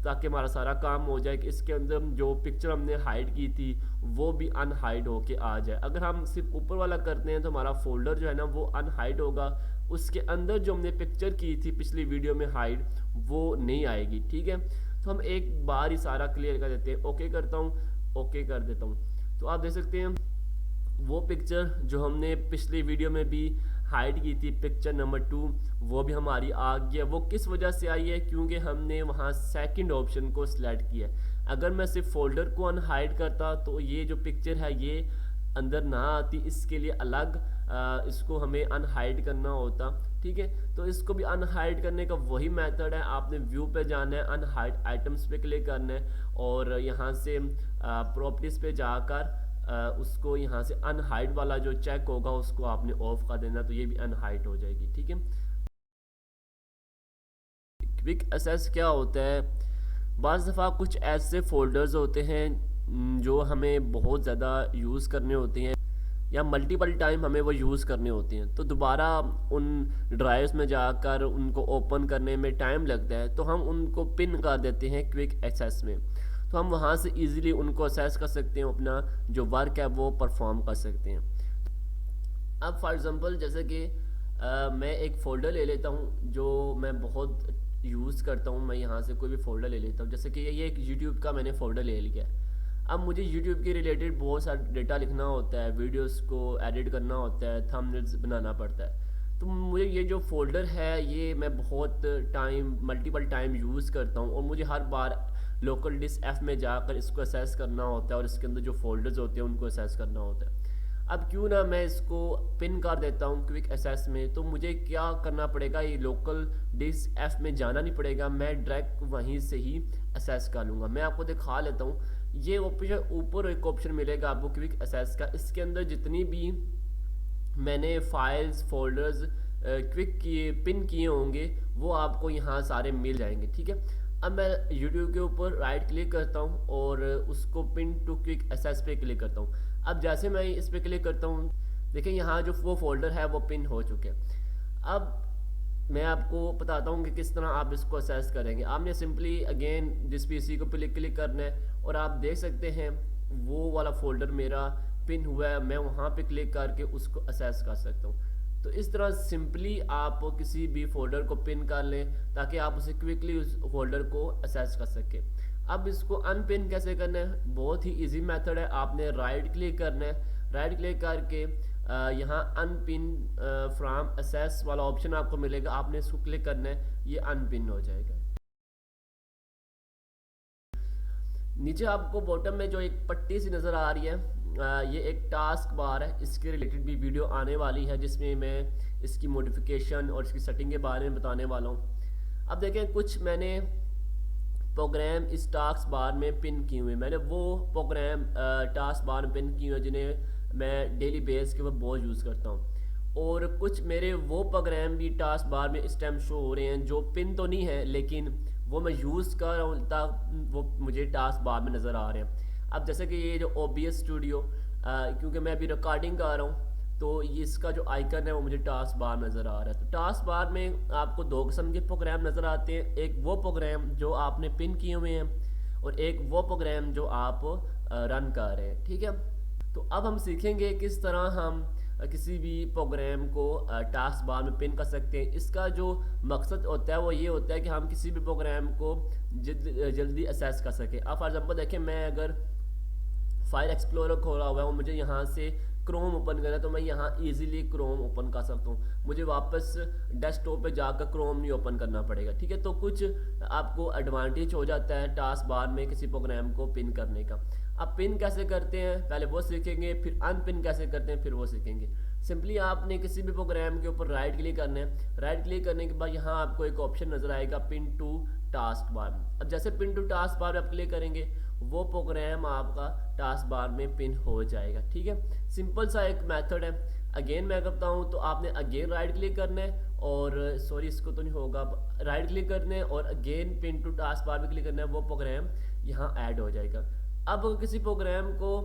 ताकि हमारा सारा काम हो जाए कि इसके अंदर जो पिक्चर हमने हाइड की थी वो भी अनहाइड होके आ जाए। अगर हम सिर्फ ऊपर वाला करते हैं तो हमारा फोल्डर जो है ना वो अनहाइड होगा, उसके अंदर जो हमने पिक्चर की थी पिछली वीडियो में हाइड वो नहीं आएगी। ठीक है, तो हम एक बार ही सारा क्लियर कर देते हैं। ओके करता हूँ, ओके कर देता हूँ। तो आप देख सकते हैं वो पिक्चर जो हमने पिछली वीडियो में भी हाइड की थी, पिक्चर नंबर 2, वो भी हमारी आ गई है। वो किस वजह से आई है, क्योंकि हमने वहाँ सेकंड ऑप्शन को सिलेक्ट किया है। अगर मैं सिर्फ फोल्डर को अनहाइड करता तो ये जो पिक्चर है ये अंदर ना आती, इसके लिए अलग इसको हमें अनहाइड करना होता। ठीक है, तो इसको भी अनहाइड करने का वही मेथड है, आपने व्यू पे जाना है, अनहाइड आइटम्स पे क्लिक करना है और यहाँ से प्रॉपर्टीज पे जाकर उसको यहाँ से अनहाइड वाला जो चेक होगा उसको आपने ऑफ कर देना, तो ये भी अनहाइड हो जाएगी। ठीक है, क्विक एक्सेस क्या होता है, बाज़ दफ़ा कुछ ऐसे फोल्डर्स होते हैं जो हमें बहुत ज़्यादा यूज़ करने होते हैं या मल्टीपल टाइम हमें वो यूज़ करने होते हैं, तो दोबारा उन ड्राइव्स में जाकर उनको ओपन करने में टाइम लगता है, तो हम उनको पिन कर देते हैं क्विक एक्सेस में, तो हम वहाँ से इजीली उनको एक्सेस कर सकते हैं, अपना जो वर्क है वो परफॉर्म कर सकते हैं। अब फॉर एग्ज़ाम्पल जैसे कि मैं एक फ़ोल्डर ले लेता हूँ जो मैं बहुत यूज़ करता हूँ, मैं यहाँ से कोई भी फ़ोल्डर ले लेता हूँ, जैसे कि ये एक यूट्यूब का मैंने फ़ोल्डर ले लिया है। अब मुझे यूट्यूब के रिलेटेड बहुत सारा डेटा लिखना होता है, वीडियोस को एडिट करना होता है, थंबनेल्स बनाना पड़ता है, तो मुझे ये जो फ़ोल्डर है ये मैं बहुत टाइम मल्टीपल टाइम यूज़ करता हूँ और मुझे हर बार लोकल डिस्क एफ में जाकर इसको असेस करना होता है और इसके अंदर जो फोल्डर्स होते हैं उनको असेस करना होता है। अब क्यों ना मैं इसको पिन कर देता हूँ क्विक एक्सेस में, तो मुझे क्या करना पड़ेगा, ये लोकल डिस्क एफ में जाना नहीं पड़ेगा, मैं डायरेक्ट वहीं से ही असेस कर लूँगा। मैं आपको दिखा लेता हूँ, ये ऑप्शन ऊपर एक ऑप्शन मिलेगा आपको क्विक एक्सेस का, इसके अंदर जितनी भी मैंने फाइल्स फोल्डर्स क्विक किए पिन किए होंगे वो आपको यहाँ सारे मिल जाएंगे। ठीक है, अब मैं यूट्यूब के ऊपर राइट क्लिक करता हूँ और उसको पिन टू क्विक एक्सेस पे क्लिक करता हूँ। अब जैसे मैं इस पर क्लिक करता हूँ, देखिए यहाँ जो वो फोल्डर है वो पिन हो चुके हैं। अब मैं आपको बताता हूँ कि किस तरह आप इसको असेस करेंगे। आपने सिंपली अगेन जिस पीसी को क्लिक करना है और आप देख सकते हैं वो वाला फोल्डर मेरा पिन हुआ है, मैं वहाँ पे क्लिक करके उसको असेस कर सकता हूँ। तो इस तरह सिंपली आप किसी भी फोल्डर को पिन कर लें ताकि आप उसे क्विकली उस फोल्डर को असेस कर सकें। अब इसको अनपिन कैसे करना है, बहुत ही इजी मेथड है, आपने राइट क्लिक करना है, राइट क्लिक करके यहाँ अनपिन फ्रॉम असेस वाला ऑप्शन आपको मिलेगा, आपने इसको क्लिक करना है, ये अनपिन हो जाएगा। नीचे आपको बॉटम में जो एक पट्टी सी नज़र आ रही है, ये एक टास्क बार है, इसके रिलेटेड भी वीडियो आने वाली है जिसमें मैं इसकी मॉडिफिकेशन और इसकी सेटिंग के बारे में बताने वाला हूँ। अब देखें कुछ मैंने प्रोग्राम इस टास्क बार में पिन किए हुए, मैंने वो प्रोग्राम टास्क बार में पिन किए हुए जिन्हें मैं डेली बेस के ऊपर बहुत यूज़ करता हूँ, और कुछ मेरे वो प्रोग्राम भी टास्क बार में इस टाइम शो हो रहे हैं जो पिन तो नहीं है लेकिन वो मैं यूज़ कर रहा हूँ, वो मुझे टास्क बार में नज़र आ रहे हैं। अब जैसे कि ये जो OBS स्टूडियो, क्योंकि मैं अभी रिकॉर्डिंग कर रहा हूँ तो ये इसका जो आइकन है वो मुझे टास्क बार नज़र आ रहा है। तो टास्क बार में आपको दो किस्म के प्रोग्राम नज़र आते हैं, एक वो प्रोग्राम जो आपने पिन किए हुए हैं और एक वो प्रोग्राम जो आप रन कर रहे हैं। ठीक है, तो अब हम सीखेंगे किस तरह हम किसी भी प्रोग्राम को टास्क बार में पिन कर सकते हैं। इसका जो मकसद होता है वो ये होता है कि हम किसी भी प्रोग्राम को जल्दी असेस कर सकें। अब फॉर एग्जांपल देखिए, मैं अगर फाइल एक्सप्लोरर खोला हुआ है और मुझे यहाँ से क्रोम ओपन करना है तो मैं यहाँ इजीली क्रोम ओपन कर सकता हूँ, मुझे वापस डेस्कटॉप पे जाकर क्रोम नहीं ओपन करना पड़ेगा। ठीक है, तो कुछ आपको एडवांटेज हो जाता है टास्क बार में किसी प्रोग्राम को पिन करने का। अब पिन कैसे करते हैं पहले वो सीखेंगे, फिर अनपिन कैसे करते हैं फिर वो सीखेंगे। सिंपली आपने किसी भी प्रोग्राम के ऊपर राइट क्लिक करना है, राइट क्लिक करने के बाद यहाँ आपको एक ऑप्शन नजर आएगा पिन टू टास्क बार। अब जैसे पिन टू टास्क बार आप क्लिक करेंगे वो प्रोग्राम आपका टास्क बार में पिन हो जाएगा। ठीक है, सिंपल सा एक मेथड है। अगेन मैं करता हूँ तो आपने अगेन राइट क्लिक करना है और सॉरी इसको तो नहीं होगा, राइट क्लिक करना है और again pin to taskbar में क्लिक करना है, वो प्रोग्राम यहाँ ऐड हो जाएगा। अब किसी प्रोग्राम को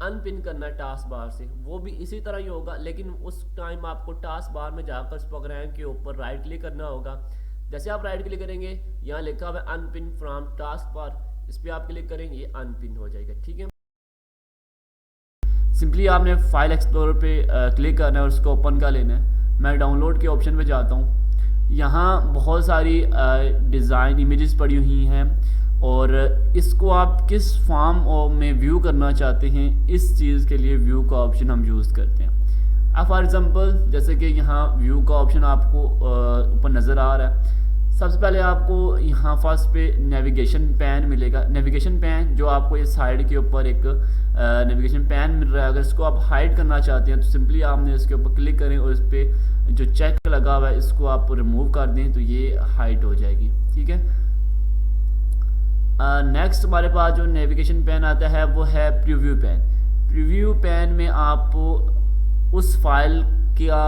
अनपिन करना है टास्क बार से, वो भी इसी तरह ही होगा, लेकिन उस टाइम आपको टास्क बार में जाकर उस प्रोग्राम के ऊपर राइट क्लिक करना होगा। जैसे आप राइट क्लिक करेंगे यहाँ लिखा हुआ है अनपिन फ्रॉम टास्क बार, इस पर आप क्लिक करेंगे ये अनपिन हो जाएगा। ठीक है, सिंपली आपने फाइल एक्सप्लोरर पे क्लिक करना है और उसको ओपन कर लेना है। मैं डाउनलोड के ऑप्शन पे जाता हूँ, यहाँ बहुत सारी डिज़ाइन इमेजेस पड़ी हुई हैं और इसको आप किस फॉर्म में व्यू करना चाहते हैं इस चीज़ के लिए व्यू का ऑप्शन हम यूज़ करते हैं। अब फॉर एग्जांपल जैसे कि यहाँ व्यू का ऑप्शन आपको ऊपर नज़र आ रहा है, सबसे पहले आपको यहाँ फर्स्ट पे नेविगेशन पैन मिलेगा। नेविगेशन पैन जो आपको ये साइड के ऊपर एक नेविगेशन पैन मिल रहा है, अगर इसको आप हाइड करना चाहते हैं तो सिंपली आपने इसके ऊपर क्लिक करें और इस पर जो चेक लगा हुआ है इसको आप रिमूव कर दें तो ये हाइड हो जाएगी। ठीक है, नेक्स्ट हमारे पास जो नेविगेशन पैन आता है वो है प्रीव्यू पैन। प्रीव्यू पैन में आप उस फाइल का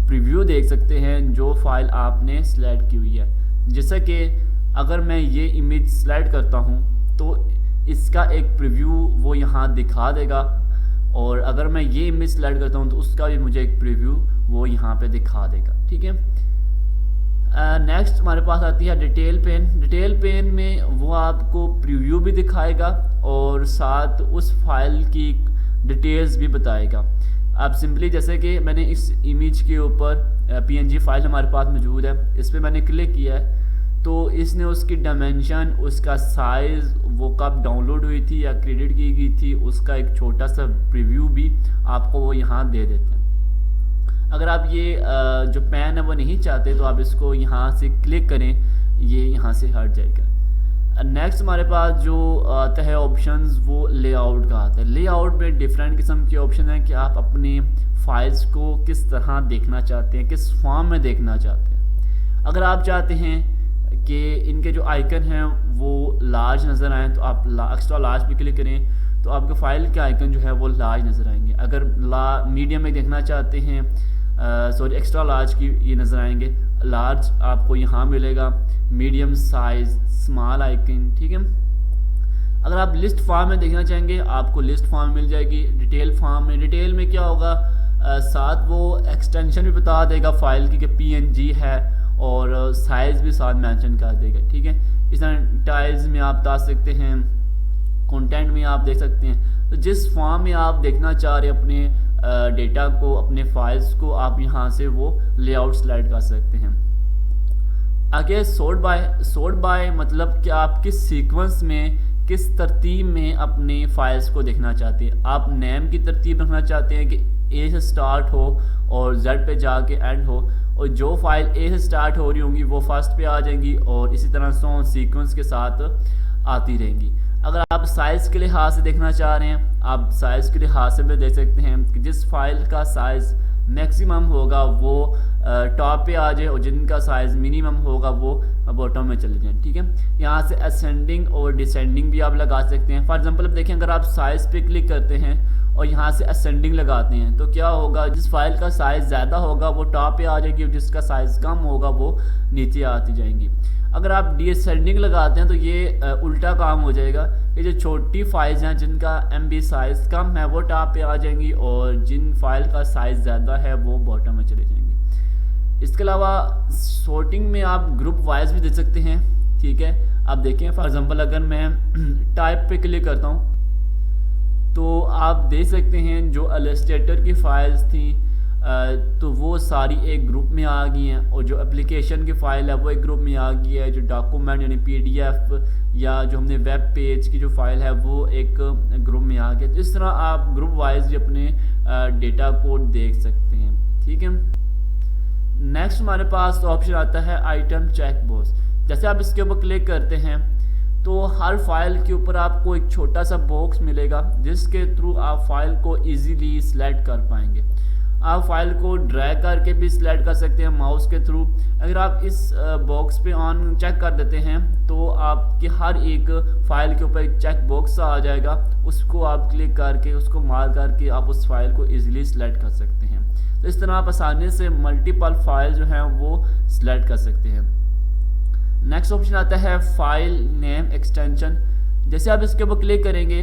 प्रीव्यू देख सकते हैं जो फाइल आपने सेलेक्ट की हुई है। जैसा कि अगर मैं ये इमेज सेलेक्ट करता हूँ तो इसका एक प्रीव्यू वो यहाँ दिखा देगा, और अगर मैं ये इमेज सेलेक्ट करता हूँ तो उसका भी मुझे एक प्रीव्यू वो यहाँ पे दिखा देगा। ठीक है, नेक्स्ट हमारे पास आती है डिटेल पेन। डिटेल पेन में वो आपको प्रीव्यू भी दिखाएगा और साथ उस फाइल की डिटेल्स भी बताएगा। आप सिंपली जैसे कि मैंने इस इमेज के ऊपर PNG फाइल हमारे पास मौजूद है, इस पर मैंने क्लिक किया है तो इसने उसकी डायमेंशन, उसका साइज़, वो कब डाउनलोड हुई थी या क्रेडिट की गई थी, उसका एक छोटा सा प्रीव्यू भी आपको वो यहाँ दे देते हैं। अगर आप ये जो पैन है वो नहीं चाहते तो आप इसको यहाँ से क्लिक करें, ये यहाँ से हट जाएगा। नेक्स्ट हमारे पास जो आता है ऑप्शंस वो लेआउट का आता है। लेआउट में डिफरेंट किस्म के ऑप्शन हैं कि आप अपने फाइल्स को किस तरह देखना चाहते हैं, किस फॉर्म में देखना चाहते हैं। अगर आप चाहते हैं कि इनके जो आइकन हैं वो लार्ज नज़र आएँ तो आप एक्स्ट्रा लार्ज पे क्लिक करें तो आपके फाइल के आइकन जो है वो लार्ज नज़र आएंगे। अगर मीडियम में देखना चाहते हैं सॉरी एक्स्ट्रा लार्ज की ये नज़र आएंगे। लार्ज आपको यहाँ मिलेगा, मीडियम साइज, स्मॉल आइकन। ठीक है, अगर आप लिस्ट फॉर्म में देखना चाहेंगे आपको लिस्ट फॉर्म मिल जाएगी। डिटेल फॉर्म में, डिटेल में क्या होगा, साथ वो एक्सटेंशन भी बता देगा फाइल की कि PNG है और साइज़ भी साथ मेंशन कर देगा। ठीक है, इस तरह टाइल्स में आप बता सकते हैं, कंटेंट में आप देख सकते हैं। तो जिस फॉर्म में आप देखना चाह रहे हैं अपने डेटा को, अपने फाइल्स को, आप यहाँ से वो लेआउट स्लाइड कर सकते हैं। आगे सॉर्ट बाय मतलब कि आप किस सीक्वेंस में, किस तरतीब में अपने फाइल्स को देखना चाहते हैं। आप नेम की तरतीब रखना चाहते हैं कि A से स्टार्ट हो और Z पे जाके एंड हो, और जो फाइल A से स्टार्ट हो रही होंगी वो फर्स्ट पे आ जाएंगी और इसी तरह से सीक्वेंस के साथ आती रहेंगी। अगर आप साइज़ के लिहाज से देखना चाह रहे हैं आप साइज़ के लिहाज से भी देख सकते हैं कि जिस फाइल का साइज़ मैक्सिमम होगा वो टॉप पे आ जाए और जिनका साइज़ मिनिमम होगा वो बॉटम में चले जाएं। ठीक है, यहाँ से असेंडिंग और डिसेंडिंग भी आप लगा सकते हैं। फॉर एग्जांपल अब देखें, अगर आप साइज़ पे क्लिक करते हैं और यहाँ से असेंडिंग लगाते हैं तो क्या होगा, जिस फाइल का साइज़ ज़्यादा होगा वो टॉप पे आ जाएगी और जिसका साइज़ कम होगा वो नीचे आती जाएंगी। अगर आप डिसेंडिंग लगाते हैं तो ये उल्टा काम हो जाएगा कि जो छोटी फाइल्स हैं जिनका MB साइज़ कम है वो टॉप पे आ जाएंगी और जिन फाइल का साइज़ ज़्यादा है वो बॉटम में चले जाएंगी। इसके अलावा सॉर्टिंग में आप ग्रुप वाइज भी दे सकते हैं। ठीक है, आप देखें फॉर एग्जांपल अगर मैं टाइप पे क्लिक करता हूँ तो आप देख सकते हैं जो इलस्ट्रेटर की फाइल्स थी तो वो सारी एक ग्रुप में आ गई हैं, और जो एप्लीकेशन की फ़ाइल है वो एक ग्रुप में आ गई है, जो डॉक्यूमेंट यानी PDF या जो हमने वेब पेज की जो फाइल है वो एक ग्रुप में आ गया। तो इस तरह आप ग्रुप वाइज अपने डेटा को देख सकते हैं। ठीक है, नेक्स्ट हमारे पास ऑप्शन आता है आइटम चेक बॉक्स। जैसे आप इसके ऊपर क्लिक करते हैं तो हर फाइल के ऊपर आपको एक छोटा सा बॉक्स मिलेगा जिसके थ्रू आप फाइल को इजीली सिलेक्ट कर पाएंगे। आप फाइल को ड्रैग करके भी सिलेक्ट कर सकते हैं माउस के थ्रू। अगर आप इस बॉक्स पे ऑन चेक कर देते हैं तो आपके हर एक फाइल के ऊपर एक चेक बॉक्स आ जाएगा, उसको आप क्लिक करके उसको मार्क करके आप उस फाइल को इजीली सिलेक्ट कर सकते हैं। तो इस तरह आप आसानी से मल्टीपल फाइल जो हैं वो सिलेक्ट कर सकते हैं। नेक्स्ट ऑप्शन आता है फाइल नेम एक्सटेंशन। जैसे आप इसके ऊपर क्लिक करेंगे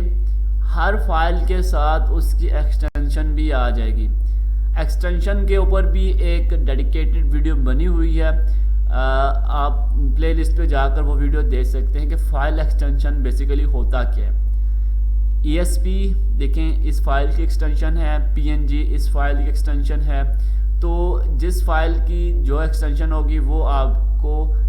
हर फाइल के साथ उसकी एक्सटेंशन भी आ जाएगी। एक्सटेंशन के ऊपर भी एक डेडिकेटेड वीडियो बनी हुई है, आप प्लेलिस्ट पे जाकर वो वीडियो देख सकते हैं कि फ़ाइल एक्सटेंशन बेसिकली होता क्या है। ESP देखें, इस फाइल की एक्सटेंशन है, PNG इस फाइल की एक्सटेंशन है। तो जिस फाइल की जो एक्सटेंशन होगी वो आपको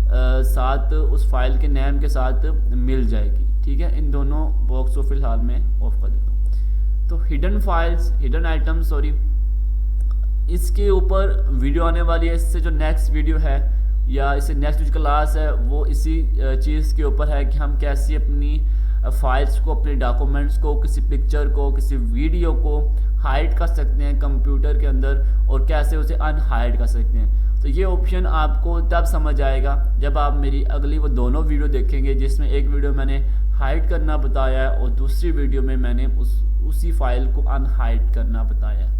साथ उस फाइल के नेम के साथ मिल जाएगी। ठीक है, इन दोनों बॉक्स को फ़िलहाल मैं ऑफ कर देता हूँ। तो hidden files, hidden items, sorry, इसके ऊपर वीडियो आने वाली है। इससे जो नेक्स्ट वीडियो है या इससे नेक्स्ट जो क्लास है वो इसी चीज़ के ऊपर है कि हम कैसे अपनी फाइल्स को, अपने डॉक्यूमेंट्स को, किसी पिक्चर को, किसी वीडियो को हाइड कर सकते हैं कंप्यूटर के अंदर और कैसे उसे अनहाइड कर सकते हैं। तो ये ऑप्शन आपको तब समझ आएगा जब आप मेरी अगली वो दोनों वीडियो देखेंगे, जिसमें एक वीडियो मैंने हाइड करना बताया है और दूसरी वीडियो में मैंने उसी फाइल को अनहाइड करना बताया है।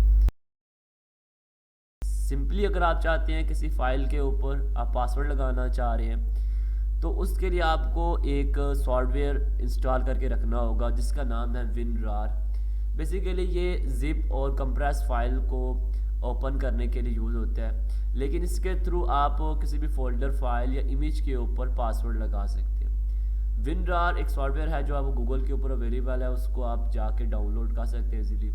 सिंपली अगर आप चाहते हैं किसी फाइल के ऊपर आप पासवर्ड लगाना चाह रहे हैं तो उसके लिए आपको एक सॉफ्टवेयर इंस्टॉल करके रखना होगा जिसका नाम है WinRAR। बेसिकली ये जिप और कंप्रेस फाइल को ओपन करने के लिए यूज़ होता है, लेकिन इसके थ्रू आप किसी भी फोल्डर, फाइल या इमेज के ऊपर पासवर्ड लगा सकते हैं। WinRAR एक सॉफ्टवेयर है जो आपको गूगल के ऊपर अवेलेबल है, उसको आप जाके डाउनलोड कर सकते हैं इजीली।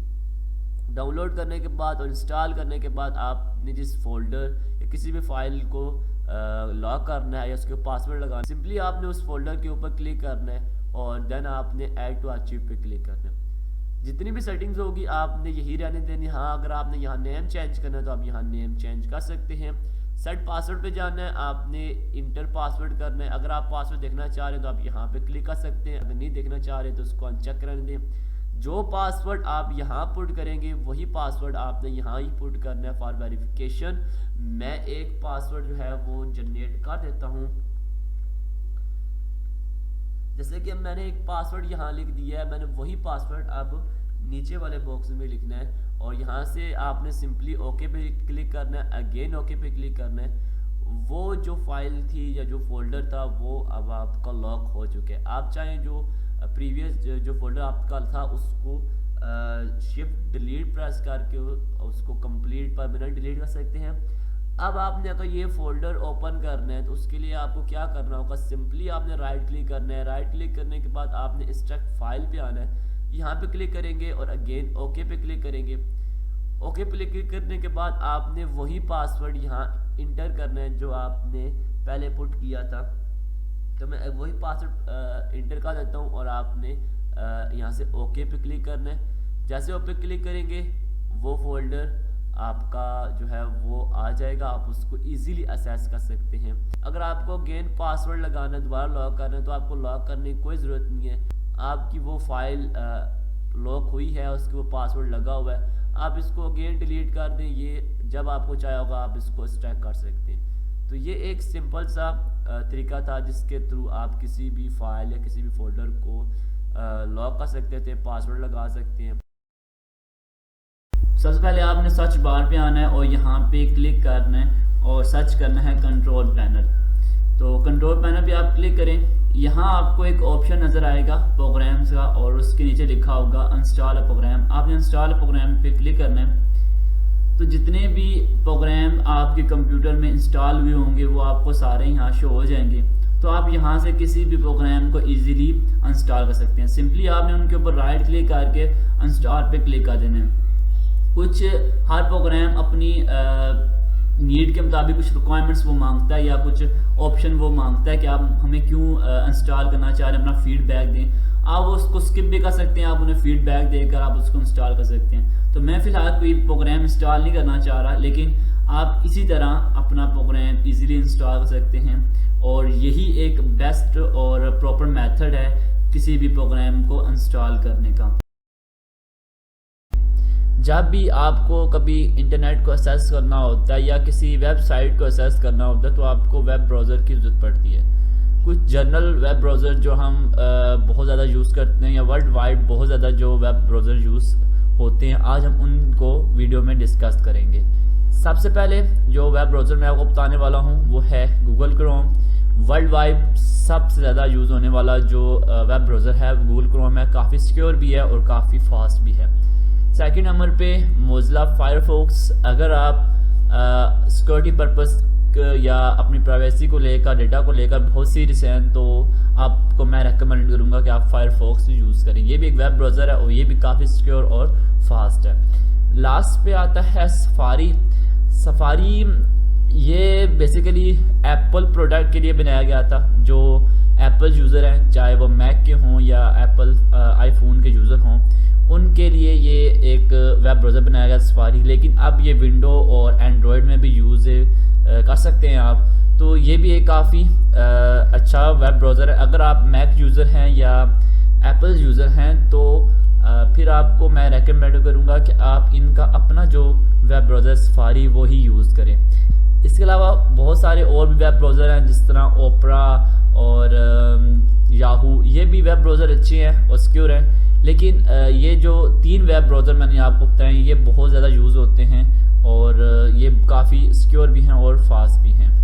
डाउनलोड करने के बाद और इंस्टॉल करने के बाद आपने जिस फोल्डर या किसी भी फाइल को लॉक करना है या उसके पासवर्ड लगाना, सिंपली आपने उस फोल्डर के ऊपर क्लिक करना है और देन आपने ऐड टू आर्चिव पे क्लिक करना है। जितनी भी सेटिंग्स होगी आपने यही रहने देनी। हाँ, अगर आपने यहाँ नेम चेंज करना है तो आप यहाँ नेम चेंज कर सकते हैं। सेट पासवर्ड पे जाना है, आपने इंटर पासवर्ड करना है। अगर आप पासवर्ड देखना चाह रहे हैं तो आप यहाँ पे क्लिक कर सकते हैं, अगर नहीं देखना चाह रहे तो उसको अनचेक करने दें। जो पासवर्ड आप यहाँ पुट करेंगे वही पासवर्ड आपने यहाँ ही पुट करना है फॉर वेरिफिकेशन। मैं एक पासवर्ड जो है वो जनरेट कर देता हूँ। जैसे कि मैंने एक पासवर्ड यहाँ लिख दिया है, मैंने वही पासवर्ड अब नीचे वाले बॉक्स में लिखना है और यहाँ से आपने सिंपली ओके पे क्लिक करना है, अगेन ओके पे क्लिक करना है। वो जो फाइल थी या जो फोल्डर था वो अब आपका लॉक हो चुके हैं। आप चाहें जो प्रीवियस जो फोल्डर आपका था उसको शिफ्ट डिलीट प्रेस करके उसको कंप्लीट परमानेंट डिलीट कर सकते हैं। अब आपने अगर ये फोल्डर ओपन करना है तो उसके लिए आपको क्या करना होगा, सिंपली आपने राइट क्लिक करना है। राइट क्लिक करने के बाद आपने एक्सट्रैक्ट फाइल पे आना है, यहाँ पे क्लिक करेंगे और अगेन ओके पे क्लिक करेंगे। ओके पे क्लिक करने के बाद आपने वही पासवर्ड यहाँ इंटर करना है जो आपने पहले पुट किया था। तो मैं वही पासवर्ड इंटर कर देता हूँ और आपने यहाँ से ओके पे क्लिक करना है। जैसे ओके क्लिक करेंगे वो फोल्डर आपका जो है वो आ जाएगा, आप उसको इजीली एक्सेस कर सकते हैं। अगर आपको अगेन पासवर्ड लगाना है, दोबारा लॉक करना है, तो आपको लॉक करने की कोई ज़रूरत नहीं है। आपकी वो फाइल लॉक हुई है, उसके वो पासवर्ड लगा हुआ है, आप इसको अगेन डिलीट कर दें। ये जब आपको चाहे होगा आप इसको एक्सट्रैक्ट कर सकते हैं। तो ये एक सिंपल सा तरीका था जिसके थ्रू आप किसी भी फाइल या किसी भी फोल्डर को लॉक कर सकते थे, पासवर्ड लगा सकते हैं। सबसे पहले आपने सर्च बार पे आना है और यहाँ पे क्लिक करना है और सर्च करना है कंट्रोल पैनल। तो कंट्रोल पैनल पे आप क्लिक करें, यहाँ आपको एक ऑप्शन नज़र आएगा प्रोग्राम्स का और उसके नीचे लिखा होगा इंस्टॉल अ प्रोग्राम। आपने इंस्टॉल प्रोग्राम पे क्लिक करना है। तो जितने भी प्रोग्राम आपके कंप्यूटर में इंस्टॉल हुए होंगे वो आपको सारे यहाँ शो हो जाएंगे। तो आप यहाँ से किसी भी प्रोग्राम को इजीली इंस्टॉल कर सकते हैं। सिंपली आपने उनके ऊपर राइट क्लिक करके इंस्टॉल पे क्लिक कर देना है। कुछ हर प्रोग्राम अपनी नीड के मुताबिक कुछ रिक्वायरमेंट्स वो मांगता है या कुछ ऑप्शन वो मांगता है कि आप हमें क्यों इंस्टॉल करना चाह रहे हैं, अपना फीडबैक दें। आप उसको स्किप भी कर सकते हैं, आप उन्हें फीडबैक देकर आप उसको इंस्टॉल कर सकते हैं। तो मैं फ़िलहाल कोई प्रोग्राम इंस्टॉल नहीं करना चाह रहा, लेकिन आप इसी तरह अपना प्रोग्राम इजीली इंस्टॉल कर सकते हैं और यही एक बेस्ट और प्रॉपर मेथड है किसी भी प्रोग्राम को इंस्टॉल करने का। जब भी आपको कभी इंटरनेट को एक्सेस करना होता है या किसी वेबसाइट को एक्सेस करना होता है तो आपको वेब ब्राउज़र की ज़रूरत पड़ती है। कुछ जनरल वेब ब्राउज़र जो हम बहुत ज़्यादा यूज़ करते हैं या वर्ल्ड वाइड बहुत ज़्यादा जो वेब ब्राउज़र यूज़ होते हैं, आज हम उनको वीडियो में डिस्कस करेंगे। सबसे पहले जो वेब ब्राउज़र मैं आपको बताने वाला हूँ वो है गूगल क्रोम। वर्ल्ड वाइड सबसे ज़्यादा यूज़ होने वाला जो वेब ब्राउज़र है गूगल क्रोम है। काफ़ी सिक्योर भी है और काफ़ी फास्ट भी है। सेकंड नंबर पे मोज़िला फायरफॉक्स। अगर आप सिक्योरिटी पर्पस या अपनी प्राइवेसी को लेकर, डेटा को लेकर बहुत सीरियस हैं तो आपको मैं रेकमेंड करूँगा कि आप फायरफॉक्स यूज़ करें। ये भी एक वेब ब्राउज़र है और ये भी काफ़ी सिक्योर और फास्ट है। लास्ट पे आता है सफारी। सफारी ये बेसिकली एप्पल प्रोडक्ट के लिए बनाया गया था। जो एप्पल यूज़र हैं, चाहे वो मैक के हों या एप्पल आईफोन के यूज़र हों, उनके लिए ये एक वेब ब्राउज़र बनाया गया सफारी। लेकिन अब ये विंडो और एंड्रॉयड में भी यूज़ कर सकते हैं आप। तो ये भी एक काफ़ी अच्छा वेब ब्राउज़र है। अगर आप मैक यूज़र हैं या एप्पल यूज़र हैं तो फिर आपको मैं रेकमेंड करूँगा कि आप इनका अपना जो वेब ब्राउज़र सफारी वो ही यूज़ करें। इसके अलावा बहुत सारे और भी वेब ब्राउज़र हैं, जिस तरह ओपरा और याहू। ये भी वेब ब्राउज़र अच्छे हैं और सिक्योर हैं, लेकिन ये जो 3 वेब ब्राउज़र मैंने आपको बताए ये बहुत ज़्यादा यूज़ होते हैं और ये काफ़ी सिक्योर भी हैं और फास्ट भी हैं।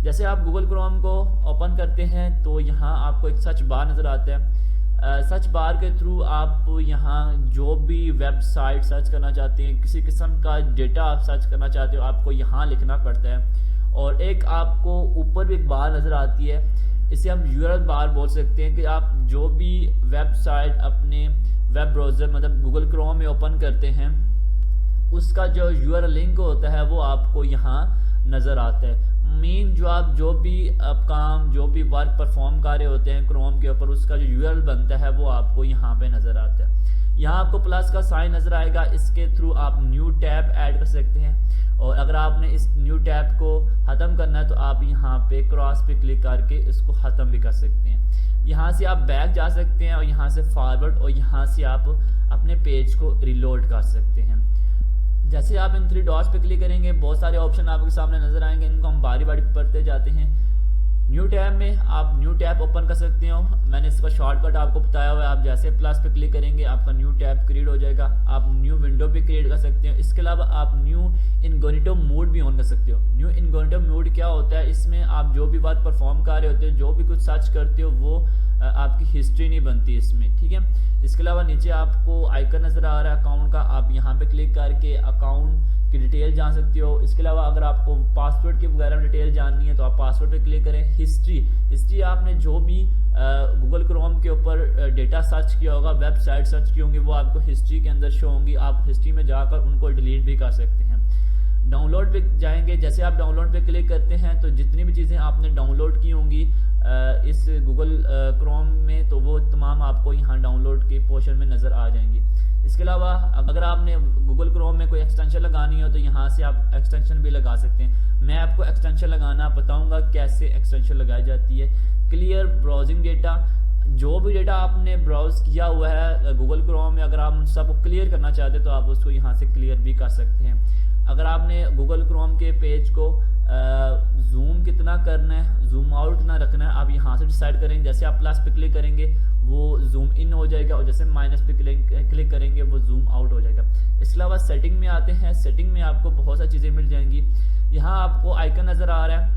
जैसे आप गूगल क्रोम को ओपन करते हैं तो यहाँ आपको एक सर्च बार नज़र आता है। सर्च बार के थ्रू आप यहाँ जो भी वेबसाइट सर्च करना चाहते हैं, किसी किस्म का डेटा आप सर्च करना चाहते हो, आपको यहाँ लिखना पड़ता है। और एक आपको ऊपर भी एक बार नज़र आती है, इसे हम यूआरएल बार बोल सकते हैं कि आप जो भी वेबसाइट अपने वेब ब्राउज़र मतलब गूगल क्रोम में ओपन करते हैं उसका जो यूआरएल लिंक होता है वो आपको यहाँ नज़र आता है। मेन जो आप जो भी काम जो भी वर्क परफॉर्म कर रहे होते हैं क्रोम के ऊपर, उसका जो यूआरएल बनता है वो आपको यहाँ पे नज़र आता है। यहाँ आपको प्लस का साइन नज़र आएगा, इसके थ्रू आप न्यू टैब ऐड कर सकते हैं। और अगर आपने इस न्यू टैब को ख़त्म करना है तो आप यहाँ पे क्रॉस पे क्लिक करके इसको ख़त्म भी कर सकते हैं। यहाँ से आप बैक जा सकते हैं और यहाँ से फॉरवर्ड, और यहाँ से आप अपने पेज को रिलोड कर सकते हैं। जैसे आप इन 3 डॉट्स पे क्लिक करेंगे बहुत सारे ऑप्शन आपके सामने नज़र आएंगे, इनको हम बारी बारी पढ़ते जाते हैं। न्यू टैब में आप न्यू टैब ओपन कर सकते हो, मैंने इसका शॉर्टकट आपको बताया हुआ है। आप जैसे प्लस पे क्लिक करेंगे आपका न्यू टैब क्रिएट हो जाएगा, आप न्यू विंडो भी क्रिएट कर सकते हो। इसके अलावा आप न्यू इनकॉग्निटो मोड भी ऑन कर सकते हो। न्यू इनकॉग्निटो मोड क्या होता है, इसमें आप जो भी वर्क परफॉर्म कर रहे होते हो, जो भी कुछ सर्च करते हो वो आपकी हिस्ट्री नहीं बनती इसमें, ठीक है। इसके अलावा नीचे आपको आइकन नज़र आ रहा है अकाउंट का, आप यहाँ पे क्लिक करके अकाउंट की डिटेल जान सकते हो। इसके अलावा अगर आपको पासवर्ड की वगैरह डिटेल जाननी है तो आप पासवर्ड पे क्लिक करें। हिस्ट्री आपने जो भी गूगल क्रोम के ऊपर डेटा सर्च किया होगा, वेबसाइट सर्च की होंगी, वो आपको हिस्ट्री के अंदर शो होंगी। आप हिस्ट्री में जाकर उनको डिलीट भी कर सकते हैं। डाउनलोड पे जाएंगे, जैसे आप डाउनलोड पे क्लिक करते हैं तो जितनी भी चीज़ें आपने डाउनलोड की होंगी इस गूगल क्रोम में तो वो तमाम आपको यहाँ डाउनलोड के पोर्शन में नज़र आ जाएंगी। इसके अलावा अगर आपने गूगल क्रोम में कोई एक्सटेंशन लगानी हो तो यहाँ से आप एक्सटेंशन भी लगा सकते हैं। मैं आपको एक्सटेंशन लगाना बताऊँगा कैसे एक्सटेंशन लगाई जाती है। क्लियर ब्राउजिंग डेटा, जो भी डेटा आपने ब्राउज़ किया हुआ है गूगल क्रोम में, अगर आप उन सबको क्लियर करना चाहते हैं तो आप उसको यहाँ से क्लियर भी कर सकते हैं। अगर आपने गूगल क्रोम के पेज को जूम कितना करना है, जूम आउट कितना रखना है, आप यहाँ से डिसाइड करेंगे। जैसे आप प्लस पे क्लिक करेंगे वो जूम इन हो जाएगा और जैसे माइनस पे क्लिक करेंगे वो जूम आउट हो जाएगा। इसके अलावा सेटिंग में आते हैं, सेटिंग में आपको बहुत सारी चीज़ें मिल जाएंगी। यहाँ आपको आइकन नज़र आ रहा है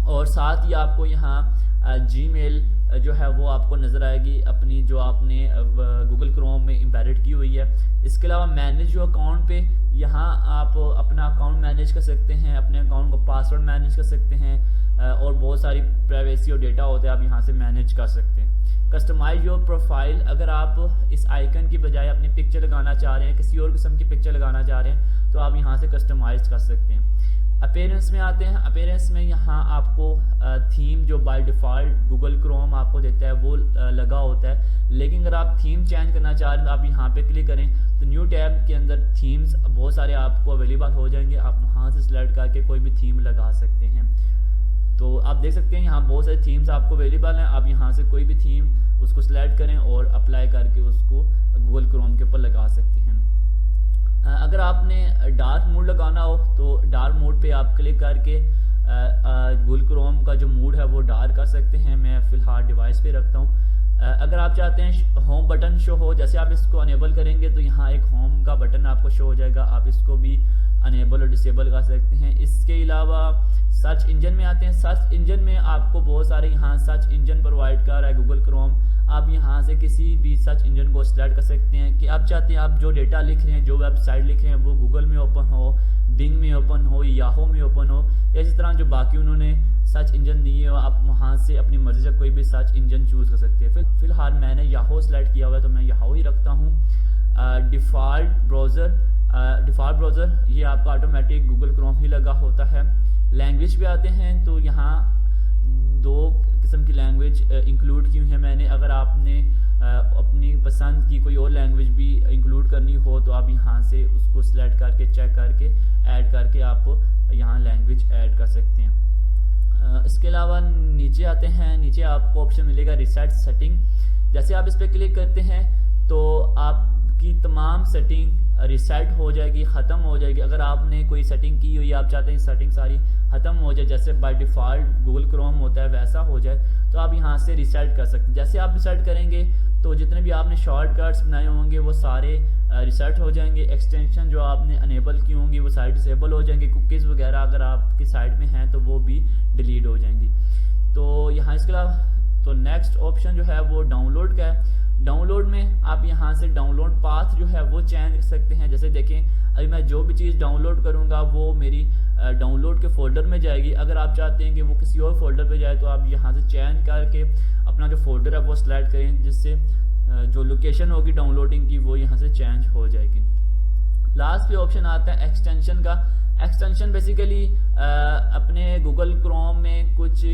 और साथ ही आपको यहाँ जीमेल जो है वो आपको नज़र आएगी अपनी, जो आपने गूगल क्रोम में एम्बेडेड की हुई है। इसके अलावा मैनेज जो अकाउंट पे यहाँ आप अपना अकाउंट मैनेज कर सकते हैं, अपने अकाउंट को पासवर्ड मैनेज कर सकते हैं और बहुत सारी प्राइवेसी और डेटा होते हैं आप यहाँ से मैनेज कर सकते हैं। कस्टमाइज योर प्रोफाइल, अगर आप इस आइकन की बजाय अपनी पिक्चर लगाना चाह रहे हैं, किसी और किस्म की पिक्चर लगाना चाह रहे हैं तो आप यहाँ से कस्टमाइज कर सकते हैं। अपीयरेंस में आते हैं, अपीयरेंस में यहाँ आपको थीम जो बाय डिफ़ॉल्ट गूगल क्रोम आपको देता है वो लगा होता है, लेकिन अगर आप थीम चेंज करना चाह रहे हैं तो आप यहाँ पे क्लिक करें तो न्यू टैब के अंदर थीम्स बहुत सारे आपको अवेलेबल हो जाएंगे, आप वहाँ से सिलेक्ट करके कोई भी थीम लगा सकते हैं। तो आप देख सकते हैं यहाँ बहुत सारे थीम्स आपको अवेलेबल हैं, आप यहाँ से कोई भी थीम उसको सिलेक्ट करें और अप्लाई करके उसको गूगल क्रोम के ऊपर लगा सकते हैं। अगर आपने डार्क मोड लगाना हो तो डार्क मोड पे आप क्लिक करके गूगल क्रोम का जो मोड है वो डार्क कर सकते हैं। मैं फ़िलहाल डिवाइस पे रखता हूँ। अगर आप चाहते हैं होम बटन शो हो, जैसे आप इसको अनेबल करेंगे तो यहाँ एक होम का बटन आपको शो हो जाएगा, आप इसको भी अनेबल और डिसेबल कर सकते हैं। इसके अलावा सर्च इंजन में आते हैं, सर्च इंजन में आपको बहुत सारे यहाँ सर्च इंजन प्रोवाइड कर रहा है गूगल क्रोम। आप यहाँ से किसी भी सर्च इंजन को सिलेक्ट कर सकते हैं कि आप चाहते हैं आप जो डेटा लिख रहे हैं, जो वेबसाइट लिख रहे हैं वो गूगल में ओपन हो, बिंग में ओपन हो, याहू में ओपन हो, या इस तरह जो बाकी उन्होंने सर्च इंजन दिए हो आप वहाँ से अपनी मर्ज़ी से कोई भी सर्च इंजन चूज़ कर सकते हैं। फिलहाल मैंने याहू सेलेक्ट किया हुआ है तो मैं याहू ही रखता हूँ। डिफ़ॉल्ट ब्राउज़र ये आपका ऑटोमेटिक गूगल क्रोम ही लगा होता है। लैंग्वेज पे आते हैं तो यहाँ 2 किस्म की लैंग्वेज इंक्लूड की हुई है मैंने। अगर आपने अपनी पसंद की कोई और लैंग्वेज भी इंक्लूड करनी हो तो आप यहाँ से उसको सिलेक्ट करके चेक करके ऐड करके आप यहाँ लैंग्वेज ऐड कर सकते हैं। इसके अलावा नीचे आते हैं, नीचे आपको ऑप्शन मिलेगा रिसेट सेटिंग। जैसे आप इस पर क्लिक करते हैं तो आपकी तमाम सेटिंग रिसेट हो जाएगी, ख़त्म हो जाएगी। अगर आपने कोई सेटिंग की हुई, आप चाहते हैं सेटिंग सारी ख़त्म हो जाए, जैसे बाय डिफ़ॉल्ट गूगल क्रोम होता है वैसा हो जाए, तो आप यहाँ से रिसेट कर सकते हैं। जैसे आप रिसेट करेंगे तो जितने भी आपने शॉर्टकट्स बनाए होंगे वो सारे रिसेट हो जाएंगे। एक्सटेंशन जो आपने अनेबल की होंगी वो सारी डिसेबल हो जाएंगी। कुकीज़ वगैरह अगर आपकी साइड में हैं तो वो भी डिलीट हो जाएंगी। तो यहाँ इसके अलावा तो नेक्स्ट ऑप्शन जो है वो डाउनलोड का है। डाउनलोड में आप यहाँ से डाउनलोड पाथ जो है वो चेंज कर सकते हैं। जैसे देखें, अभी मैं जो भी चीज़ डाउनलोड करूँगा वो मेरी डाउनलोड के फोल्डर में जाएगी। अगर आप चाहते हैं कि वो किसी और फोल्डर पे जाए तो आप यहाँ से चेंज करके अपना जो फोल्डर है वो सिलेक्ट करें, जिससे जो लोकेशन होगी डाउनलोडिंग की वो यहाँ से चेंज हो जाएगी। लास्ट पे ऑप्शन आता है एक्सटेंशन का। एक्सटेंशन बेसिकली अपने गूगल क्रोम में कुछ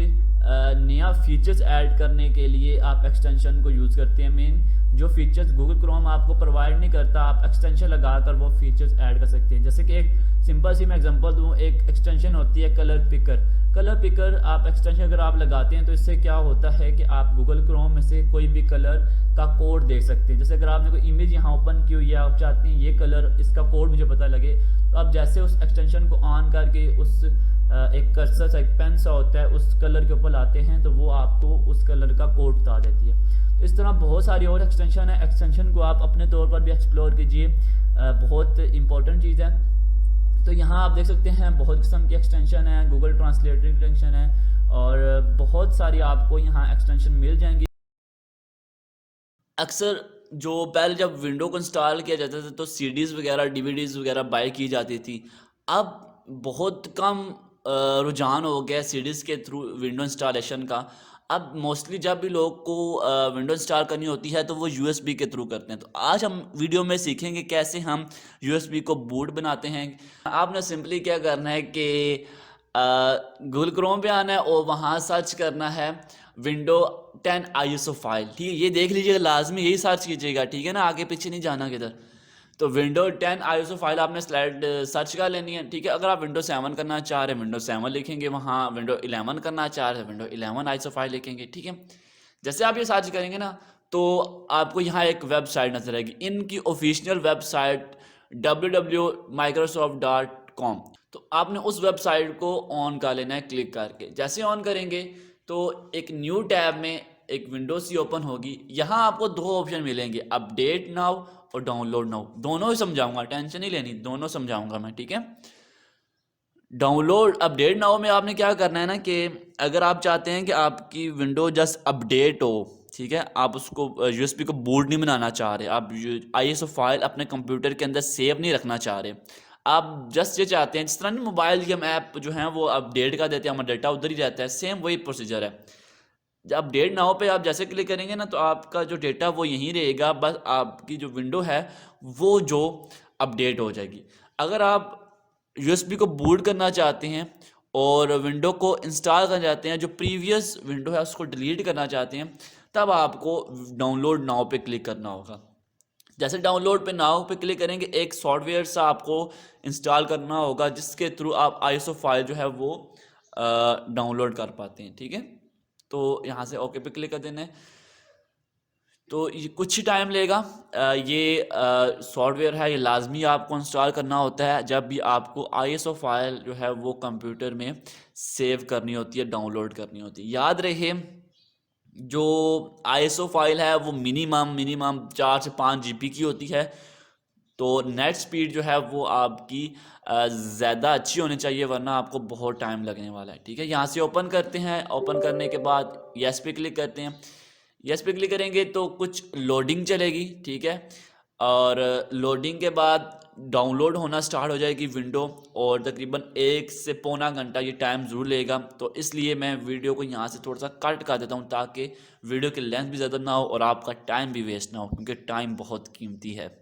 नया फीचर्स ऐड करने के लिए आप एक्सटेंशन को यूज़ करते हैं। मेन जो फीचर्स गूगल क्रोम आपको प्रोवाइड नहीं करता, आप एक्सटेंशन लगाकर वो फीचर्स ऐड कर सकते हैं। जैसे कि एक सिंपल सी मैं एग्जांपल दूँ, एक एक्सटेंशन होती है कलर पिकर। कलर पिकर आप एक्सटेंशन अगर आप लगाते हैं तो इससे क्या होता है कि आप गूगल क्रोम में से कोई भी कलर का कोड देख सकते हैं। जैसे अगर आपने कोई इमेज यहाँ ओपन की हुई है, आप चाहते हैं ये कलर, इसका कोड मुझे पता लगे, तो आप जैसे उस एक्सटेंशन को ऑन करके उस एक कर्सर सा, एक पेन सा होता है, उस कलर के ऊपर लाते हैं तो वो आपको उस कलर का कोड बता देती है। तो इस तरह बहुत सारी और एक्सटेंशन है। एक्सटेंशन को आप अपने तौर पर भी एक्सप्लोर कीजिए, बहुत इंपॉर्टेंट चीज़ है। तो यहाँ आप देख सकते हैं बहुत किस्म की एक्सटेंशन है, गूगल ट्रांसलेटर एक्सटेंशन है और बहुत सारी आपको यहाँ एक्सटेंशन मिल जाएंगी। अक्सर जो पहले जब विंडो को इंस्टॉल किया जाता था तो सीडीज़ वगैरह, डीवीडीज़ वगैरह बाय की जाती थी। अब बहुत कम रुझान हो गया सीडीज़ के थ्रू विंडो इंस्टॉलेशन का। अब मोस्टली जब भी लोग को विंडो इंस्टॉल करनी होती है तो वो यूएसबी के थ्रू करते हैं। तो आज हम वीडियो में सीखेंगे कैसे हम यूएसबी को बूट बनाते हैं। आपने सिंपली क्या करना है कि गूगल क्रोम पे आना है और वहाँ सर्च करना है विंडो 10 ISO फाइल। ठीक है, ये देख लीजिएगा, लाजमी यही सर्च कीजिएगा, ठीक है ना, आगे पीछे नहीं जाना किधर। तो विंडो 10 ISO फाइल आपने स्लाइड सर्च कर लेनी है। ठीक है, अगर आप विंडो 7 करना चाह रहे हैं विंडो 7 लिखेंगे, वहाँ विंडो 11 करना चाह रहे हैं विंडो 11 ISO फाइल लिखेंगे। ठीक है, जैसे आप ये सर्च करेंगे ना तो आपको यहाँ एक वेबसाइट नजर आएगी, इनकी ऑफिशियल वेबसाइट www.microsoft.com। तो आपने उस वेबसाइट को ऑन कर लेना है क्लिक करके। जैसे ऑन करेंगे तो एक न्यू टैब में एक विंडो सी ओपन होगी। यहाँ आपको दो ऑप्शन मिलेंगे, अपडेट नाउ और डाउनलोड नाउ। दोनों ही समझाऊंगा, टेंशन नहीं लेनी, दोनों समझाऊंगा मैं। ठीक है, डाउनलोड अपडेट नाउ में आपने क्या करना है ना कि अगर आप चाहते हैं कि आपकी विंडो जस्ट अपडेट हो, ठीक है, आप उसको यूएसबी को बूट नहीं बनाना चाह रहे, आप ISO फाइल अपने कंप्यूटर के अंदर सेव नहीं रखना चाह रहे, आप जस्ट ये चाहते हैं, जिस तरह नहीं मोबाइल की हम ऐप जो हैं वो अपडेट कर देते हैं, हमारा डाटा उधर ही रहता है, सेम वही प्रोसीजर है। जब अपडेट नाउ पे आप जैसे क्लिक करेंगे ना तो आपका जो डेटा वो यहीं रहेगा, बस आपकी जो विंडो है वो जो अपडेट हो जाएगी। अगर आप यूएसबी को बूट करना चाहते हैं और विंडो को इंस्टॉल करना चाहते हैं, जो प्रीवियस विंडो है उसको डिलीट करना चाहते हैं, तब आपको डाउनलोड नाउ पे क्लिक करना होगा। जैसे डाउनलोड पे नाउ पे क्लिक करेंगे, एक सॉफ्टवेयर सा आपको इंस्टॉल करना होगा जिसके थ्रू आप ISO फाइल जो है वो डाउनलोड कर पाते हैं। ठीक है, तो यहाँ से ओके पे क्लिक कर देना है। तो ये कुछ ही टाइम लेगा। ये सॉफ्टवेयर है, ये लाजमी आपको इंस्टॉल करना होता है जब भी आपको ISO फाइल जो है वो कंप्यूटर में सेव करनी होती है, डाउनलोड करनी होती है। याद रहे जो ISO फाइल है वो मिनिमम 4 से 5 GB की होती है। तो नेट स्पीड जो है वो आपकी ज़्यादा अच्छी होनी चाहिए, वरना आपको बहुत टाइम लगने वाला है। ठीक है, यहाँ से ओपन करते हैं। ओपन करने के बाद यस पे क्लिक करते हैं। यस पे क्लिक करेंगे तो कुछ लोडिंग चलेगी। ठीक है, और लोडिंग के बाद डाउनलोड होना स्टार्ट हो जाएगी विंडो, और तकरीबन 1 से पौना घंटा ये टाइम ज़रूर लेगा। तो इसलिए मैं वीडियो को यहाँ से थोड़ा सा कट कर देता हूँ ताकि वीडियो की लेंथ भी ज़्यादा ना हो और आपका टाइम भी वेस्ट ना हो, क्योंकि टाइम बहुत कीमती है।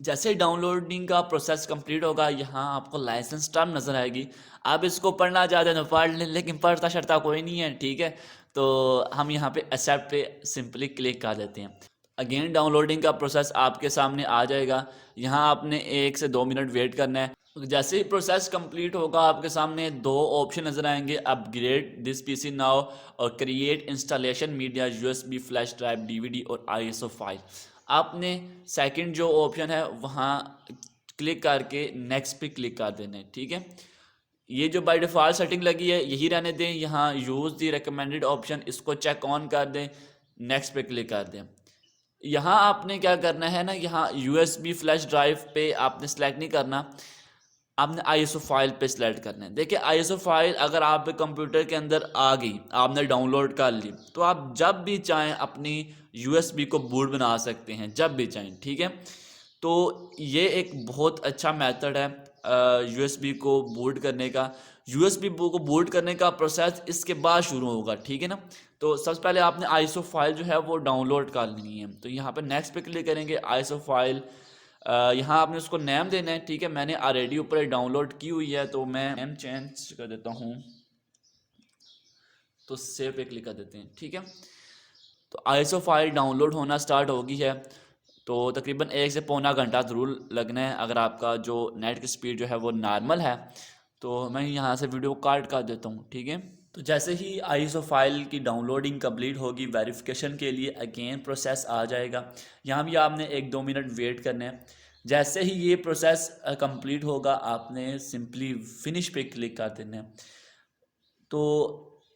जैसे डाउनलोडिंग का प्रोसेस कंप्लीट होगा, यहाँ आपको लाइसेंस टर्म नज़र आएगी। आप इसको पढ़ना चाहते हैं तो पढ़ लें, लेकिन पढ़ता शर्ता कोई नहीं है। ठीक है, तो हम यहाँ पे एक्सेप्ट पे सिंपली क्लिक कर देते हैं। अगेन डाउनलोडिंग का प्रोसेस आपके सामने आ जाएगा। यहाँ आपने 1 से 2 मिनट वेट करना है। जैसे ही प्रोसेस कंप्लीट होगा आपके सामने दो ऑप्शन नज़र आएंगे, अपग्रेड दिस पीसी नाउ और create installation media USB flash drive DVD और आईएसओ फाइल। आपने सेकंड जो ऑप्शन है वहाँ क्लिक करके नेक्स्ट पे क्लिक कर देना है। ठीक है, ये जो बाय डिफ़ॉल्ट सेटिंग लगी है यही रहने दें। यहाँ यूज़ दी रिकमेंडेड ऑप्शन इसको चेक ऑन कर दें, नेक्स्ट पे क्लिक कर दें। यहाँ आपने क्या करना है ना, यहाँ यूएसबी फ्लैश ड्राइव पे आपने सेलेक्ट नहीं करना, आपने आईएसओ फाइल पे सिलेक्ट करना है। देखिए आईएसओ फाइल अगर आप कंप्यूटर के अंदर आ गई, आपने डाउनलोड कर ली, तो आप जब भी चाहें अपनी यूएसबी को बूट बना सकते हैं, जब भी चाहें। ठीक है, तो ये एक बहुत अच्छा मेथड है यूएसबी को बूट करने का। यूएसबी को बूट करने का प्रोसेस इसके बाद शुरू होगा। ठीक है ना, तो सबसे पहले आपने आईएसओ फाइल जो है वो डाउनलोड कर लेनी है। तो यहाँ पे नेक्स्ट पे क्लिक करेंगे, आईएसओ फाइल यहाँ आपने उसको नेम देना है। ठीक है, मैंने ऑलरेडी ऊपर डाउनलोड की हुई है तो मैं नेम चेंज कर देता हूँ, तो सेव पे क्लिक कर देते हैं। ठीक है, तो आईएसओ फाइल डाउनलोड होना स्टार्ट हो गई है। तो तकरीबन 1 से पौना घंटा ज़रूर लगना है अगर आपका जो नेट की स्पीड जो है वो नॉर्मल है। तो मैं यहाँ से वीडियो काट कर देता हूँ। ठीक है, तो जैसे ही आईएसओ फाइल की डाउनलोडिंग कंप्लीट होगी, वेरिफिकेशन के लिए अगेन प्रोसेस आ जाएगा। यहाँ भी आपने 1-2 मिनट वेट करना है। जैसे ही ये प्रोसेस कंप्लीट होगा आपने सिंपली फिनिश पे क्लिक कर देना है। तो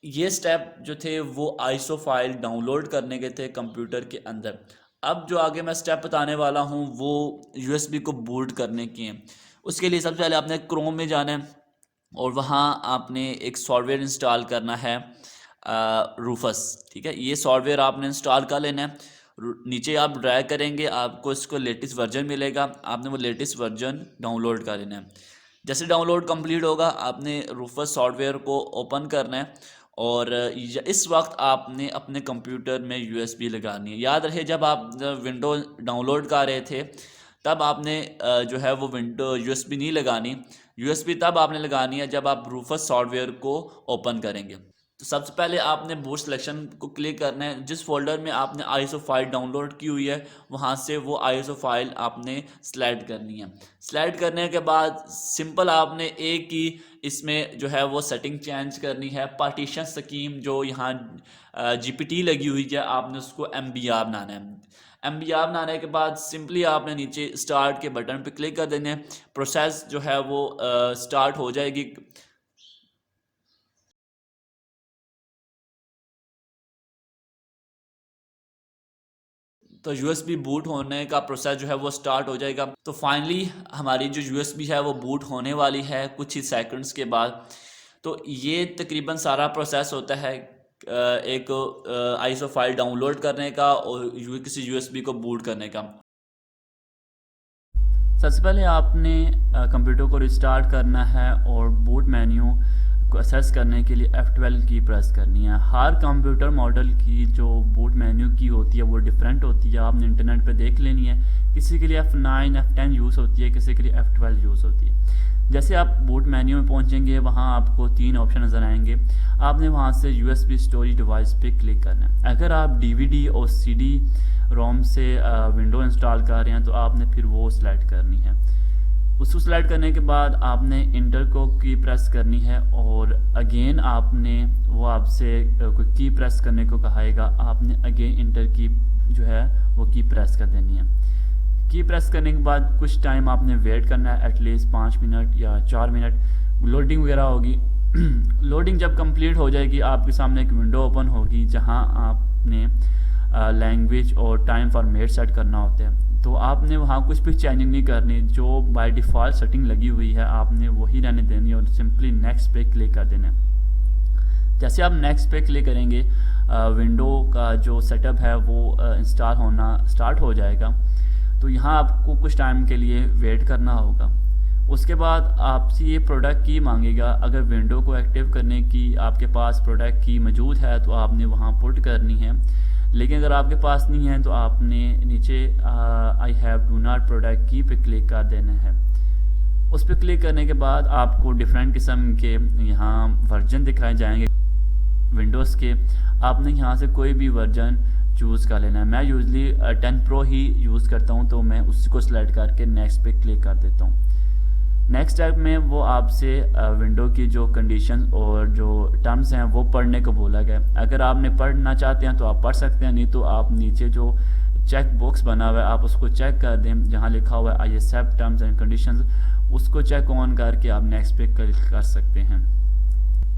ये स्टेप जो थे वो आईएसओ फाइल डाउनलोड करने के थे कंप्यूटर के अंदर। अब जो आगे मैं स्टेप बताने वाला हूँ वो यूएसबी को बूट करने की हैं। उसके लिए सबसे पहले आपने क्रोम में जाना है और वहाँ आपने एक सॉफ्टवेयर इंस्टॉल करना है, रूफस। ठीक है, ये सॉफ्टवेयर आपने इंस्टॉल कर लेना है। नीचे आप ड्रैग करेंगे आपको इसको लेटेस्ट वर्जन मिलेगा, आपने वो लेटेस्ट वर्जन डाउनलोड कर लेना है। जैसे डाउनलोड कंप्लीट होगा आपने रूफस सॉफ्टवेयर को ओपन करना है और इस वक्त आपने अपने कंप्यूटर में यूएसबी लगानी है। याद रहे जब आप विंडो डाउनलोड कर रहे थे तब आपने जो है वो विंडो यूएसबी नहीं लगानी। यूएसबी तब आपने लगानी है जब आप रूफस सॉफ्टवेयर को ओपन करेंगे। तो सबसे पहले आपने बूट सिलेक्शन को क्लिक करना है। जिस फोल्डर में आपने आईएसओ फाइल डाउनलोड की हुई है वहाँ से वो आईएसओ फाइल आपने सेलेक्ट करनी है। सेलेक्ट करने के बाद सिंपल आपने एक ही इसमें जो है वो सेटिंग चेंज करनी है। पार्टीशन स्कीम जो यहाँ जीपीटी लगी हुई है आपने उसको एमबीआर बनाना है। एमबीआर बनाने के बाद सिंपली आपने नीचे स्टार्ट के बटन पे क्लिक कर देना है। प्रोसेस जो है वो स्टार्ट हो जाएगी। तो यूएसबी बूट होने का प्रोसेस जो है वो स्टार्ट हो जाएगा। तो फाइनली हमारी जो यूएसबी है वो बूट होने वाली है कुछ ही सेकंड्स के बाद। तो ये तकरीबन सारा प्रोसेस होता है एक आईएसओ फाइल डाउनलोड करने का और किसी यूएसबी को बूट करने का। सबसे पहले आपने कंप्यूटर को रिस्टार्ट करना है और बूट मेन्यू को असेस करने के लिए F12 की प्रेस करनी है। हर कंप्यूटर मॉडल की जो बूट मेन्यू की होती है वो डिफरेंट होती है, आपने इंटरनेट पे देख लेनी है। किसी के लिए F9 F10 यूज़ होती है, किसी के लिए F12 यूज़ होती है। जैसे आप बूट मेन्यू में पहुंचेंगे वहां आपको 3 ऑप्शन नज़र आएंगे। आपने वहां से USB स्टोरेज डिवाइस पे क्लिक करना है। अगर आप DVD और CD रोम से विंडो इंस्टॉल कर रहे हैं तो आपने फिर वो सिलेक्ट करनी है। उसको सिलेक्ट करने के बाद आपने इंटर को की प्रेस करनी है और अगेन आपने वो आपसे कोई की प्रेस करने को कहेगा, आपने अगेन इंटर की जो है वो की प्रेस कर देनी है। की प्रेस करने के बाद कुछ टाइम आपने वेट करना है, एटलीस्ट 5 मिनट या 4 मिनट। लोडिंग वगैरह होगी। लोडिंग जब कंप्लीट हो जाएगी आपके सामने एक विंडो ओपन होगी जहां आपने लैंग्वेज और टाइम फॉर्मेट सेट करना होता है। तो आपने वहाँ कुछ भी चेंजिंग नहीं करनी, जो बाय डिफ़ॉल्ट सेटिंग लगी हुई है आपने वही रहने देनी और सिंपली नेक्स्ट पे क्लिक कर देना है। जैसे आप नेक्स्ट पे क्लिक करेंगे विंडो का जो सेटअप है वो इंस्टॉल होना स्टार्ट हो जाएगा। तो यहाँ आपको कुछ टाइम के लिए वेट करना होगा। उसके बाद आपसे ये प्रोडक्ट की मांगेगा। अगर विंडो को एक्टिव करने की आपके पास प्रोडक्ट की मौजूद है तो आपने वहाँ पुट करनी है, लेकिन अगर आपके पास नहीं है तो आपने नीचे I have do not product की पे क्लिक कर देना है। उस पर क्लिक करने के बाद आपको डिफरेंट किस्म के यहाँ वर्जन दिखाए जाएंगे विंडोज़ के। आपने यहाँ से कोई भी वर्जन चूज़ कर लेना है। मैं यूजली 10 Pro ही यूज़ करता हूँ तो मैं उसको सेलेक्ट करके नेक्स्ट पे क्लिक कर देता हूँ। नेक्स्ट स्टेप में वो आपसे विंडो की जो कंडीशन और जो टर्म्स हैं वो पढ़ने को बोला गया। अगर आपने पढ़ना चाहते हैं तो आप पढ़ सकते हैं, नहीं तो आप नीचे जो चेक बॉक्स बना हुआ है आप उसको चेक कर दें, जहाँ लिखा हुआ है I accept terms and conditions, उसको चेक ऑन करके आप नेक्स्ट पे क्लिक कर सकते हैं।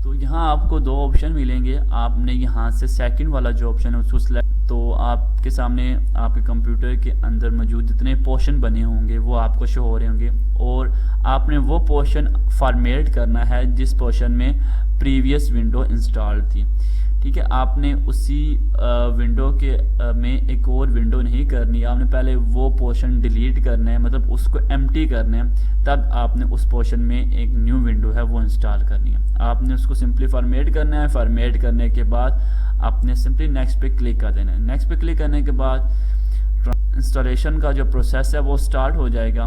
तो यहाँ आपको दो ऑप्शन मिलेंगे, आपने यहाँ से सेकंड वाला जो ऑप्शन है उसको सिलेक्ट, तो आपके सामने आपके कंप्यूटर के अंदर मौजूद जितने पोर्शन बने होंगे वो आपको शो हो रहे होंगे, और आपने वो पोर्शन फॉर्मेट करना है जिस पोर्शन में प्रीवियस विंडो इंस्टॉल थी। ठीक है, आपने उसी विंडो के में एक और विंडो नहीं करनी, आपने पहले वो पोर्शन डिलीट करना है, मतलब उसको एम्प्टी करना है, तब आपने उस पोर्शन में एक न्यू विंडो है वो इंस्टॉल करनी है। आपने उसको सिंपली फॉर्मेट करना है, फॉर्मेट करने के बाद आपने सिंपली नेक्स्ट पे क्लिक कर देना है। नेक्स्ट पे क्लिक करने के बाद इंस्टॉलेशन का जो प्रोसेस है वो स्टार्ट हो जाएगा।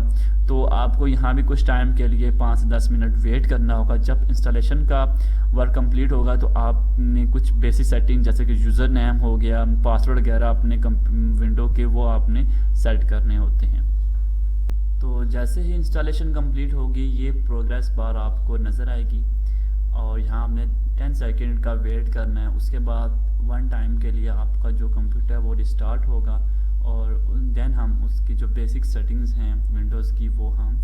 तो आपको यहाँ भी कुछ टाइम के लिए 5 से 10 मिनट वेट करना होगा। जब इंस्टॉलेशन का वर्क कंप्लीट होगा तो आपने कुछ बेसिक सेटिंग जैसे कि यूज़र नेम हो गया, पासवर्ड वगैरह अपने विंडो के वो आपने सेट करने होते हैं। तो जैसे ही इंस्टॉलेशन कंप्लीट होगी ये प्रोग्रेस बार आपको नज़र आएगी, और यहाँ आपने 10 सेकेंड का वेट करना है। उसके बाद 1 टाइम के लिए आपका जो कंप्यूटर है वो रिस्टार्ट होगा, और देन हम उसकी जो बेसिक सेटिंग्स हैं विंडोज़ की वो हम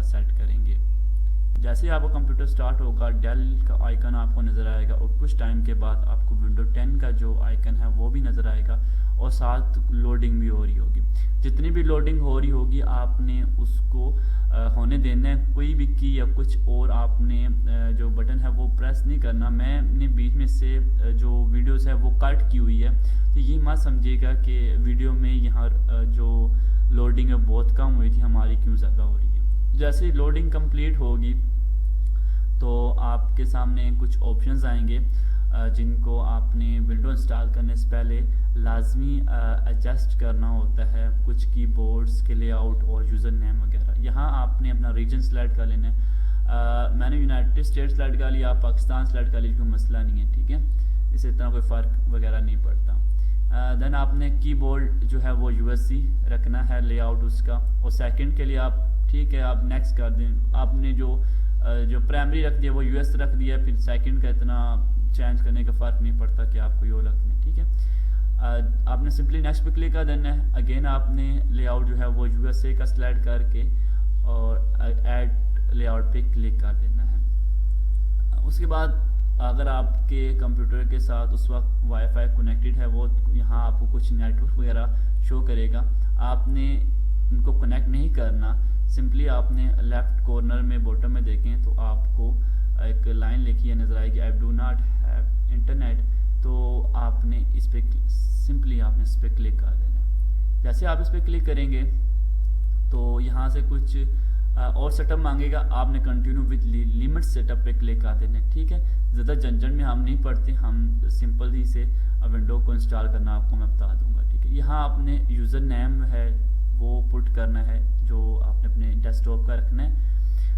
सेट करेंगे। जैसे ही आपका कंप्यूटर स्टार्ट होगा डेल का आइकन आपको नज़र आएगा, और कुछ टाइम के बाद आपको विंडो 10 का जो आइकन है वो भी नज़र आएगा, और साथ लोडिंग भी हो रही होगी। जितनी भी लोडिंग हो रही होगी आपने उसको होने देना है, कोई भी की या कुछ और आपने जो बटन है वो प्रेस नहीं करना। मैंने बीच में से जो वीडियोस है वो कट की हुई है, तो ये मत समझिएगा कि वीडियो में यहाँ जो लोडिंग है बहुत कम हुई थी हमारी, क्यों ज़्यादा हो रही है। जैसे ही लोडिंग कंप्लीट होगी तो आपके सामने कुछ ऑप्शंस आएंगे जिनको आपने विंडो इंस्टॉल करने से पहले लाजमी एडजस्ट करना होता है, कुछ कीबोर्ड्स के लेआउट और यूज़र नेम वगैरह। यहाँ आपने अपना रीजन सेलेक्ट कर लेना है। मैंने यूनाइटेड स्टेट्स सेलेक्ट कर लिया, आप पाकिस्तान सेलेक्ट कर लीजिए, कोई मसला नहीं है, ठीक है, इससे इतना कोई फ़र्क वगैरह नहीं पड़ता। देन आपने कीबोर्ड जो है वो यूएससी रखना है लेआउट उसका, और सेकंड के लिए आप ठीक है आप नेक्स्ट कर दें। आपने जो प्राइमरी रख दिया वो यूएस रख दिया, फिर सेकंड का इतना चेंज करने का फ़र्क नहीं पड़ता कि आपको यो रखना है, ठीक है। आपने सिंपली नेक्स्ट पे क्लिक कर देना है। अगेन आपने लेआउट जो है वो यूएसए का सिलेक्ट करके और ऐड लेआउट पे क्लिक कर देना है। उसके बाद अगर आपके कंप्यूटर के साथ उस वक्त वाईफाई कनेक्टेड है वो यहाँ आपको कुछ नेटवर्क वगैरह शो करेगा, आपने इनको कनेक्ट नहीं करना। सिंपली आपने लेफ़्ट कॉर्नर में बॉटम में देखें तो आपको एक लाइन लिखी है नज़र आएगी, I do not have internet, तो आपने इस पर सिंपली आपने इस पर क्लिक कर देना है। जैसे आप इस पर क्लिक करेंगे तो यहाँ से कुछ और सेटअप मांगेगा, आपने कंटिन्यू विद लिमिट सेटअप पे क्लिक कर देना है, ठीक है। ज़्यादा झंझट में हम नहीं पढ़ते, हम सिंपल ही से विंडो को इंस्टॉल करना आपको मैं बता दूंगा, ठीक है। यहाँ आपने यूज़र नेम है वो पुट करना है जो आपने अपने डेस्कटॉप का रखना है,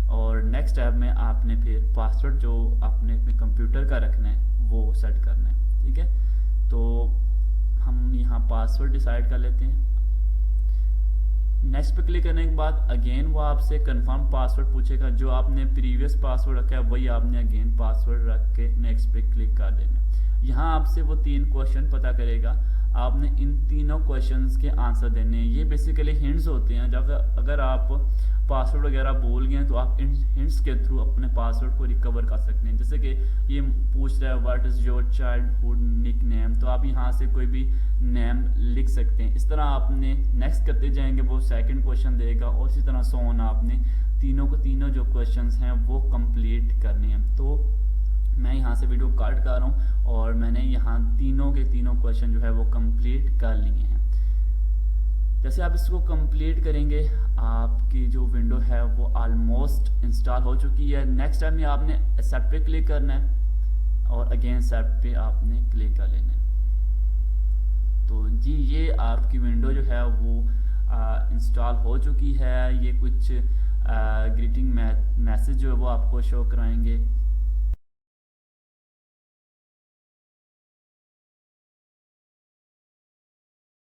और नेक्स्ट टैब में आपने फिर पासवर्ड जो आपने अपने कंप्यूटर का रखना है वो सेट करना है, ठीक है। तो हम यहाँ पासवर्ड डिसाइड कर लेते हैं। नेक्स्ट पे क्लिक करने के बाद अगेन वो आपसे कंफर्म पासवर्ड पूछेगा, जो आपने प्रीवियस पासवर्ड रखा है वही आपने अगेन पासवर्ड रख के नेक्स्ट पे क्लिक कर देना है। यहाँ आपसे वो 3 क्वेश्चन पता करेगा, आपने इन तीनों क्वेश्चंस के आंसर देने हैं। ये बेसिकली हिंट्स होते हैं, जब अगर आप पासवर्ड वगैरह बोल गए तो आप इन हिंट्स के थ्रू अपने पासवर्ड को रिकवर कर सकते हैं। जैसे कि ये पूछ रहा है what is your childhood nickname, तो आप यहाँ से कोई भी नेम लिख सकते हैं। इस तरह आपने नेक्स्ट करते जाएंगे, वो सेकंड क्वेश्चन देगा, और इसी तरह सो ऑन आपने तीनों जो क्वेश्चंस हैं वो कंप्लीट करने हैं। तो मैं यहाँ से वीडियो कट कर रहा हूँ और मैंने यहाँ तीनों के तीनों क्वेश्चन जो है वो कंप्लीट कर लिए हैं। जैसे आप इसको कंप्लीट करेंगे आपकी जो विंडो है वो ऑलमोस्ट इंस्टॉल हो चुकी है। नेक्स्ट टाइम में आपने एक्सेप्ट पे क्लिक करना है और अगेन एक्सेप्ट पे आपने क्लिक कर लेना है। तो जी ये आपकी विंडो जो है वो इंस्टॉल हो चुकी है। ये कुछ ग्रीटिंग मैसेज जो है वो आपको शो कराएंगे।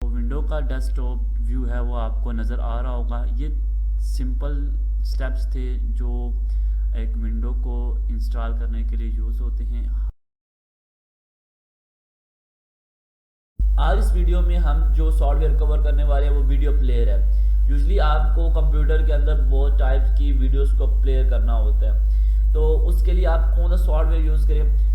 विंडो का डेस्कटॉप व्यू है वो आपको नज़र आ रहा होगा। ये सिंपल स्टेप्स थे जो एक विंडो को इंस्टॉल करने के लिए यूज़ होते हैं। आज इस वीडियो में हम जो सॉफ्टवेयर कवर करने वाले हैं वो वीडियो प्लेयर है। यूजली आपको कंप्यूटर के अंदर बहुत टाइप की वीडियोस को प्ले करना होता है, तो उसके लिए आप कौन सा सॉफ्टवेयर यूज़ करें।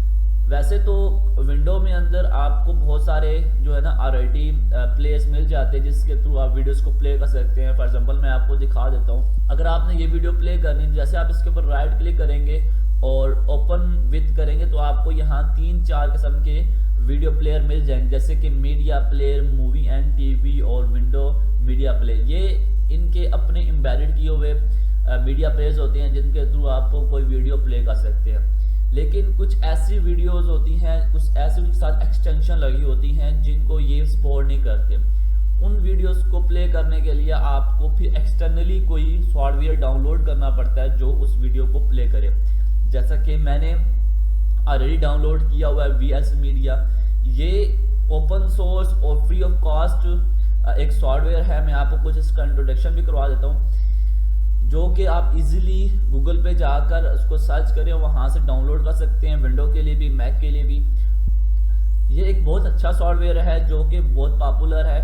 वैसे तो विंडो में अंदर आपको बहुत सारे जो है ना ऑलरेडी प्लेस मिल जाते हैं जिसके थ्रू आप वीडियोस को प्ले कर सकते हैं। फॉर एग्जांपल मैं आपको दिखा देता हूँ। अगर आपने ये वीडियो प्ले करनी है, जैसे आप इसके ऊपर राइट क्लिक करेंगे और ओपन विथ करेंगे तो आपको यहाँ 3-4 किस्म के वीडियो प्लेयर मिल जाएंगे, जैसे कि media player, movie and TV और विंडो मीडिया प्लेयर। ये इनके अपने एम्बेडेड किए हुए मीडिया प्लेयर्स होते हैं जिनके थ्रू आप कोई वीडियो प्ले कर सकते हैं। लेकिन कुछ ऐसी वीडियोस होती हैं, कुछ ऐसी उनके साथ एक्सटेंशन लगी होती हैं जिनको ये सपोर्ट नहीं करते। उन वीडियोस को प्ले करने के लिए आपको फिर एक्सटर्नली कोई सॉफ्टवेयर डाउनलोड करना पड़ता है जो उस वीडियो को प्ले करे। जैसा कि मैंने ऑलरेडी डाउनलोड किया हुआ है VS मीडिया। ये ओपन सोर्स और फ्री ऑफ कॉस्ट एक सॉफ्टवेयर है। मैं आपको कुछ इसका इंट्रोडक्शन भी करवा देता हूँ, जो कि आप इजीली गूगल पे जाकर उसको सर्च करें, वहाँ से डाउनलोड कर सकते हैं, विंडो के लिए भी, मैक के लिए भी। ये एक बहुत अच्छा सॉफ्टवेयर है जो कि बहुत पॉपुलर है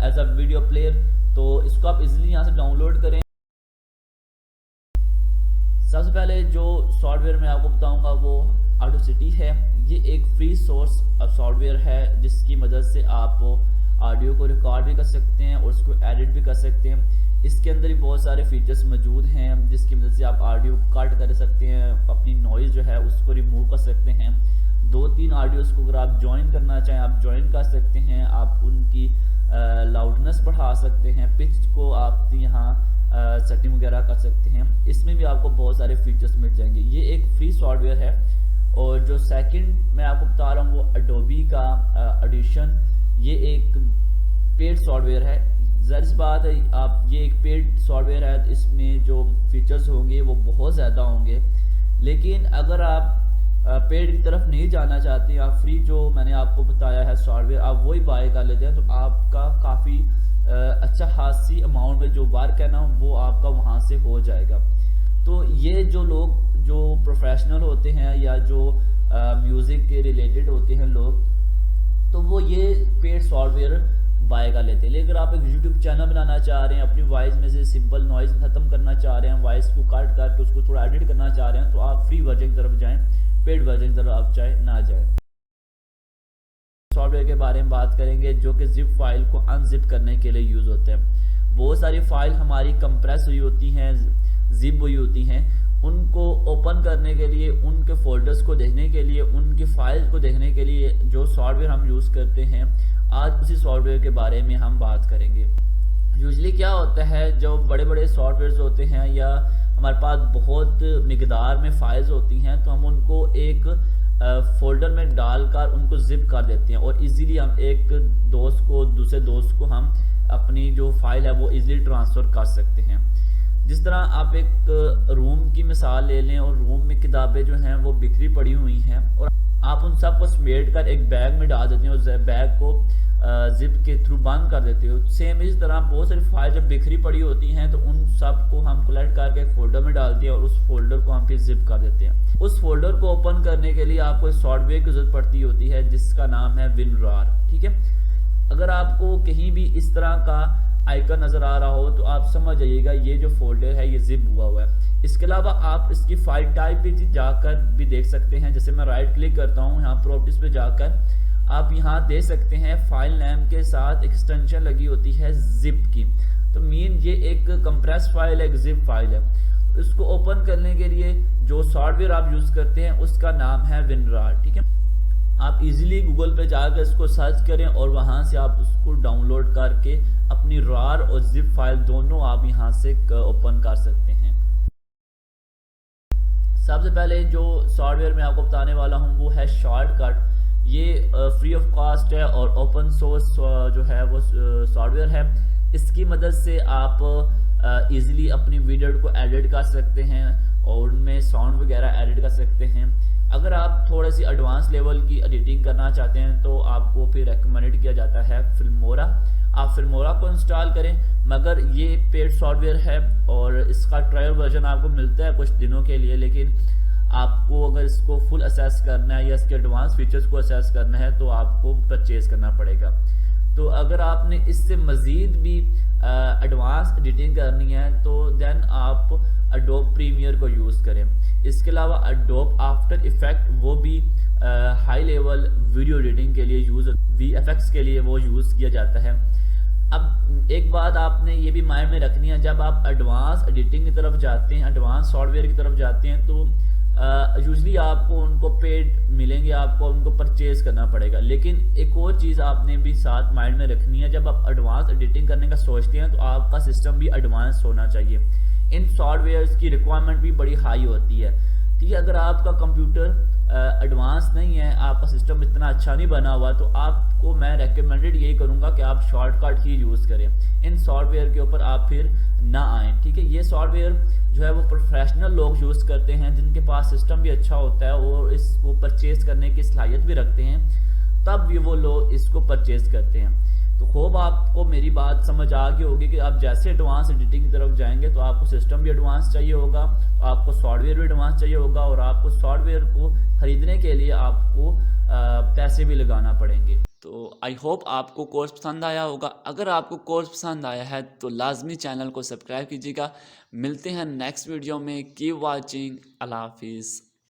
एज अ वीडियो प्लेयर, तो इसको आप इजीली यहाँ से डाउनलोड करें। सबसे पहले जो सॉफ्टवेयर मैं आपको बताऊंगा वो ऑडासिटी है। ये एक फ्री सोर्स सॉफ्टवेयर है जिसकी मदद से आप ऑडियो को रिकॉर्ड भी कर सकते हैं और उसको एडिट भी कर सकते हैं। इसके अंदर ही बहुत सारे फीचर्स मौजूद हैं जिसकी मदद से आप ऑडियो कट कर सकते हैं, अपनी नॉइज़ जो है उसको रिमूव कर सकते हैं। 2-3 ऑडियोज़ को अगर आप ज्वाइन करना चाहें आप ज्वाइन कर सकते हैं। आप उनकी लाउडनेस बढ़ा सकते हैं, पिच को आप यहाँ सेटिंग वगैरह कर सकते हैं। इसमें भी आपको बहुत सारे फीचर्स मिल जाएंगे। ये एक फ्री सॉफ्टवेयर है। और जो सेकंड मैं आपको बता रहा हूँ वो एडोबी का ऑडिशन, ये एक पेड सॉफ्टवेयर है। ज़ाहिर सी बात है आप ये एक पेड सॉफ्टवेयर है तो इसमें जो फीचर्स होंगे वो बहुत ज़्यादा होंगे। लेकिन अगर आप पेड की तरफ नहीं जाना चाहते हैं, आप फ्री जो मैंने आपको बताया है सॉफ्टवेयर आप वही बाय कर लेते हैं, तो आपका काफ़ी अच्छा खासी अमाउंट में जो वर्क है ना वो आपका वहाँ से हो जाएगा। तो ये जो लोग जो प्रोफेशनल होते हैं या जो म्यूज़िक के रिलेटेड होते हैं लोग, तो वो ये पेड सॉफ्टवेयर बाय कर लेते हैं। लेकिन अगर आप एक यूट्यूब चैनल बनाना चाह रहे हैं, अपनी वॉइस में से सिंपल नॉइज़ खत्म करना चाह रहे हैं, वॉइस को कट करके उसको थोड़ा एडिट करना चाह रहे हैं, तो आप फ्री वर्जन की तरफ जाएं, पेड वर्जन की तरफ आप चाहे ना जाएं। सॉफ्टवेयर के बारे में बात करेंगे जो कि जिप फाइल को अनजिप करने के लिए यूज़ होते हैं। बहुत सारी फाइल हमारी कंप्रेस हुई होती हैं, जिप हुई होती हैं, उनको ओपन करने के लिए, उनके फोल्डर्स को देखने के लिए, उनकी फाइल को देखने के लिए जो सॉफ्टवेयर हम यूज़ करते हैं, आज उसी सॉफ्टवेयर के बारे में हम बात करेंगे। यूजली क्या होता है, जो बड़े बड़े सॉफ्टवेयर्स होते हैं या हमारे पास बहुत मिकदार में फाइल्स होती हैं, तो हम उनको एक फोल्डर में डालकर उनको जिप कर देते हैं और इजीली हम एक दोस्त को दूसरे दोस्त को हम अपनी जो फाइल है वो इजीली ट्रांसफ़र कर सकते हैं। जिस तरह आप एक रूम की मिसाल ले लें और रूम में किताबें जो हैं वो बिखरी पड़ी हुई हैं और आप उन सब को समेट कर एक बैग में डाल देते हैं और बैग को जिप के थ्रू बंद कर देते हो। सेम इस तरह बहुत सारी फाइल जब बिखरी पड़ी होती हैं तो उन सब को हम कलेक्ट करके एक फोल्डर में डालते हैं और उस फोल्डर को हम फिर जिप कर देते हैं। उस फोल्डर को ओपन करने के लिए आपको सॉफ्टवेयर की जरूरत पड़ती होती है जिसका नाम है WinRAR। ठीक है, अगर आपको कहीं भी इस तरह का आइकन नज़र आ रहा हो तो आप समझ जाइएगा ये जो फोल्डर है ये जिप हुआ है। इसके अलावा आप इसकी फाइल टाइप पे जाकर भी देख सकते हैं। जैसे मैं राइट क्लिक करता हूँ, यहाँ प्रॉपर्टीज पे जाकर आप यहाँ दे सकते हैं फाइल नेम के साथ एक्सटेंशन लगी होती है जिप की। तो मीन ये एक कंप्रेस फाइल है, एक जिप फाइल है। इसको ओपन करने के लिए जो सॉफ्टवेयर आप यूज़ करते हैं उसका नाम है WinRAR। ठीक है, आप इजीली गूगल पे जाकर इसको सर्च करें और वहाँ से आप उसको डाउनलोड करके अपनी RAR और जिप फाइल दोनों आप यहाँ से ओपन कर सकते हैं। सबसे पहले जो सॉफ्टवेयर मैं आपको बताने वाला हूँ वो है शॉर्टकट। ये फ्री ऑफ कॉस्ट है और ओपन सोर्स जो है वो सॉफ्टवेयर है। इसकी मदद से आप इजीली अपनी वीडियो को एडिट कर सकते हैं और उनमें साउंड वगैरह एडिट कर सकते हैं। अगर आप थोड़ी सी एडवांस लेवल की एडिटिंग करना चाहते हैं तो आपको फिर रेकमेंड किया जाता है फिल्मोरा। आप फिल्मोरा को इंस्टॉल करें, मगर ये पेड सॉफ्टवेयर है और इसका ट्रायल वर्जन आपको मिलता है कुछ दिनों के लिए, लेकिन आपको अगर इसको फुल असेस करना है या इसके एडवांस फीचर्स को असेस करना है तो आपको परचेज़ करना पड़ेगा। तो अगर आपने इससे मज़ीद भी एडवांस एडिटिंग करनी है तो देन आप एडोब प्रीमियर को यूज़ करें। इसके अलावा एडोब आफ्टर इफेक्ट वो भी हाई लेवल वीडियो एडिटिंग के लिए VFX के लिए वो यूज़ किया जाता है। अब एक बात आपने ये भी माइंड में रखनी है, जब आप एडवांस एडिटिंग की तरफ जाते हैं, एडवांस सॉफ्टवेयर की तरफ जाते हैं तो यूजली आपको उनको पेड मिलेंगे, आपको उनको परचेज करना पड़ेगा। लेकिन एक और चीज़ आपने भी साथ माइंड में रखनी है, जब आप एडवांस एडिटिंग करने का सोचते हैं तो आपका सिस्टम भी एडवांस होना चाहिए। इन सॉफ्टवेयर्स की रिक्वायरमेंट भी बड़ी हाई होती है, ठीक है। अगर आपका कंप्यूटर एडवांस नहीं है, आपका सिस्टम इतना अच्छा नहीं बना हुआ, तो आपको मैं रेकमेंडेड यही करूँगा कि आप शॉर्टकट ही यूज़ करें, इन सॉफ्टवेयर के ऊपर आप फिर ना आएँ, ठीक है। ये सॉफ्टवेयर जो है वो प्रोफेशनल लोग यूज़ करते हैं जिनके पास सिस्टम भी अच्छा होता है और इसको परचेज़ करने की सलाहियत भी रखते हैं, तब भी वो लोग इसको परचेज़ करते हैं। तो खूब आपको मेरी बात समझ आ गई होगी कि आप जैसे एडवांस एडिटिंग की तरफ जाएंगे तो आपको सिस्टम भी एडवांस चाहिए होगा, आपको सॉफ्टवेयर भी एडवांस चाहिए होगा और आपको सॉफ्टवेयर को ख़रीदने के लिए आपको पैसे भी लगाना पड़ेंगे। तो आई होप आपको कोर्स पसंद आया होगा। अगर आपको कोर्स पसंद आया है तो लाजमी चैनल को सब्सक्राइब कीजिएगा। मिलते हैं नेक्स्ट वीडियो में। Keep watching. अल्लाह हाफिज़।